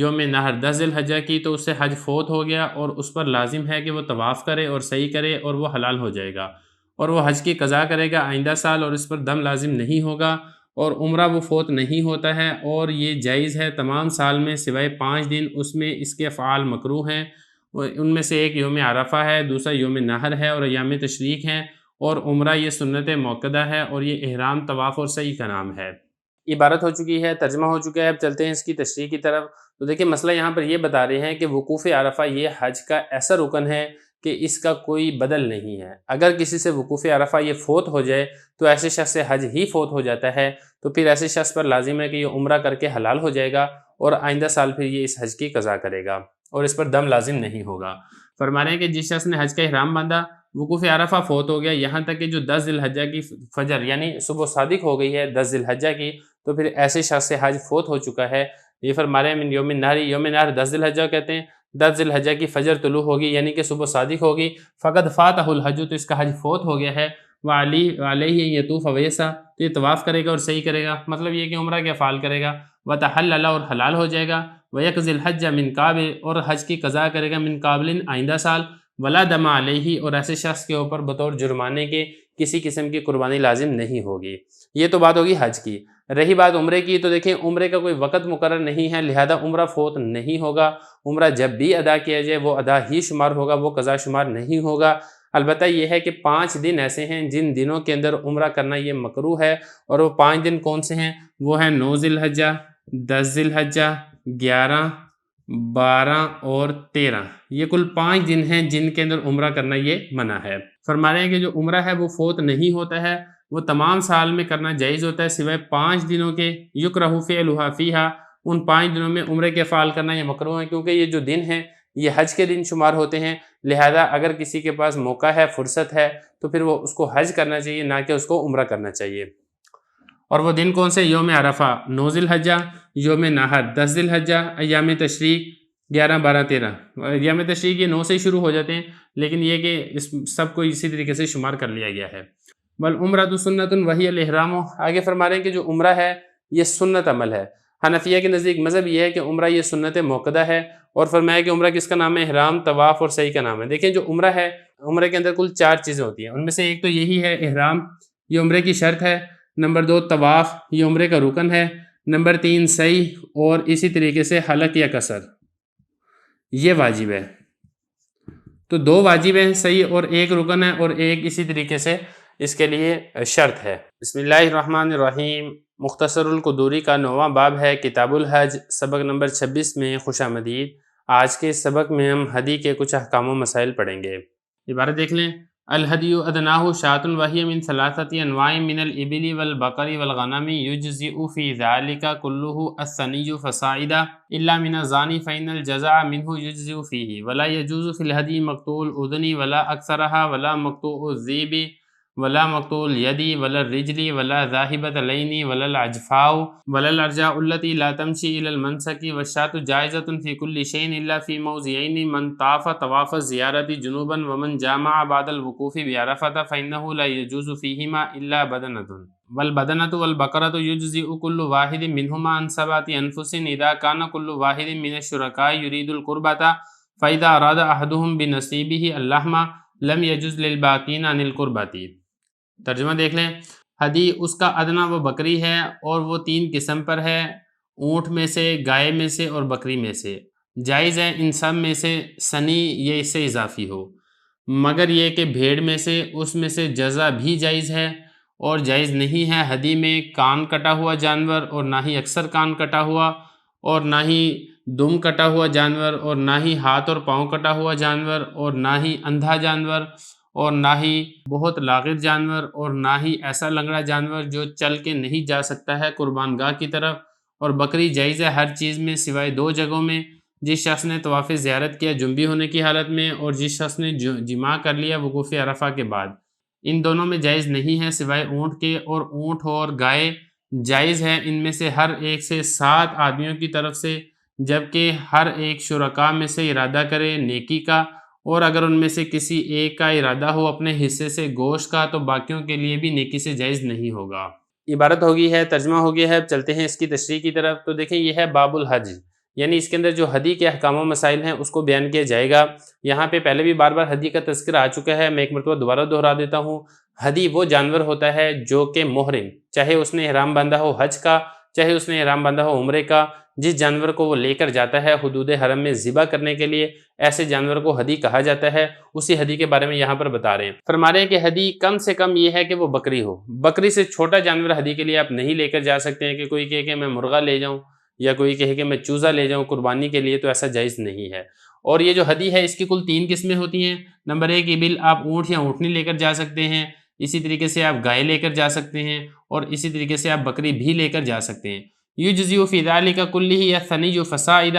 یوم نحر 10 ذی الحجہ کی، تو اس سے حج فوت ہو گیا اور اس پر لازم ہے کہ وہ طواف کرے اور سعی کرے، اور وہ حلال ہو جائے گا، اور وہ حج کی قضا کرے گا آئندہ سال، اور اس پر دم لازم نہیں ہوگا، اور عمرہ وہ فوت نہیں ہوتا ہے، اور یہ جائز ہے تمام سال میں سوائے 5 دن، اس میں اس کے افعال مکروہ ہیں، ان میں سے ایک یوم عرفہ ہے، دوسرا یوم نحر ہے اور ایام تشریق ہیں، اور عمرہ یہ سنت موقدہ ہے، اور یہ احرام طواف اور سعی کا نام ہے۔ عبارت ہو چکی ہے، ترجمہ ہو چکا ہے، اب چلتے ہیں اس کی تشریح کی طرف۔ تو دیکھیں مسئلہ یہاں پر یہ بتا رہے ہیں کہ وقوف عرفہ یہ حج کا ایسا رکن ہے کہ اس کا کوئی بدل نہیں ہے۔ اگر کسی سے وقوف عرفہ یہ فوت ہو جائے تو ایسے شخص سے حج ہی فوت ہو جاتا ہے، تو پھر ایسے شخص پر لازم ہے کہ یہ عمرہ کر کے حلال ہو جائے گا، اور آئندہ سال پھر یہ اس حج کی قضا کرے گا، اور اس پر دم لازم نہیں ہوگا۔ فرما رہے ہیں کہ جس شخص نے حج کا احرام باندھا، وقوف عرفہ فوت ہو گیا یہاں تک کہ جو 10 ذی الحجہ کی فجر یعنی صبح صادق ہو گئی ہے 10 ذی الحجہ کی، تو پھر ایسے شخص سے حج فوت ہو چکا ہے۔ یہ فرما رہے ہیں من یوم النحر، یوم نحر 10 ذی الحجہ کہتے ہیں، 10 ذی الحجہ کی فجر طلوع ہوگی یعنی کہ صبح صادق ہوگی، فقد فاتہ الحج، تو اس کا حج فوت ہو گیا ہے، وعلیہ یطوف ویسعی، تو یہ طواف کرے گا اور سعی کرے گا، مطلب یہ کہ عمرہ کے افعال کرے گا، وتحلل، اور حلال ہو جائے گا، ویقضی الحج من قابل، اور حج کی قضا کرے گا من قابل آئندہ سال، ولا دم علیہ، اور ایسے شخص کے اوپر بطور جرمانے کے کسی قسم کی قربانی لازم نہیں ہوگی۔ یہ تو بات ہوگی حج کی۔ رہی بات عمرے کی، تو دیکھیں عمرے کا کوئی وقت مقرر نہیں ہے، لہذا عمرہ فوت نہیں ہوگا، عمرہ جب بھی ادا کیا جائے وہ ادا ہی شمار ہوگا، وہ قضا شمار نہیں ہوگا۔ البتہ یہ ہے کہ 5 دن ایسے ہیں جن دنوں کے اندر عمرہ کرنا یہ مکروہ ہے، اور وہ 5 دن کون سے ہیں؟ وہ ہیں 9 ذی الحجہ، 10 ذی الحجہ، 11، 12 اور 13، یہ کل 5 دن ہیں جن کے اندر عمرہ کرنا یہ منع ہے۔ فرما رہے ہیں کہ جو عمرہ ہے وہ فوت نہیں ہوتا ہے، وہ تمام سال میں کرنا جائز ہوتا ہے سوائے 5 دنوں کے، یکرہ فعلھا فیہا، ان 5 دنوں میں عمرے کے افعال کرنا یہ مکروہ ہے، کیونکہ یہ جو دن ہیں یہ حج کے دن شمار ہوتے ہیں، لہذا اگر کسی کے پاس موقع ہے، فرصت ہے، تو پھر وہ اس کو حج کرنا چاہیے، نہ کہ اس کو عمرہ کرنا چاہیے۔ اور وہ دن کون سے؟ یوم عرفہ 9 ذی الحجہ، یوم نحر 10 ذی الحجہ، ایام تشریق 11، 12، 13۔ ایام تشریق یہ 9 سے شروع ہو جاتے ہیں، لیکن یہ کہ اس سب کو اسی طریقے سے شمار کر لیا گیا ہے۔ والعمرۃ سنۃ وہی الاحرام، آگے فرما رہے ہیں کہ جو عمرہ ہے یہ سنت عمل ہے۔ حنفیہ کے نزدیک مذہب یہ ہے کہ عمرہ یہ سنت موقدہ ہے، اور فرمایا کہ عمرہ کس کا نام ہے؟ احرام، طواف اور سعی کا نام ہے۔ دیکھیں جو عمرہ ہے، عمرے کے اندر کل 4 چیزیں ہوتی ہیں، ان میں سے ایک تو یہی ہے احرام، یہ عمرے کی شرط ہے۔ نمبر 2 طواف، یہ عمرے کا رکن ہے۔ نمبر 3 سعی، اور اسی طریقے سے حلق یا قصر، یہ واجب ہے۔ تو 2 واجب ہیں سعی، اور 1 رکن ہے، اور 1 اسی طریقے سے اس کے لیے شرط ہے۔ بسم اللہ الرحمن الرحیم۔ مختصر القدوری کا 9واں باب ہے کتاب الحج، سبق نمبر 26 میں خوش آمدید۔ آج کے سبق میں ہم ہدی کے کچھ احکام و مسائل پڑھیں گے۔ عبارت دیکھ لیں۔ الہدی ادناہ شاۃ وہی من 3 انواع من الابل والبقر والغنم یجزئ فی ذلک کلہ الثنی فصاعد الا من الزانی فإن الجزع منہ یجزئ فیہ ولا یجوز فی الہدی مقطوع الاذن ولا اکثرها ولا مقطوع الذیب ولا مقطوع الید ولا الرجل ولا ذاہبۃ العین ولا العجفاء ولا الارجاء التي لا تمشي الى المنسک والشاة جائزة في كل شيء الا في موضعين من طاف طواف الزیارة جنوبا ومن جامع بعد الوقوف بعرفة فإنه لا يجوز فيهما الا بدنة والبدنة والبقرة يجزئ كل واحد منهما عن 7 أنفس اذا كان كل واحد من الشركاء يريد القربة فإذا أراد أحدهم بنصيبه اللحم لم يجوز للباقين عن القربة۔ ترجمہ دیکھ لیں۔ ہدی اس کا ادنا وہ بکری ہے، اور وہ 3 قسم پر ہے، اونٹ میں سے، گائے میں سے اور بکری میں سے۔ جائز ہے ان سب میں سے سنی یہ اس سے اضافی ہو، مگر یہ کہ بھیڑ میں سے، اس میں سے جزا بھی جائز ہے، اور جائز نہیں ہے ہدی میں کان کٹا ہوا جانور، اور نہ ہی اکثر کان کٹا ہوا، اور نہ ہی دم کٹا ہوا جانور، اور نہ ہی ہاتھ اور پاؤں کٹا ہوا جانور، اور نہ ہی اندھا جانور، اور نہ ہی بہت لاغر جانور، اور نہ ہی ایسا لنگڑا جانور جو چل کے نہیں جا سکتا ہے قربان گاہ کی طرف۔ اور بکری جائز ہے ہر چیز میں سوائے 2 جگہوں میں، جس شخص نے طواف زیارت کیا جنبی ہونے کی حالت میں، اور جس شخص نے جماع کر لیا وقوف عرفہ کے بعد، ان دونوں میں جائز نہیں ہے سوائے اونٹ کے۔ اور اونٹ اور گائے جائز ہے ان میں سے ہر ایک سے 7 آدمیوں کی طرف سے، جبکہ ہر ایک شرکاء میں سے ارادہ کرے نیکی کا، اور اگر ان میں سے کسی ایک کا ارادہ ہو اپنے حصے سے گوشت کا، تو باقیوں کے لیے بھی نیکی سے جائز نہیں ہوگا۔ عبارت ہو گئی ہے، ترجمہ ہو گیا ہے، اب چلتے ہیں اس کی تشریح کی طرف۔ تو دیکھیں یہ ہے باب الحج، یعنی اس کے اندر جو ہدی کے احکام و مسائل ہیں اس کو بیان کیا جائے گا۔ یہاں پہ پہلے بھی بار بار ہدی کا تذکرہ آ چکا ہے، میں ایک مرتبہ دوبارہ دہرا دیتا ہوں۔ ہدی وہ جانور ہوتا ہے جو کہ محرم، چاہے اس نے احرام باندھا ہو حج کا، چاہے اس نے احرام باندھا ہو عمرے کا، جس جانور کو وہ لے کر جاتا ہے حدود حرم میں ذبح کرنے کے لیے، ایسے جانور کو ہدی کہا جاتا ہے۔ اسی ہدی کے بارے میں یہاں پر بتا رہے ہیں۔ فرما رہے ہیں کہ ہدی کم سے کم یہ ہے کہ وہ بکری ہو، بکری سے چھوٹا جانور ہدی کے لیے آپ نہیں لے کر جا سکتے ہیں، کہ کوئی کہے کہ میں مرغا لے جاؤں، یا کوئی کہے کہ میں چوزا لے جاؤں قربانی کے لیے، تو ایسا جائز نہیں ہے۔ اور یہ جو ہدی ہے اس کی کل 3 قسمیں ہوتی ہیں۔ نمبر 1 ابل، آپ اونٹ یا اونٹنی لے کر جا سکتے ہیں، اسی طریقے سے آپ گائے لے کر جا سکتے ہیں، اور اسی طریقے سے آپ بکری بھی لے کر جا سکتے ہیں۔ یجزئ فی ذلک کلہ الثنی فصاعد،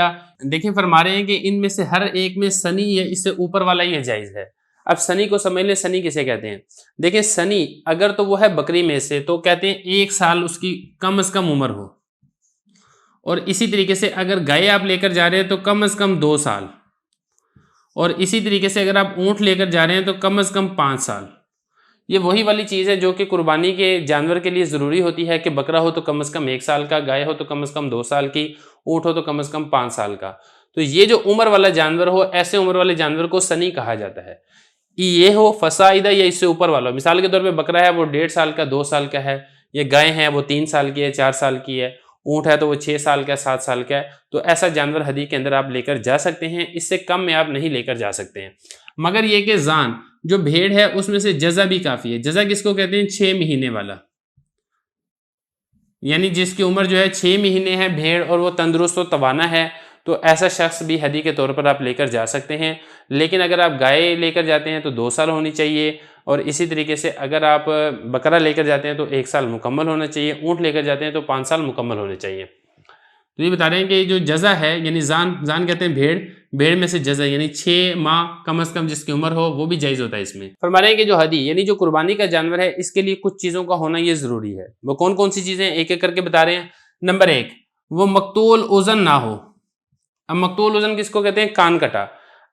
دیکھیں فرما رہے ہیں کہ ان میں سے ہر ایک میں سنی یا اس سے اوپر والا یہ جائز ہے۔ اب سنی کو سمجھ لیں، سنی کسے کہتے ہیں؟ دیکھیں سنی اگر تو وہ ہے بکری میں سے، تو کہتے ہیں 1 سال اس کی کم از کم عمر ہو، اور اسی طریقے سے اگر گائے آپ لے کر جا رہے ہیں تو کم از کم 2 سال، اور اسی طریقے سے اگر آپ اونٹ لے کر جا رہے ہیں تو کم از کم 5 سال۔ یہ وہی والی چیز ہے جو کہ قربانی کے جانور کے لیے ضروری ہوتی ہے، کہ بکرا ہو تو کم از کم 1 سال کا، گائے ہو تو کم از کم 2 سال کی، اونٹ ہو تو کم از کم 5 سال کا۔ تو یہ جو عمر والا جانور ہو، ایسے عمر والے جانور کو سنی کہا جاتا ہے۔ یہ ہو فصاعدہ یا اس سے اوپر والا، مثال کے طور پہ بکرا ہے وہ 1.5 سال کا، 2 سال کا ہے، یا گائے ہے وہ 3 سال کی ہے، 4 سال کی ہے، اونٹ ہے تو وہ 6 سال کا ہے، 7 سال کا ہے۔ تو ایسا جانور ہدی کے اندر آپ لے کر جا سکتے ہیں، اس سے کم میں آپ نہیں لے کر جا سکتے ہیں۔ مگر یہ کہ زان جو بھیڑ ہے اس میں سے جزا بھی کافی ہے۔ جزا کس کو کہتے ہیں؟ 6 مہینے والا، یعنی جس کی عمر جو ہے 6 مہینے ہے بھیڑ، اور وہ تندرست و توانا ہے، تو ایسا شخص بھی ہدی کے طور پر آپ لے کر جا سکتے ہیں۔ لیکن اگر آپ گائے لے کر جاتے ہیں تو 2 سال ہونی چاہیے، اور اسی طریقے سے اگر آپ بکرا لے کر جاتے ہیں تو 1 سال مکمل ہونا چاہیے، اونٹ لے کر جاتے ہیں تو 5 سال مکمل ہونے چاہیے۔ تو یہ بتا رہے ہیں کہ جو جزا ہے، یعنی زان کہتے ہیں بھیڑ، بھیڑ میں سے جزع یعنی 6 ماہ کم از کم جس کی عمر ہو وہ بھی جائز ہوتا ہے اس میں۔ فرما رہے ہیں کہ جو ہدی یعنی جو قربانی کا جانور ہے اس کے لیے کچھ چیزوں کا ہونا یہ ضروری ہے۔ وہ کون کون سی چیزیں ایک ایک کر کے بتا رہے ہیں۔ نمبر 1، وہ مقتول اذن نہ ہو۔ اب مقتول اذن کس کو کہتے ہیں؟ کان کٹا۔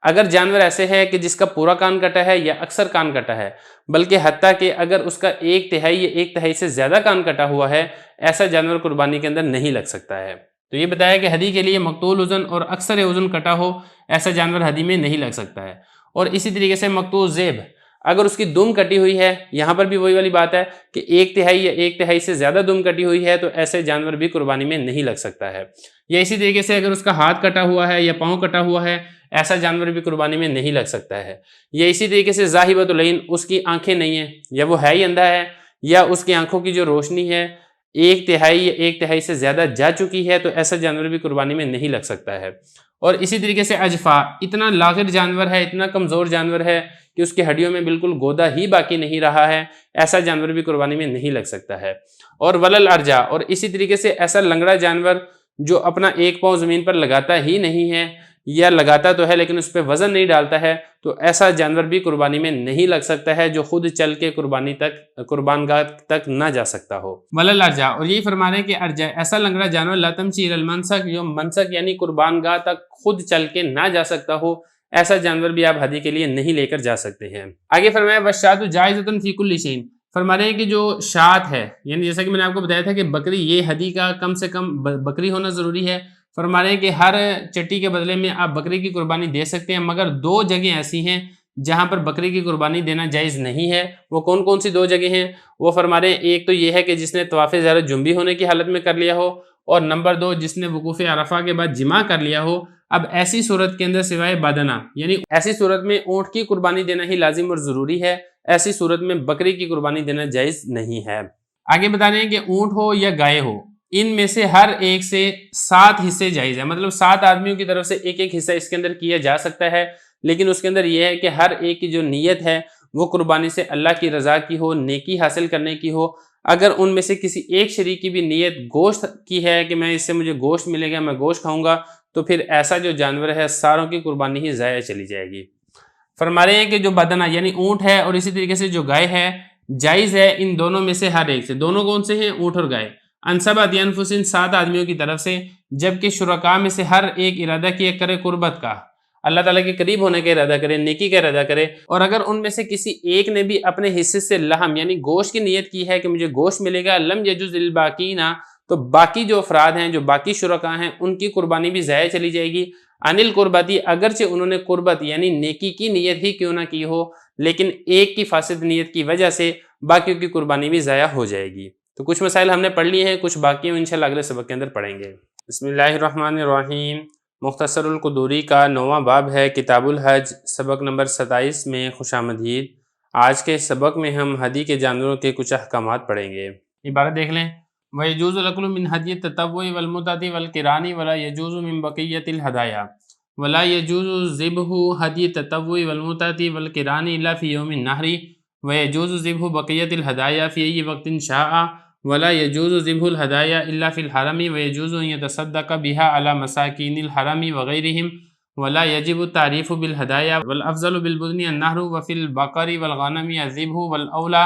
اگر جانور ایسے ہے کہ جس کا پورا کان کٹا ہے یا اکثر کان کٹا ہے، بلکہ حتیٰ کہ اگر اس کا 1/3 یا 1/3 سے زیادہ کان کٹا ہوا ہے، ایسا جانور قربانی کے اندر نہیں لگ سکتا ہے۔ تو یہ بتایا کہ ہدی کے لیے مقتول اذن اور اکثر اذن کٹا ہو، ایسا جانور ہدی میں نہیں لگ سکتا ہے۔ اور اسی طریقے سے مقطوع ذیب، اگر اس کی دم کٹی ہوئی ہے، یہاں پر بھی وہی والی بات ہے کہ 1/3 یا 1/3 سے زیادہ دم کٹی ہوئی ہے تو ایسے جانور بھی قربانی میں نہیں لگ سکتا ہے۔ یا اسی طریقے سے اگر اس کا ہاتھ کٹا ہوا ہے یا پاؤں کٹا ہوا ہے، ایسا جانور بھی قربانی میں نہیں لگ سکتا ہے۔ یا اسی طریقے سے ذاہبۃ العین، اس کی آنکھیں نہیں ہیں، یا وہ ہے ہی اندھا ہے، یا اس کی آنکھوں کی جو روشنی ہے 1/3 یا 1/3 سے زیادہ جا چکی ہے، تو ایسا جانور بھی قربانی میں نہیں لگ سکتا ہے۔ اور اسی طریقے سے اجفا، اتنا لاغر جانور ہے، اتنا کمزور جانور ہے کہ اس کی ہڈیوں میں بالکل گودا ہی باقی نہیں رہا ہے، ایسا جانور بھی قربانی میں نہیں لگ سکتا ہے۔ اور ولل ارجا، اور اسی طریقے سے ایسا لنگڑا جانور جو اپنا ایک پاؤں زمین پر لگاتا ہی نہیں ہے، یا لگاتا تو ہے لیکن اس پہ وزن نہیں ڈالتا ہے، تو ایسا جانور بھی قربانی میں نہیں لگ سکتا ہے، جو خود چل کے قربان گاہ تک نہ جا سکتا ہو۔ ولل ارجا، اور یہی فرما رہے ہیں کہ ارجا ایسا لنگڑا جانور لا تمشی الی المنسک، جو منسک یعنی قربان گاہ تک خود چل کے نہ جا سکتا ہو، ایسا جانور بھی آپ ہدی کے لیے نہیں لے کر جا سکتے ہیں۔ آگے فرمایا والشاۃ جائزۃ فی کل شیء، فرما رہے ہیں کہ جو شات ہے، یعنی جیسا کہ میں نے آپ کو بتایا تھا کہ بکری، یہ ہدی کا کم سے کم بکری ہونا ضروری ہے۔ فرما رہے ہیں کہ ہر چٹی کے بدلے میں آپ بکری کی قربانی دے سکتے ہیں، مگر 2 جگہیں ایسی ہیں جہاں پر بکری کی قربانی دینا جائز نہیں ہے۔ وہ کون کون سی 2 جگہیں ہیں؟ وہ فرما رہے ہیں ایک تو یہ ہے کہ جس نے طواف زیارت جنبی ہونے کی حالت میں کر لیا ہو، اور نمبر 2 جس نے وقوف عرفہ کے بعد جماع کر لیا ہو۔ اب ایسی صورت کے اندر سوائے بدنہ، یعنی ایسی صورت میں اونٹ کی قربانی دینا ہی لازم اور ضروری ہے، ایسی صورت میں بکری کی قربانی دینا جائز نہیں ہے۔ آگے بتا رہے ہیں کہ اونٹ ہو یا گائے ہو، ان میں سے ہر ایک سے 7 حصے جائز ہیں، مطلب 7 آدمیوں کی طرف سے ایک ایک حصہ اس کے اندر کیا جا سکتا ہے، لیکن اس کے اندر یہ ہے کہ ہر ایک کی جو نیت ہے وہ قربانی سے اللہ کی رضا کی ہو، نیکی حاصل کرنے کی ہو۔ اگر ان میں سے کسی ایک شریک کی بھی نیت گوشت کی ہے کہ میں اس سے مجھے گوشت ملے گا، میں گوشت کھاؤں گا، تو پھر ایسا جو جانور ہے ساروں کی قربانی ہی ضائع چلی جائے گی۔ فرما رہے ہیں کہ جو بدنہ یعنی اونٹ ہے اور اسی طریقے سے جو گائے ہے، جائز ہے ان دونوں میں سے ہر ایک سے۔ دونوں کون سے ہیں؟ اونٹ اور گائے۔ انصبت انفسن 7 آدمیوں کی طرف سے، جبکہ شرکاء میں سے ہر ایک ارادہ کیا کرے قربت کا، اللہ تعالیٰ کے قریب ہونے کا ارادہ کرے، نیکی کا ارادہ کرے۔ اور اگر ان میں سے کسی ایک نے بھی اپنے حصے سے لحم یعنی گوشت کی نیت کی ہے کہ مجھے گوشت ملے گا، لم یجوز للباقین، تو باقی جو افراد ہیں، جو باقی شرکاء ہیں، ان کی قربانی بھی ضائع چلی جائے گی۔ انل قربتی، اگرچہ انہوں نے قربت یعنی نیکی کی نیت ہی کیوں نہ کی ہو، لیکن ایک کی فاسد نیت کی وجہ سے باقیوں کی قربانی بھی ضائع ہو جائے گی۔ تو کچھ مسائل ہم نے پڑھ لیے ہیں، کچھ باقی ہیں انشاءاللہ اگلے سبق کے اندر پڑھیں گے۔ بسم اللہ الرحمن الرحیم۔ مختصر القدوری کا 9واں باب ہے کتاب الحج، سبق نمبر 27 میں خوش آمدید۔ آج کے سبق میں ہم ہدی کے جانوروں کے کچھ احکامات پڑھیں گے۔ عبارت دیکھ لیں۔ وَيَجُوزُ الْأَكْلُ مِنْ هَدْيِ التَّطَوُّعِ وَالْمُتْعَةِ وَالْقِرَانِ وَلَا يَجُوزُ مِنْ بَقِيَّةِ الْهَدَايَا وَلَا يَجُوزُ ذِبْحُ هَدْيِ التَّطَوُّعِ وَالْمُتْعَةِ وَالْقِرَانِ إِلَّا فِي يَوْمِ النَّحْرِ وَيَجُوزُ ذِبْحُ بَقِيَّةِ الْهَدَايَا فِي أَيِّ وَقْتٍ شَاءَ وَلَا يَجُوزُ ذِبْحُ الْهَدَايَا إِلَّا فِي الْحَرَمِ وَيَجُوزُ أَنْ يَتَصَدَّقَ بِهَا عَلَى مَسَاكِينِ الْحَرَمِ وَغَيْرِهِمْ وَلَا يَجِبُ التَّعْرِيفُ بِالْهَدَايَا وَالْأَفْضَلُ بِالْبُدْنِ النَّحْرُ وَفِي الْبَقَرِ وَالْغَنَمِ الذِّبْحُ وَالْأَوْلَى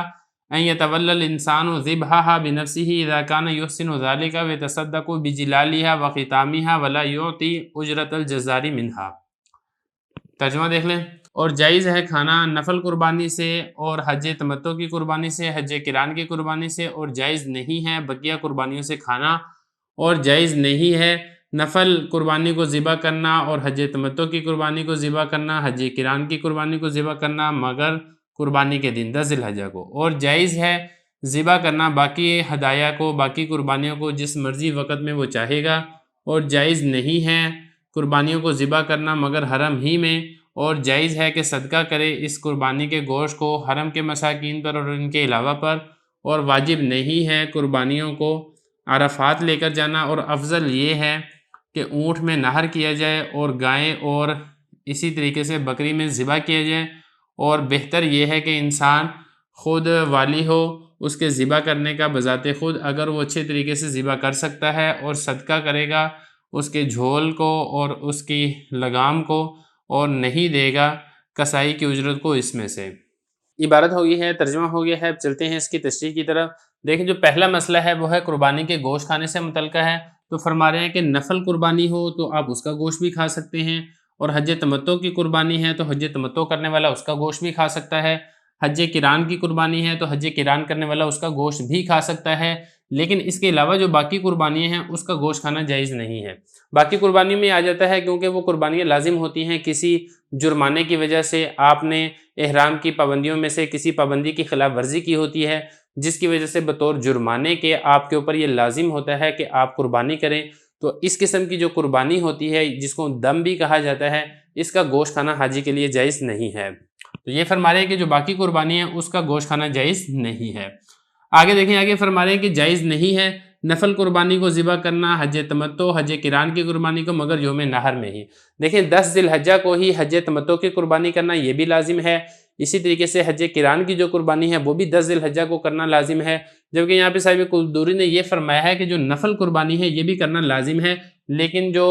أن يتولى الإنسان ذبحها بنفسه إذا كان يحسن ذلك ويتصدق بجلالها وختامها ولا يعطي أجرة الجزار منها۔ ترجمہ دیکھ لیں۔ اور جائز ہے کھانا نفل قربانی سے اور حج تمتع کی قربانی سے، حج قران کی قربانی سے، اور جائز نہیں ہے بقیہ قربانیوں سے کھانا، اور جائز نہیں ہے نفل قربانی کو ذبح کرنا اور حج تمتع کی قربانی کو ذبح کرنا، حج قران کی قربانی کو ذبح کرنا مگر قربانی کے دن 10 ذی الحجہ کو، اور جائز ہے ذبح کرنا باقی ہدایا کو، باقی قربانیوں کو جس مرضی وقت میں وہ چاہے گا، اور جائز نہیں ہے قربانیوں کو ذبح کرنا مگر حرم ہی میں، اور جائز ہے کہ صدقہ کرے اس قربانی کے گوشت کو حرم کے مساکین پر اور ان کے علاوہ پر، اور واجب نہیں ہے قربانیوں کو عرفات لے کر جانا، اور افضل یہ ہے کہ اونٹ میں نہر کیا جائے اور گائیں اور اسی طریقے سے بکری میں ذبح کیا جائے، اور بہتر یہ ہے کہ انسان خود والی ہو اس کے ذبح کرنے کا بذات خود، اگر وہ اچھے طریقے سے ذبح کر سکتا ہے اور صدقہ کرے گا اس کے جھول کو اور اس کی لگام کو، اور نہیں دے گا کسائی کی اجرت کو اس میں سے۔ عبارت ہو گئی ہے، ترجمہ ہو گیا ہے، اب چلتے ہیں اس کی تشریح کی طرف۔ دیکھیں جو پہلا مسئلہ ہے وہ ہے قربانی کے گوشت کھانے سے متعلقہ ہے، تو فرما رہے ہیں کہ نفل قربانی ہو تو آپ اس کا گوشت بھی کھا سکتے ہیں، اور حج تمتع کی قربانی ہے تو حج تمتع کرنے والا اس کا گوشت بھی کھا سکتا ہے، حج کران کی قربانی ہے تو حج کران کرنے والا اس کا گوشت بھی کھا سکتا ہے، لیکن اس کے علاوہ جو باقی قربانیاں ہیں اس کا گوشت کھانا جائز نہیں ہے۔ باقی قربانیوں میں آ جاتا ہے کیونکہ وہ قربانیاں لازم ہوتی ہیں، کسی جرمانے کی وجہ سے آپ نے احرام کی پابندیوں میں سے کسی پابندی کی خلاف ورزی کی ہوتی ہے، جس کی وجہ سے بطور جرمانے کے آپ کے اوپر یہ لازم ہوتا ہے کہ آپ قربانی کریں، تو اس قسم کی جو قربانی ہوتی ہے جس کو دم بھی کہا جاتا ہے، اس کا گوشت کھانا حاجی کے لیے جائز نہیں ہے۔ تو یہ فرما رہے ہیں کہ جو باقی قربانی ہے اس کا گوشت کھانا جائز نہیں ہے۔ آگے دیکھیں، آگے فرما رہے ہیں کہ جائز نہیں ہے نفل قربانی کو ذبح کرنا، حج تمتع، حج کران کی قربانی کو، مگر یوم نحر میں ہی۔ دیکھیں 10 ذی الحجہ کو ہی حج تمتع کی قربانی کرنا یہ بھی لازم ہے، اسی طریقے سے حج کران کی جو قربانی ہے وہ بھی 10 ذی الحجہ کو کرنا لازم ہے، جبکہ یہاں پہ صاحب قدوری نے یہ فرمایا ہے کہ جو نفل قربانی ہے یہ بھی کرنا لازم ہے، لیکن جو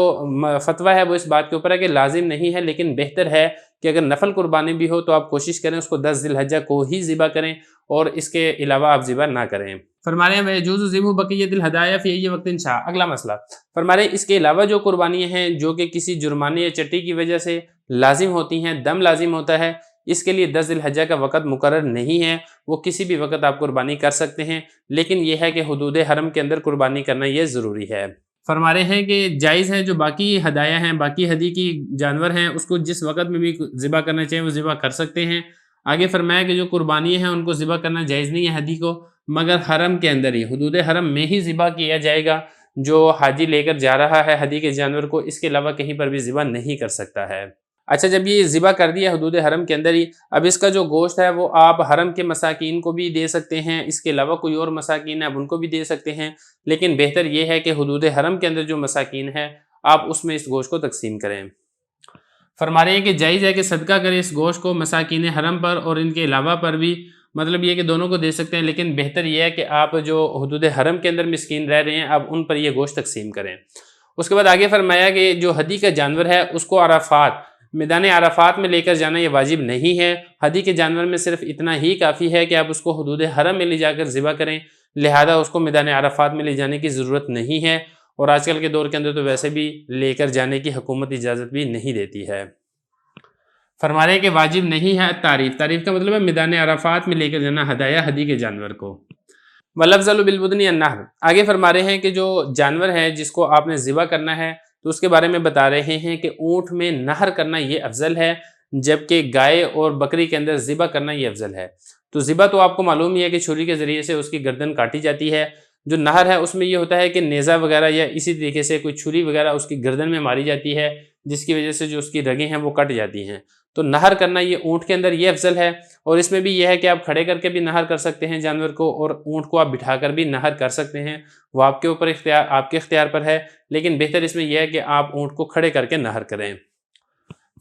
فتویٰ ہے وہ اس بات کے اوپر ہے کہ لازم نہیں ہے، لیکن بہتر ہے کہ اگر نفل قربانی بھی ہو تو آپ کوشش کریں اس کو 10 ذی الحجہ کو ہی ذبح کریں، اور اس کے علاوہ آپ ذبح نہ کریں۔ فرما رہے ہیں وَيَجُوزُ ذِبْحُ بَقِيَّةِ الْهَدَایَا فِي أَيِّ وَقْتٍ شَاءَ۔ اگلا مسئلہ فرما رہے ہیں اس کے علاوہ جو قربانیاں ہیں جو کہ کسی جرمانے یا چٹی کی وجہ سے لازم ہوتی ہیں، دم لازم ہوتا ہے، اس کے لیے 10 ذی الحجہ کا وقت مقرر نہیں ہے، وہ کسی بھی وقت آپ قربانی کر سکتے ہیں، لیکن یہ ہے کہ حدود حرم کے اندر قربانی کرنا یہ ضروری ہے۔ فرما رہے ہیں کہ جائز ہے جو باقی ہدایہ ہیں، باقی ہدی کی جانور ہیں، اس کو جس وقت میں بھی ذبح کرنا چاہیں وہ ذبح کر سکتے ہیں۔ آگے فرمایا کہ جو قربانی ہیں ان کو ذبح کرنا جائز نہیں ہے ہدی کو، مگر حرم کے اندر ہی، حدود حرم میں ہی ذبح کیا جائے گا۔ جو حاجی لے کر جا رہا ہے ہدی کے جانور کو، اس کے علاوہ کہیں پر بھی ذبح نہیں کر سکتا ہے۔ اچھا، جب یہ ذبح کر دیا حدود حرم کے اندر ہی، اب اس کا جو گوشت ہے وہ آپ حرم کے مساکین کو بھی دے سکتے ہیں، اس کے علاوہ کوئی اور مساکین ہے اب ان کو بھی دے سکتے ہیں، لیکن بہتر یہ ہے کہ حدود حرم کے اندر جو مساکین ہے آپ اس میں اس گوشت کو تقسیم کریں۔ فرما رہے ہیں کہ جائز ہے کہ صدقہ کریں اس گوشت کو مساکین حرم پر اور ان کے علاوہ پر بھی، مطلب یہ کہ دونوں کو دے سکتے ہیں، لیکن بہتر یہ ہے کہ آپ جو حدود حرم کے اندر مسکین رہ رہے ہیں اب ان پر یہ گوشت تقسیم کریں۔ اس کے بعد آگے فرمایا کہ جو ہدی کا جانور ہے اس کو عرفات، میدان عرفات میں لے کر جانا یہ واجب نہیں ہے، ہدی کے جانور میں صرف اتنا ہی کافی ہے کہ آپ اس کو حدود حرم میں لے جا کر ذبح کریں، لہذا اس کو میدان عرفات میں لے جانے کی ضرورت نہیں ہے، اور آج کل کے دور کے اندر تو ویسے بھی لے کر جانے کی حکومت اجازت بھی نہیں دیتی ہے۔ فرما رہے ہیں کہ واجب نہیں ہے تعریف کا مطلب ہے میدان عرفات میں لے کر جانا ہدایہ ہدی کے جانور کو۔ وَالْأَفْضَلُ بِالْبُدْنِ النَّحْرُ۔ آگے فرما رہے ہیں کہ جو جانور ہے جس کو آپ نے ذبح کرنا ہے تو اس کے بارے میں بتا رہے ہیں کہ اونٹ میں نہر کرنا یہ افضل ہے، جبکہ گائے اور بکری کے اندر ذبح کرنا یہ افضل ہے۔ تو ذبح تو آپ کو معلوم ہی ہے کہ چھری کے ذریعے سے اس کی گردن کاٹی جاتی ہے، جو نہر ہے اس میں یہ ہوتا ہے کہ نیزہ وغیرہ یا اسی طریقے سے کوئی چھری وغیرہ اس کی گردن میں ماری جاتی ہے، جس کی وجہ سے جو اس کی رگیں ہیں وہ کٹ جاتی ہیں۔ تو نہر کرنا یہ اونٹ کے اندر یہ افضل ہے، اور اس میں بھی یہ ہے کہ آپ کھڑے کر کے بھی نہر کر سکتے ہیں جانور کو، اور اونٹ کو آپ بٹھا کر بھی نہر کر سکتے ہیں، وہ آپ کے اوپر آپ کے اختیار پر ہے، لیکن بہتر اس میں یہ ہے کہ آپ اونٹ کو کھڑے کر کے نہر کریں۔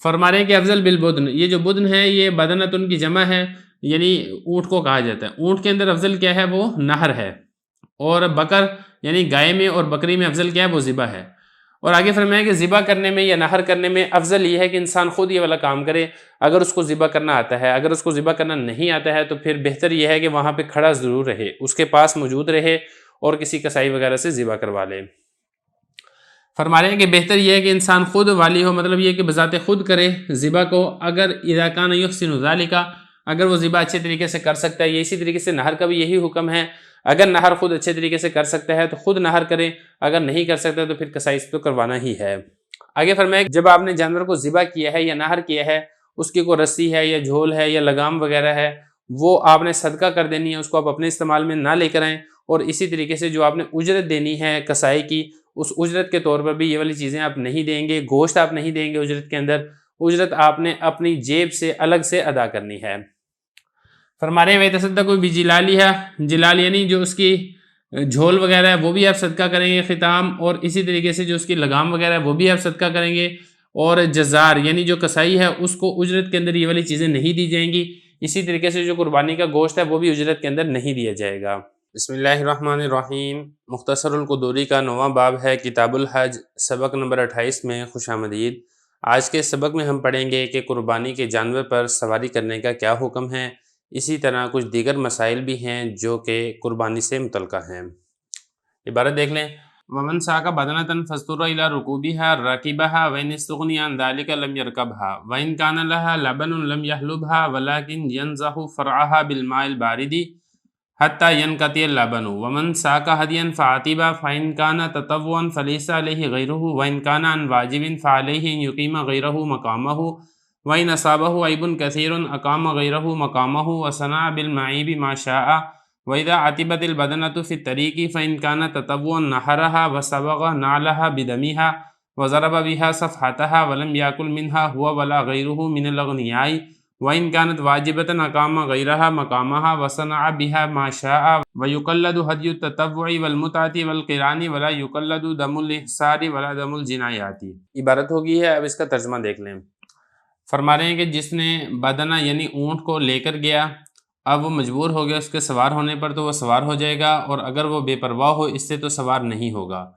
فرما رہے ہیں کہ افضل بالبدن، یہ جو بدن ہے یہ بدنتن کی جمع ہے، یعنی اونٹ کو کہا جاتا ہے۔ اونٹ کے اندر افضل کیا ہے؟ وہ نہر ہے، اور بکر یعنی گائے میں اور بکری میں افضل کیا ہے؟ وہ ذبح ہے۔ اور آگے فرمایا کہ ذبح کرنے میں یا نہر کرنے میں افضل یہ ہے کہ انسان خود یہ والا کام کرے، اگر اس کو ذبح کرنا آتا ہے۔ اگر اس کو ذبح کرنا نہیں آتا ہے تو پھر بہتر یہ ہے کہ وہاں پہ کھڑا ضرور رہے، اس کے پاس موجود رہے اور کسی کسائی وغیرہ سے ذبح کروا لے۔ فرما رہے ہیں کہ بہتر یہ ہے کہ انسان خود والی ہو، مطلب یہ کہ بذات خود کرے ذبح کو، اگر اذا کان یحسن ذالک، اگر وہ ذبح اچھے طریقے سے کر سکتا ہے۔ یہ اسی طریقے سے نہر کا بھی یہی حکم ہے، اگر نہر خود اچھے طریقے سے کر سکتا ہے تو خود نہر کرے، اگر نہیں کر سکتا تو پھر کسائی سے تو کروانا ہی ہے۔ آگے فرمایا جب آپ نے جانور کو ذبح کیا ہے یا نہر کیا ہے، اس کی کوئی رسی ہے یا جھول ہے یا لگام وغیرہ ہے، وہ آپ نے صدقہ کر دینی ہے، اس کو آپ اپنے استعمال میں نہ لے کر آئیں، اور اسی طریقے سے جو آپ نے اجرت دینی ہے کسائی کی، اس اجرت کے طور پر بھی یہ والی چیزیں آپ نہیں دیں گے، گوشت آپ نہیں دیں گے اجرت کے اندر، اجرت آپ نے اپنی جیب سے الگ سے ادا کرنی ہے۔ فرما رہے ہیں وَيَتَصَدَّقُ بِجِلَالِهَا، جلال یعنی جو اس کی جھول وغیرہ ہے وہ بھی آپ صدقہ کریں گے، ختام، اور اسی طریقے سے جو اس کی لگام وغیرہ ہے وہ بھی آپ صدقہ کریں گے، اور جزار یعنی جو کسائی ہے اس کو اجرت کے اندر یہ والی چیزیں نہیں دی جائیں گی، اسی طریقے سے جو قربانی کا گوشت ہے وہ بھی اجرت کے اندر نہیں دیا جائے گا۔ بسم اللہ الرحمن الرحیم۔ مختصر القدوری کا 9واں باب ہے کتاب الحج، سبق نمبر 28 میں خوش آمدید۔ آج کے سبق میں ہم پڑھیں گے کہ قربانی کے جانور پر سواری کرنے کا کیا حکم ہے، اسی طرح کچھ دیگر مسائل بھی ہیں جو کہ قربانی سے متعلقہ ہیں۔ عبارت دیکھ لیں۔ ومن ساق بدنة فاضطر إلى ركوبها ركبها وإن استغني عن ذلك لم يركبها وإن كان لها لبن لم يحلبها ولكن ينزح فرعها بالماء البارد حتى ينقطع اللبن ومن ساق هديا فعتب فإن كان تطوعا فليس عليه غيره وإن كان عن واجب فعليه أن يقيم غيره مقامه وإن أصابه عيب كثير أقام غيره مقامه وصنع بالمعيب ما شاء وإذا عتبت البدنة في الطريق فإن كان تطوعا نحرها وصبغ نعلها بدمها وضرب بها صفحتها ولم يأكل منها هو ولا غيره من الأغنياء وإن كانت واجبة أقام غيرها مقامها وصنع بها ما شاء ويقلد هدي التطوع والمتعة والقران ولا يقلد دم الإحصار ولا دم الجنايات۔ عبارت ہوگی ہے، اب اس کا ترجمہ دیکھ لیں۔ فرما رہے ہیں کہ جس نے بدنہ یعنی اونٹ کو لے کر گیا، اب وہ مجبور ہو گیا اس کے سوار ہونے پر تو وہ سوار ہو جائے گا، اور اگر وہ بے پرواہ ہو اس سے تو سوار نہیں ہوگا،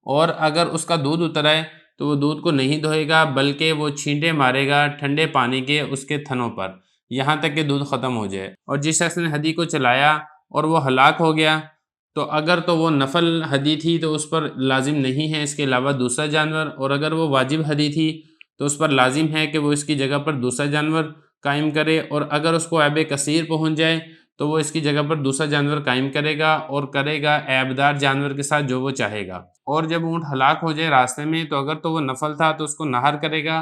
اور اگر اس کا دودھ اتر آئے تو وہ دودھ کو نہیں دھوئے گا بلکہ وہ چھینٹے مارے گا ٹھنڈے پانی کے اس کے تھنوں پر یہاں تک کہ دودھ ختم ہو جائے۔ اور جس شخص نے ہدی کو چلایا اور وہ ہلاک ہو گیا تو اگر تو وہ نفل ہدی تھی تو اس پر لازم نہیں ہے اس کے علاوہ دوسرا جانور، اور اگر وہ واجب ہدی تھی تو اس پر لازم ہے کہ وہ اس کی جگہ پر دوسرا جانور قائم کرے، اور اگر اس کو عیب کثیر پہنچ جائے تو وہ اس کی جگہ پر دوسرا جانور قائم کرے گا، اور کرے گا عیب دار جانور کے ساتھ جو وہ چاہے گا۔ اور جب اونٹ ہلاک ہو جائے راستے میں تو اگر تو وہ نفل تھا تو اس کو نہر کرے گا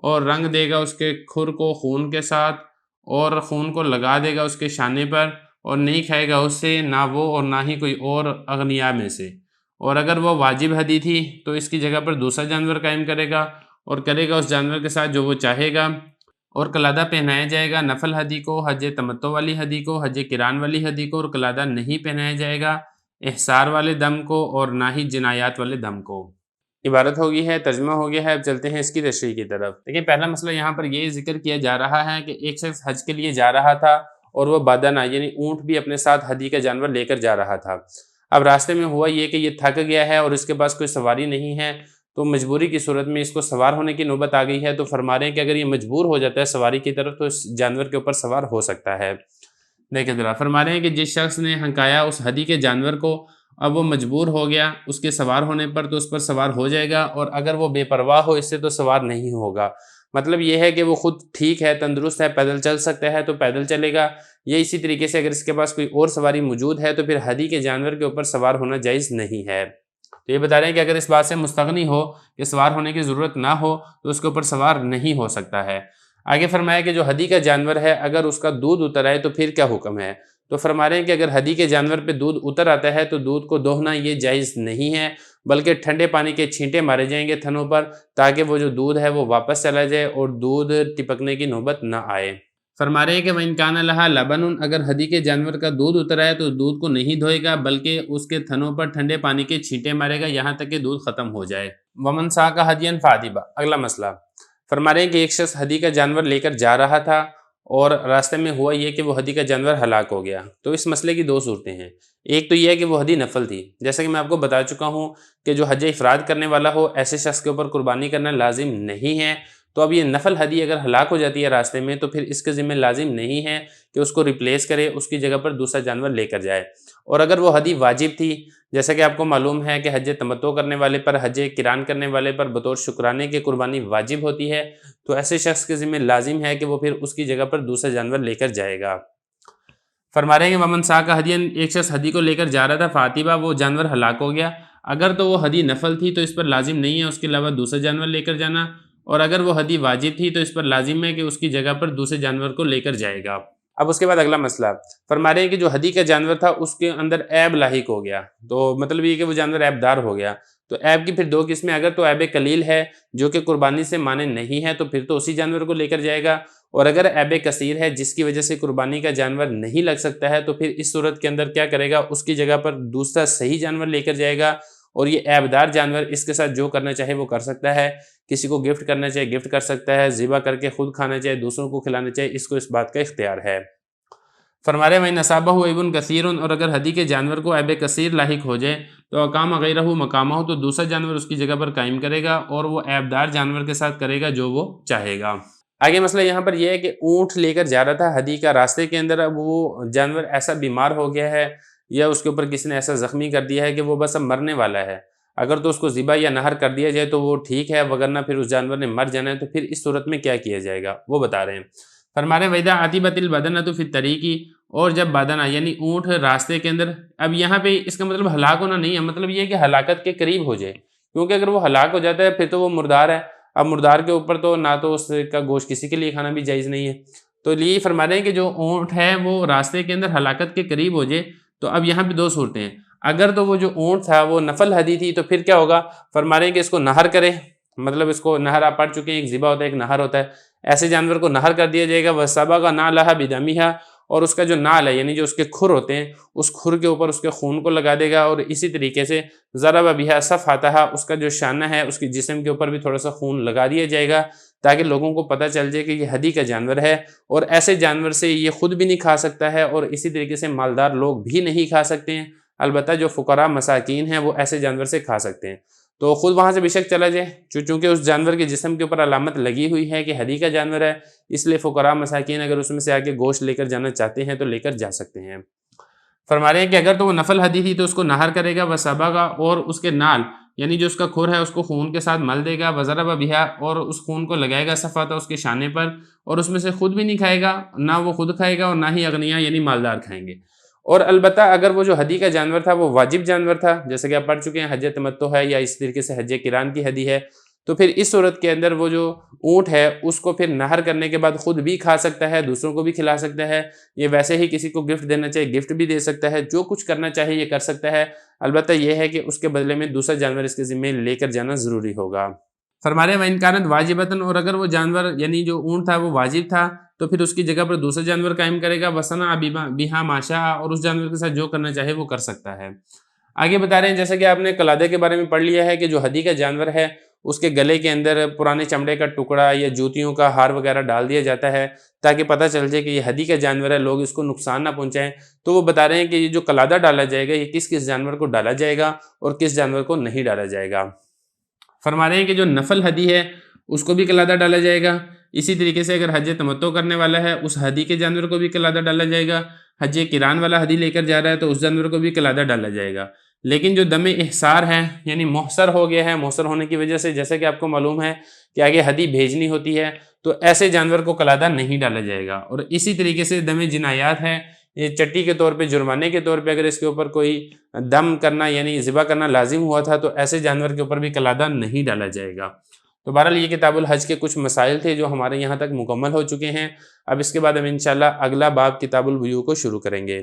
اور رنگ دے گا اس کے کھر کو خون کے ساتھ، اور خون کو لگا دے گا اس کے شانے پر، اور نہیں کھائے گا اس سے نہ وہ اور نہ ہی کوئی اور اغنیاء میں سے۔ اور اگر وہ واجب ہدی تھی تو اس کی جگہ پر دوسرا جانور قائم کرے گا اور کرے گا اس جانور کے ساتھ جو وہ چاہے گا، اور قلادہ پہنایا جائے گا نفل ہدی کو، حج تمتع والی ہدی کو، حج قران والی ہدی کو، اور قلادہ نہیں پہنایا جائے گا احصار والے دم کو اور نہ ہی جنایات والے دم کو۔ عبارت ہوگی ہے، ترجمہ ہو گیا ہے، اب چلتے ہیں اس کی تشریح کی طرف۔ دیکھیں پہلا مسئلہ یہاں پر یہ ذکر کیا جا رہا ہے کہ ایک شخص حج کے لیے جا رہا تھا اور وہ بدنہ یعنی اونٹ بھی اپنے ساتھ ہدی کا جانور لے کر جا رہا تھا۔ اب راستے میں ہوا یہ کہ یہ تھک گیا ہے اور اس کے پاس کوئی سواری نہیں ہے، تو مجبوری کی صورت میں اس کو سوار ہونے کی نوبت آ گئی ہے، تو فرما رہے ہیں کہ اگر یہ مجبور ہو جاتا ہے سواری کی طرف تو اس جانور کے اوپر سوار ہو سکتا ہے۔ دیکھیں ذرا، فرما رہے ہیں کہ جس شخص نے ہنکایا اس ہدی کے جانور کو، اب وہ مجبور ہو گیا اس کے سوار ہونے پر تو اس پر سوار ہو جائے گا، اور اگر وہ بے پرواہ ہو اس سے تو سوار نہیں ہوگا۔ مطلب یہ ہے کہ وہ خود ٹھیک ہے، تندرست ہے، پیدل چل سکتا ہے تو پیدل چلے گا، یا اسی طریقے سے اگر اس کے پاس کوئی اور سواری موجود ہے تو پھر ہدی کے جانور کے اوپر سوار ہونا جائز نہیں ہے۔ تو یہ بتا رہے ہیں کہ اگر اس بات سے مستغنی ہو کہ سوار ہونے کی ضرورت نہ ہو تو اس کے اوپر سوار نہیں ہو سکتا ہے۔ آگے فرمایا کہ جو ہدی کا جانور ہے اگر اس کا دودھ اتر آئے تو پھر کیا حکم ہے؟ تو فرما رہے ہیں کہ اگر ہدی کے جانور پہ دودھ اتر آتا ہے تو دودھ کو دوہنا یہ جائز نہیں ہے، بلکہ ٹھنڈے پانی کے چھینٹے مارے جائیں گے تھنوں پر تاکہ وہ جو دودھ ہے وہ واپس چلا جائے اور دودھ ٹپکنے کی نوبت نہ آئے۔ فرما رہے ہیں کہ وَإِن كَانَ لَهَا لَبَنٌ، اگر ہدی کے جانور کا دودھ اتر آئے تو دودھ کو نہیں دھوئے گا بلکہ اس کے تھنوں پر ٹھنڈے پانی کے چھینٹے مارے گا یہاں تک کہ دودھ ختم ہو جائے۔ وَمَن سَاقَ هَدْيًا فَعَتِبَ، اگلا مسئلہ۔ فرما رہے ہیں کہ ایک شخص ہدی کا جانور لے کر جا رہا تھا اور راستے میں ہوا یہ کہ وہ ہدی کا جانور ہلاک ہو گیا، تو اس مسئلے کی دو صورتیں ہیں۔ ایک تو یہ ہے کہ وہ ہدی نفل تھی، جیسا کہ میں آپ کو بتا چکا ہوں کہ جو حج افراد کرنے والا ہو ایسے شخص کے اوپر قربانی کرنا لازم نہیں ہے، تو اب یہ نفل ہدی اگر ہلاک ہو جاتی ہے راستے میں تو پھر اس کے ذمہ لازم نہیں ہے کہ اس کو ریپلیس کرے، اس کی جگہ پر دوسرا جانور لے کر جائے۔ اور اگر وہ ہدی واجب تھی، جیسا کہ آپ کو معلوم ہے کہ حج تمتع کرنے والے پر، حج قران کرنے والے پر بطور شکرانے کے قربانی واجب ہوتی ہے، تو ایسے شخص کے ذمہ لازم ہے کہ وہ پھر اس کی جگہ پر دوسرا جانور لے کر جائے گا۔ فرما رہے ہیں کہ ومن ساق ہدین، ایک شخص ہدی کو لے کر جا رہا تھا، فاتبہ، وہ جانور ہلاک ہو گیا، اگر تو وہ ہدی نفل تھی تو اس پر لازم نہیں ہے اس کے علاوہ دوسرا جانور لے کر جانا، اور اگر وہ ہدی واجب تھی تو اس پر لازم ہے کہ اس کی جگہ پر دوسرے جانور کو لے کر جائے گا۔ اب اس کے بعد اگلا مسئلہ فرما رہے ہیں کہ جو ہدی کا جانور تھا اس کے اندر عیب لاحق ہو گیا، تو مطلب یہ کہ وہ جانور عیب دار ہو گیا۔ تو عیب کی پھر دو قسمیں، اگر تو عیب قلیل ہے جو کہ قربانی سے مانع نہیں ہے تو پھر تو اسی جانور کو لے کر جائے گا، اور اگر عیب کثیر ہے جس کی وجہ سے قربانی کا جانور نہیں لگ سکتا ہے تو پھر اس صورت کے اندر کیا کرے گا، اس کی جگہ پر دوسرا صحیح جانور لے کر جائے گا، اور یہ عیب دار جانور اس کے ساتھ جو کرنا چاہے وہ کر سکتا ہے، کسی کو گفٹ کرنا چاہے گفٹ کر سکتا ہے، ذبح کر کے خود کھانا چاہے دوسروں کو کھلانا چاہے، اس کو اس بات کا اختیار ہے۔ فرمارے میں نصابہ ابن کثیر، اور اگر ہدی کے جانور کو عیب کثیر لاحق ہو جائے تو اقام غیرہ مقامہ ہو، تو دوسرا جانور اس کی جگہ پر قائم کرے گا اور وہ عیب دار جانور کے ساتھ کرے گا جو وہ چاہے گا۔ آگے مسئلہ یہاں پر یہ ہے کہ اونٹ لے کر جا رہا تھا ہدی کا، راستے کے اندر اب وہ جانور ایسا بیمار ہو گیا ہے یا اس کے اوپر کسی نے ایسا زخمی کر دیا ہے کہ وہ بس اب مرنے والا ہے، اگر تو اس کو ذبح یا نہر کر دیا جائے تو وہ ٹھیک ہے، وگرنہ پھر اس جانور نے مر جانا ہے، تو پھر اس صورت میں کیا کیا جائے گا وہ بتا رہے ہیں۔ فرمارے ویدہ عطیبت البدنۃ فی الطریق، اور جب بدنہ یعنی اونٹ راستے کے اندر، اب یہاں پہ اس کا مطلب ہلاک ہونا نہیں ہے، مطلب یہ ہے کہ ہلاکت کے قریب ہو جائے، کیونکہ اگر وہ ہلاک ہو جاتا ہے پھر تو وہ مردار ہے، اب مردار کے اوپر تو نہ تو اس کا گوشت کسی کے لیے کھانا بھی جائز نہیں ہے، تو یہ فرما رہے ہیں کہ جو اونٹ ہے وہ راستے کے اندر ہلاکت کے قریب ہو جائے، تو اب یہاں پہ دو صورتیں ہیں۔ اگر تو وہ جو اونٹ تھا وہ نفل ہدی تھی تو پھر کیا ہوگا، فرما رہے ہیں کہ اس کو نہر کرے، مطلب اس کو نہر آپ پڑھ چکے ہیں، ایک ذبح ہوتا ہے ایک نہر ہوتا ہے، ایسے جانور کو نہر کر دیا جائے گا، وَسَبَغَ نَعْلَهَا بِدَمِهَا، اور اس کا جو نال ہے یعنی جو اس کے کھر ہوتے ہیں اس کھر کے اوپر اس کے خون کو لگا دے گا، اور اسی طریقے سے ضرب بها صفحتها، اس کا جو شانہ ہے اس کے جسم کے اوپر بھی تھوڑا سا خون لگا دیا جائے گا تاکہ لوگوں کو پتہ چل جائے کہ یہ ہدی کا جانور ہے، اور ایسے جانور سے یہ خود بھی نہیں کھا سکتا ہے اور اسی طریقے سے مالدار لوگ بھی نہیں کھا سکتے ہیں، البتہ جو فقراء مساکین ہیں وہ ایسے جانور سے کھا سکتے ہیں، تو خود وہاں سے بے شک چلا جائے، چونکہ اس جانور کے جسم کے اوپر علامت لگی ہوئی ہے کہ ہدی کا جانور ہے، اس لیے فقراء مساکین اگر اس میں سے آگے گوشت لے کر جانا چاہتے ہیں تو لے کر جا سکتے ہیں۔ فرما رہے ہیں کہ اگر تو وہ نفل ہدی تھی تو اس کو نہر کرے گا، وَسَبَغَ، اور اس کے نال یعنی جو اس کا کھر ہے اس کو خون کے ساتھ مل دے گا، وَضَرَبَ بِهَا، اور اس خون کو لگائے گا صفحتہ اس کے شانے پر، اور اس میں سے خود بھی نہیں کھائے گا، نہ وہ خود کھائے گا اور نہ ہی اغنیاء یعنی مالدار کھائیں گے۔ اور البتہ اگر وہ جو ہدی کا جانور تھا وہ واجب جانور تھا، جیسے کہ آپ پڑھ چکے ہیں حج تمتع ہے یا اس طریقے سے حج قران کی ہدی ہے، تو پھر اس صورت کے اندر وہ جو اونٹ ہے اس کو پھر نہر کرنے کے بعد خود بھی کھا سکتا ہے، دوسروں کو بھی کھلا سکتا ہے، یہ ویسے ہی کسی کو گفٹ دینا چاہے گفٹ بھی دے سکتا ہے، جو کچھ کرنا چاہے یہ کر سکتا ہے، البتہ یہ ہے کہ اس کے بدلے میں دوسرا جانور اس کے ذمہ لے کر جانا ضروری ہوگا۔ فرما رہے ہیں وَإِنْ كَانَتْ واجبۃ، اور اگر وہ جانور یعنی جو اونٹ تھا وہ واجب تھا تو پھر اس کی جگہ پر دوسرا جانور قائم کرے گا، وَصَنَعَ بِهَا مَا شَاءَ، اور اس جانور کے ساتھ جو کرنا چاہے وہ کر سکتا ہے۔ آگے بتا رہے ہیں جیسا کہ آپ نے قلادے کے بارے میں پڑھ لیا ہے کہ جو ہدی کا جانور ہے اس کے گلے کے اندر پرانے چمڑے کا ٹکڑا یا جوتیوں کا ہار وغیرہ ڈال دیا جاتا ہے تاکہ پتہ چل جائے کہ یہ ہدی کا جانور ہے، لوگ اس کو نقصان نہ پہنچائیں، تو وہ بتا رہے ہیں کہ یہ جو قلادہ ڈالا جائے گا یہ کس کس جانور کو ڈالا جائے گا اور کس جانور کو نہیں ڈالا جائے گا۔ فرما رہے ہیں کہ جو نفل ہدی ہے اس کو بھی قلادہ ڈالا جائے گا، اسی طریقے سے اگر حج تمتع کرنے والا ہے اس ہدی کے جانور کو بھی قلادہ ڈالا جائے گا، حج قران والا ہدی لے کر جا رہا ہے تو اس جانور کو بھی قلادہ ڈالا جائے گا، لیکن جو دم احصار ہے یعنی محصر ہو گیا ہے، محصر ہونے کی وجہ سے جیسے کہ آپ کو معلوم ہے کہ آگے ہدی بھیجنی ہوتی ہے تو ایسے جانور کو قلادہ نہیں ڈالا جائے گا، اور اسی طریقے سے دم جنایات ہے، یہ چٹی کے طور پہ جرمانے کے طور پہ اگر اس کے اوپر کوئی دم کرنا یعنی ذبح کرنا لازم ہوا تھا تو ایسے جانور کے اوپر بھی قلادہ نہیں ڈالا جائے گا۔ تو بہرحال یہ کتاب الحج کے کچھ مسائل تھے جو ہمارے یہاں تک مکمل ہو چکے ہیں، اب اس کے بعد ہم انشاءاللہ اگلا باب کتاب البیوع کو شروع کریں گے۔